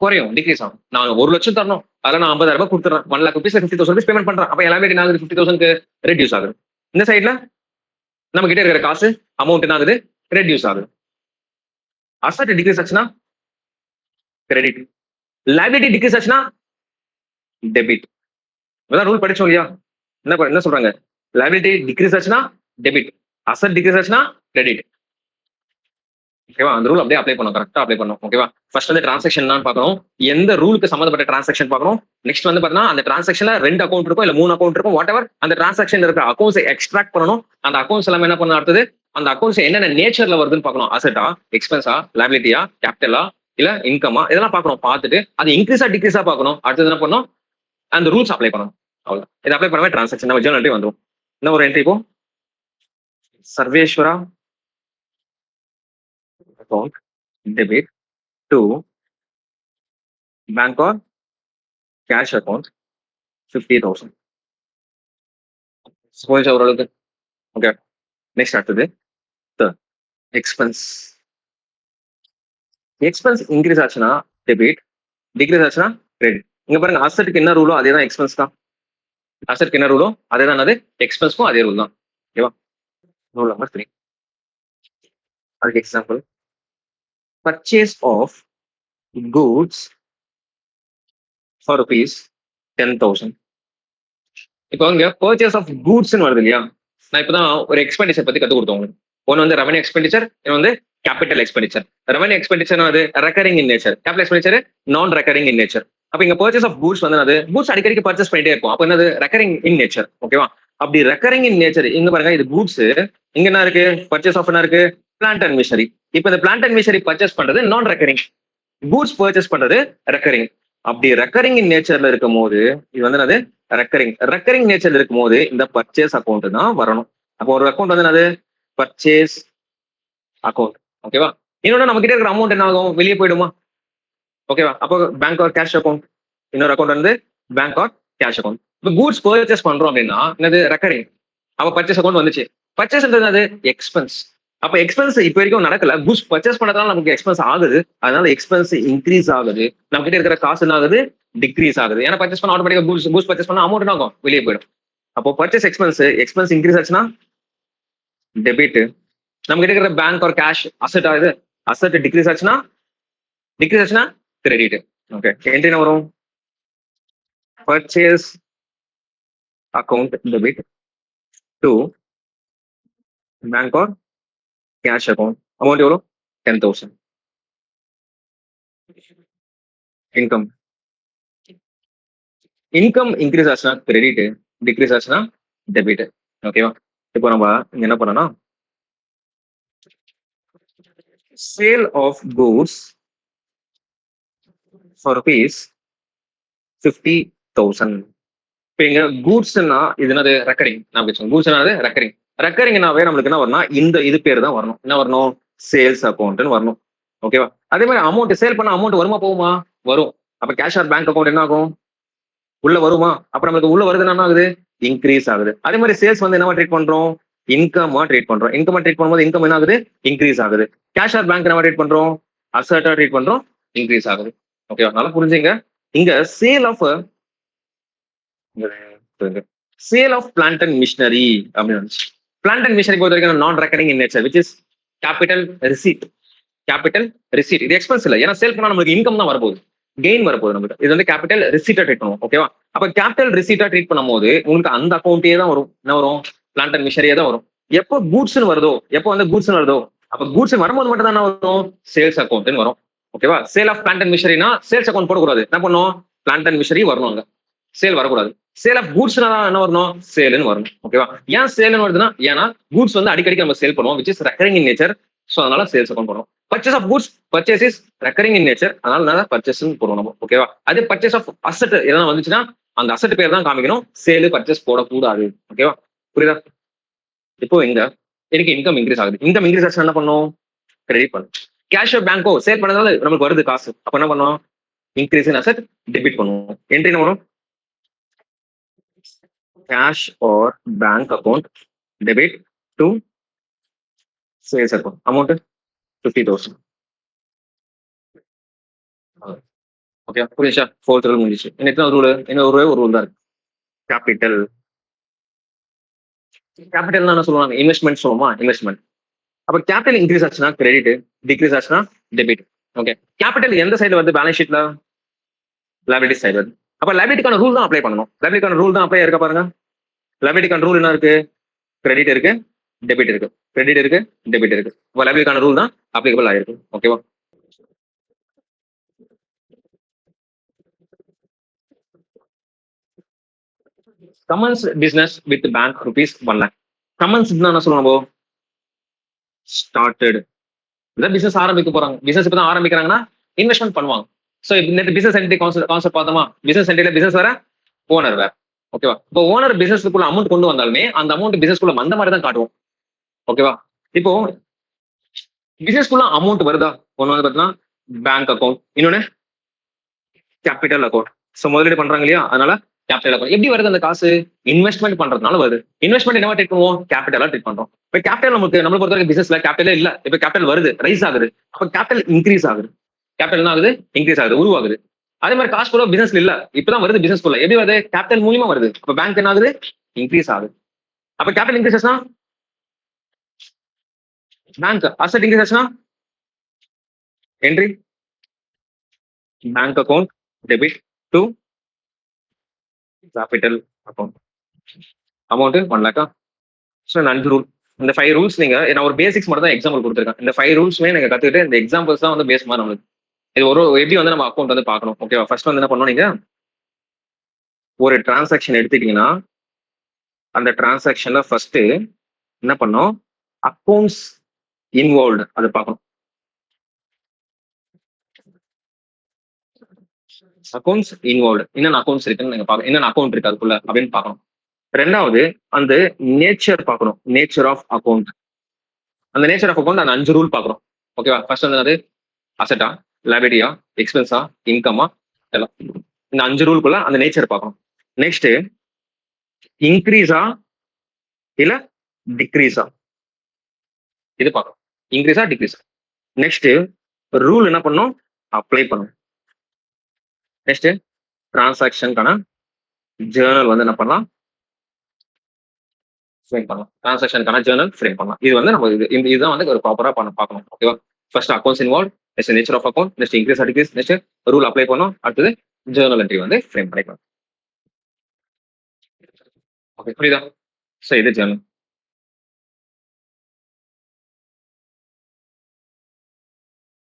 குறையும், டிக்ரீஸ் ஆகும். நான் 1 லட்சம் தரணும், அதில் நான் 50,000 ரூபாய் கொடுத்துறேன். 1 lakh rupees 50,000 rupees பேமெண்ட் பண்றேன். அப்ப லைபிலிட்டி என்ன ஆகுது? 50,000க்கு ரெடியூஸ் ஆகுது. இந்த சைட்ல நம்ம கிட்ட இருக்கிற காசு அமௌண்ட் என்ன ஆகுது? ரெடியூஸ் ஆகுது. அசட் டிக்ரீஸ் ஆச்சுன்னா கிரெடிட், லைபிலிட்டி டிக்ரீஸ் ஆச்சுன்னா டெபிட். அதான் ரூல் படிச்சோம் இல்லையா? என்ன சொல்றாங்க? லைபிலிட்டி டிக்ரீஸ் ஆச்சுன்னா டெபிட், அசட் டிக்ரீஸ் ஆச்சுன்னா கிரெடிட். ஓகேவா? அந்த ரூல் அப்படியே அப்ளை பண்ணும், கரெக்டா அப்ளை பண்ணும். ஓகேவா? ஃபர்ஸ்ட் வந்து டிரான்சாக்ஷன் தான் பார்க்கணும், எந்த ரூலுக்கு சம்பந்தப்பட்ட டிரான்சாக்ஷன் பார்க்கணும். நெக்ஸ்ட் வந்து பாத்தீங்கன்னா அந்த டிரான்சாக்ஷன்ல 2 அக்கௌண்ட் இருக்கும், இல்ல 3 அக்கௌண்ட் இருக்கும், வாட் எவர். அந்த டிரான்சாக்ஷன்ல இருக்கிற அக்கௌண்ட்ஸ் எக்ஸ்ட்ராக்ட் பண்ணணும். அந்த அக்கௌண்ட்ஸ் எல்லாமே என்ன பண்ணணும், அடுத்தது அந்த அக்கௌண்ட்ஸ் என்னென்ன நேச்சர்ல வருதுன்னு பார்க்கணும். அசெட்டா, எக்ஸ்பென்ஸா, லைபிலிட்டியா, கேபிட்டலா, இல்ல இன்கமா, இதெல்லாம் பார்க்கணும். பார்த்துட்டு அது இன்க்ரீஸா டிக்ரீஸா பார்க்கணும். அடுத்தது என்ன பண்ணணும், அந்த ரூல்ஸ் அப்ளை பண்ணணும். அவ்வளவு. இதை அப்ளை பண்ணவே டிரான்சாக்ஷன் நம்ம ஜேர்னல் என்ட்ரி வந்துடும். என்ன ஒரு என்ட்ரி இப்போ? Sarveswara account debit to bank or cash account 50,000. Suppose ஓரளவுக்கு ஓகே. நெக்ஸ்ட் அடுத்தது எக்ஸ்பென்ஸ். எக்ஸ்பென்ஸ் இன்க்ரீஸ் ஆச்சுன்னா டெபிட், டிக்ரீஸ் ஆச்சுன்னா கிரெடிட். இங்க பாருங்க, அசெட்டுக்கு என்ன ரூலோ அதே தான் எக்ஸ்பென்ஸ் தான். அசெட்டுக்கு என்ன ரூலோ அதே தான், அது எக்ஸ்பென்ஸ்க்கும் அதே ரூல் தான். ஓகேவா? Rule number 3. அதுக்கு example, purchase of goods for rupees 10,000. இப்போ இங்க பர்ச்சேஸ் ஆஃப் கூட்ஸ் வருது இல்லையா? நான் இப்பதான் ஒரு எக்ஸ்பெண்டிச்சர் பத்தி கத்து கொடுத்தோம் உங்களுக்கு. ஒன்னு வந்து ரெவன்யூ எக்ஸ்பெண்டிச்சர், இன்னொன்று வந்து கேபிட்டல் எக்ஸ்பெண்டிச்சர். ரெவன்யூ எக்ஸ்பெண்டிச்சர் அது recurring in nature, capital expenditure நான் ரெக்கரிங் இன் நேச்சர். அப்ப இங்க பர்ச்சேஸ் ஆஃப் கூட்ஸ் வந்து அது கூட்ஸ் அடிக்கடி பர்ச்சேஸ் பண்ணிட்டே இருக்கும். அப்ப என்னது ரெக்கரிங் இன் நேச்சர். ஓகேவா? அப்படி ரெக்கரிங் இன் நேச்சர் இங்க பாருங்க, இது கூட்ஸ். இங்க என்ன இருக்கு? பர்ச்சேஸ் ஆஃப் என்ன இருக்கு? Plant and missionary. இப்ப இந்த பிளான்ட் அண்ட் மிஷனரி பர்ச்சேஸ் பண்றது நான் ரெக்கரிங், கூட்ஸ் பர்ச்சேஸ் பண்றது ரெக்கரிங். அப்படி ரெக்கரிங் இன் நேச்சர்ல இருக்கும் போது இது வந்து என்னது? ரெக்கரிங். ரெக்கரிங் நேச்சர்ல இருக்கும் போது இந்த பர்ச்சேஸ் அக்கௌண்ட் தான் வரணும். அப்போ ஒரு அக்கௌண்ட் வந்து என்னது? Purchase account. ஓகேவா? இன்னொன்னு நம்ம கிட்ட இருக்கிற அமௌண்ட் என்ன ஆகும்? வெளியே போயிடுமா? ஓகேவா? அப்போ பேங்க் ஆர் கேஷ் அக்கௌண்ட். இன்னொரு அக்கௌண்ட் வந்து பேங்க் ஆர் கேஷ் அக்கௌண்ட். இப்போ கூட்ஸ் பர்ச்சேஸ் பண்றோம் அப்படின்னா என்னது? ரெக்கரிங். அப்ப பர்ச்சேஸ் அக்கௌண்ட் வந்துச்சு. பர்ச்சேஸ்ன்றது என்னது? எக்ஸ்பென்ஸ். அப்ப எக்ஸ்பென்ஸ் இப்ப வரைக்கும் நடக்கல. கூட்ஸ் பர்ச்சேஸ் பண்ணதால நமக்கு எக்ஸ்பென்ஸ் ஆகுது. அதனால எக்ஸ்பென்ஸ் இன்க்ரீஸ் ஆகுது. நம்ம கிட்ட இருக்கிற காசு என்ன ஆகுது? டிக்ரீஸ் ஆகுது. ஏன்னா பர்ச்சேஸ் பண்ண ஆட்டோமேட்டிக்கா கூட்ஸ் பர்ச்சேஸ் பண்ணா அமௌண்ட் என்ன ஆகும்? வெளியே போயிடும். அப்போ பர்ச்சேஸ் எக்ஸ்பென்ஸ் இன்க்ரீஸ் ஆச்சுன்னா டெபிட். நம்ம கிட்ட இருக்கிற பேங்க் ஆர் கேஷ் அசெட் ஆகுது. அசெட் டிக்ரீஸ் ஆச்சுன்னா கிரெடிட். ஓகே, என்ட்ரி என்ன வரும்? Purchase account debit to bank or cash account. Amount எவ்வளோ? 10,000. இன்கம் இன்கம் இன்க்ரீஸ் ஆச்சுன்னா கிரெடிட், டிக்ரீஸ் ஆச்சுன்னா டெபிட். ஓகேவா? இப்போ நம்ம இங்க என்ன பண்ணோம்னா sale of goods for rupees 50,000. இப்போ இங்க கூட்ஸ்னா இது என்னது? ரெக்கரிங். நான் பேசுவேன் கூட்ஸ் என்னது? ரெக்கரிங். ரெக்கரிங்னாவே நம்மளுக்கு என்ன வரணும்? இந்த இது பேர் தான் வரணும். என்ன வரணும்? சேல்ஸ் அக்கௌண்ட்னு வரணும். ஓகேவா? அதே மாதிரி அமௌண்ட் சேல் பண்ண அமௌண்ட் வருமா போகுமா? வரும். அப்ப கேஷ் ஆர் பேங்க் அக்கௌண்ட் என்ன ஆகும்? உள்ள வருமா? அப்ப நம்மளுக்கு உள்ள வருது என்ன ஆகுது? இன்க்ரீஸ் ஆகுது. அதே மாதிரி சேல்ஸ் வந்து என்னவா ட்ரீட் பண்றோம்? இன்கமா ட்ரீட் பண்றோம். இன்கம் ட்ரீட் பண்ணும்போது இன்கம் என்ன ஆகுது? இன்க்ரீஸ் ஆகுது. கேஷ் ஆர் பேங்க் என்னவா ட்ரீட் பண்றோம்? அசட்டா ட்ரீட் பண்றோம். இன்க்ரீஸ் ஆகுது. ஓகேவா? நல்லா புரிஞ்சுங்க. இங்க sale of sale of plant and machinery அப்படின்னு. பிளான்ட் அண்ட் மிஷினரி பொறுத்த வரைக்கும் நான் recurring in nature which is capital receipt. Capital receipt இது எக்ஸ்பென்ஸ் இல்லை. ஏன்னா சேல் பண்ணா நமக்கு இன்கம் தான் வரப்போகுது, கெயின் வரப்போகுது நமக்கு. இது வந்து கேபிட்டல் ரிசீட்டா ட்ரீட் பண்ணுவோம். ஓகேவா? அப்ப கேபிட்டல் ரிசீட்டா ட்ரீட் பண்ணும்போது உங்களுக்கு அந்த அக்கௌண்ட்டே தான் வரும். என்ன வரும்? பிளான்ட் அண்ட் மிஷனரியே தான் வரும். எப்போ கூட்ஸ் வருதோ, எப்போ வந்து கூட்ஸ் வருதோ, அப்ப கூட்ஸ் வரும்போது மட்டும் தான் என்ன வரும்? சேல்ஸ் அக்கௌண்ட் வரும். ஓகேவா? சேல் ஆஃப் பிளான்ட் அண்ட் மிஷனரினா சேல்ஸ் அக்கௌண்ட் போடக்கூடாது. என்ன பண்ணும்? பிளான்ட் அண்ட் மிஷனரி வரணும். அங்க சேல் வரக்கூடாது. சேல் ஆஃப் கூட்ஸ்னா என்ன வரணும்? சேல்னு வரணும். ஓகேவா? ஏன் சேல்னு வருதுன்னா, ஏன்னா கூட்ஸ் வந்து அடிக்கடி நம்ம சேல் பண்ணுவோம் which is recurring in nature. So அதனால சேல்ஸ் அக்கௌண்ட் பண்ணுவோம். Purchase of goods purchase is recurring in nature. அதனால பர்ச்சேஸ் போடுவோம் நம்ம. ஓகேவா? அதே பர்ச்சேஸ் ஆஃப் அசெட் எதனா வந்துச்சுன்னா அந்த அசெட் பேர் தான் காமிக்கணும். சேல் பர்ச்சேஸ் போடக்கூடாது. ஓகேவா? புரியுதா? இப்போ இங்க எனக்கு இன்கம் இன்க்ரீஸ் ஆகுது. இன்கம் இன்க்ரீஸ் ஆச்சுன்னா என்ன பண்ணும்? கிரெடிட் பண்ணும். கேஷ் பேங்கோ சேல் பண்ணதால நமக்கு வருது காசு. அப்ப என்ன பண்ணும்? இன்க்ரீஸ் இன் அசெட் டெபிட் பண்ணுவோம். என்ட்ரி என்ன வரும்? cash or bank account debit to sales account. Amount 50,000. Okay, புரியுதா? ஃபோர்த் ரூல் முடிஞ்சிச்சு. என்ன எத்தனை ரூல்? என்ன ஒரு ரூல் தான் இருக்கு. கேபிட்டல். கேபிட்டல் என்ன சொல்லுவாங்க? இன்வெஸ்ட்மெண்ட் சொல்லுவோமா? இன்வெஸ்ட்மெண்ட். அப்ப கேபிட்டல் இன்க்ரீஸ் ஆச்சுன்னா கிரெடிட், டிக்ரீஸ் ஆச்சுன்னா டெபிட். ஓகே, கேபிட்டல் எந்த சைடுல வருது? பேலன்ஸ் ஷீட்ல லைபிலிட்டி சைடு வருது. அப்ப லைபிலிட்டிக்கான ரூல் தான் அப்ளை பண்ணணும். லைபிலிட்டிக்கான ரூல் தான் அப்ளை இருக்க பாருங்க. லைபிலிட்டிக்கான ரூல் என்ன இருக்கு? கிரெடிட் இருக்கு, டெபிட் இருக்கு. கிரெடிட் இருக்கு, டெபிட் இருக்கு. அப்ப லைபிலிட்டிக்கான ரூல் தான் அப்ளிகபிள் ஆயிருக்கு. ஓகேவா? Commence business with bank rupees 1 lakh. Commence என்ன சொல்லுவோம்? ஸ்டார்டட். இதான் பிசினஸ் ஆரம்பிக்க போறாங்க. பிசினஸ் இப்பதான் ஆரம்பிக்கிறாங்கன்னா இன்வெஸ்ட்மெண்ட் பண்ணுவாங்க. ஸோ இந்த பிசினஸ் என்டிட்டி கான்செப்ட் பார்த்தோமா? பிசினஸ் என்டிட்டில பிசினஸ் வேற, ஓனர் வேற. ஓகேவா? இப்போ ஓனர் பிசினஸ்க்குள்ள அமௌண்ட் கொண்டு வந்தாலுமே அந்த அமௌண்ட் பிசினஸ்க்குள்ள வந்த மாதிரி தான் காட்டுவோம். ஓகேவா? இப்போ பிசினஸ்க்குள்ள அமௌண்ட் வருதா? ஒன்னு வந்து பார்த்தீங்கன்னா பேங்க் அக்கௌண்ட், இன்னொன்னு கேபிட்டல் அக்கௌண்ட். ஸோ முதலீடு பண்றாங்க இல்லையா? அதனால கேபிட்டல் அக்கௌண்ட். எப்படி வருது அந்த காசு? இன்வெஸ்ட்மெண்ட் பண்றதுனால வருது. இன்வெஸ்ட்மெண்ட் என்னவா ட்ரீட் பண்ணுவோம்? கேபிட்டலா ட்ரீட் பண்றோம். இப்ப கேபிட்டல் நம்மளை பொறுத்த வரைக்கும் பிசினஸ்ல கேபிட்டலே இல்ல. இப்ப கேபிட்டல் வருது, ரைஸ் ஆகுது. அப்ப கேபிட்டல் இன்க்ரீஸ் ஆகுது. கேபிட்டல் என்ன ஆகுது? இன்க்ரீஸ் ஆகுது, உருவாகுது. அதே மாதிரி காசு கூட பிசினஸ்ல இல்ல, இப்பதான் வருது பிசினஸ் குள்ள. எப்படி வருது? கேபிட்டல் மூலியமா வருது. அப்ப பேங்க் என்ன ஆகுது? இன்க்ரீஸ் ஆகுது. அப்ப கேபிட்டல் இன்க்ரீஸ் ஆச்சுன்னா பேங்க் அசெட் இன்க்ரீஸ் ஆச்சுன்னா entry bank account debit to capital account. Amount 1 lakh. So இந்த 5 ரூல். இந்த 5 ரூல்ஸ் நீங்க நான் ஒரு பேசிக்ஸ் மட்டும் தான் எக்ஸாம்பிள் கொடுத்துருக்கேன். இந்த 5 ரூல்ஸ்மே நீங்க கத்துக்கிட்டு இந்த எக்ஸாம்பிள்ஸ் தான் வந்து பேஸ் மாதிரி நம்மளுக்கு. இது ஒரு எப்படி வந்து நம்ம அக்கௌண்ட் வந்து பார்க்கணும். ஓகேவா? ஃபர்ஸ்ட் வந்து என்ன பண்ணணும் நீங்க ஒரு டிரான்சாக்ஷன் எடுத்துட்டீங்கன்னா, அந்த டிரான்சாக்ஷன்ல ஃபர்ஸ்ட் என்ன பண்ணணும்? அக்கவுண்ட்ஸ் இன்வால்வ்டு அத பார்க்கணும். Accounts involved. என்னென்ன அக்கவுண்ட்ஸ் இருக்குன்னு நீங்க பார்க்கணும். என்னென்ன அக்கவுண்ட் இருக்கு அதுக்குள்ள அப்படின்னு பார்க்கணும். 2வது அந்த நேச்சர் பார்க்கணும். Nature of account. அந்த நேச்சர் ஆஃப் அக்கவுண்ட் அந்த 5 ரூல் பார்க்கணும். ஓகேவா? ஃபர்ஸ்ட் வந்து அது அசெட்டா, லைபிலிட்டியா, எக்ஸ்பென்ஸா, இன்கமா எல்லாம். இந்த 5 ரூல்குள்ள அந்த நேச்சர் பார்க்கணும். நெக்ஸ்ட் இன்க்ரீஸா இல்ல டிக்ரீஸா இது பார்க்கணும். இன்க்ரீஸா டிக்ரீஸா. நெக்ஸ்ட் ரூல் என்ன பண்ணணும்? அப்ளை பண்ணணும். நெக்ஸ்ட் டிரான்சாக்ஷனுக்கான ஜேர்னல் வந்து என்ன பண்ணலாம்? ஃப்ரேம் பண்ணலாம். டிரான்சாக்ஷனுக்கான ஜேர்னல் ஃப்ரேம் பண்ணலாம். இது வந்து நம்ம இதுதான் வந்து ஒரு ப்ராப்பரா பார்க்கணும். ஓகேவா? First accounts involve, next nature of account, next increase decrease, next rule apply பண்ணணும், அடுத்தது ஜேர்னல் என்ட்ரி வந்து ஃப்ரேம் பண்ணிக்கலாம். ஓகே புரியுதா? ஸோ இது ஜேர்னல்.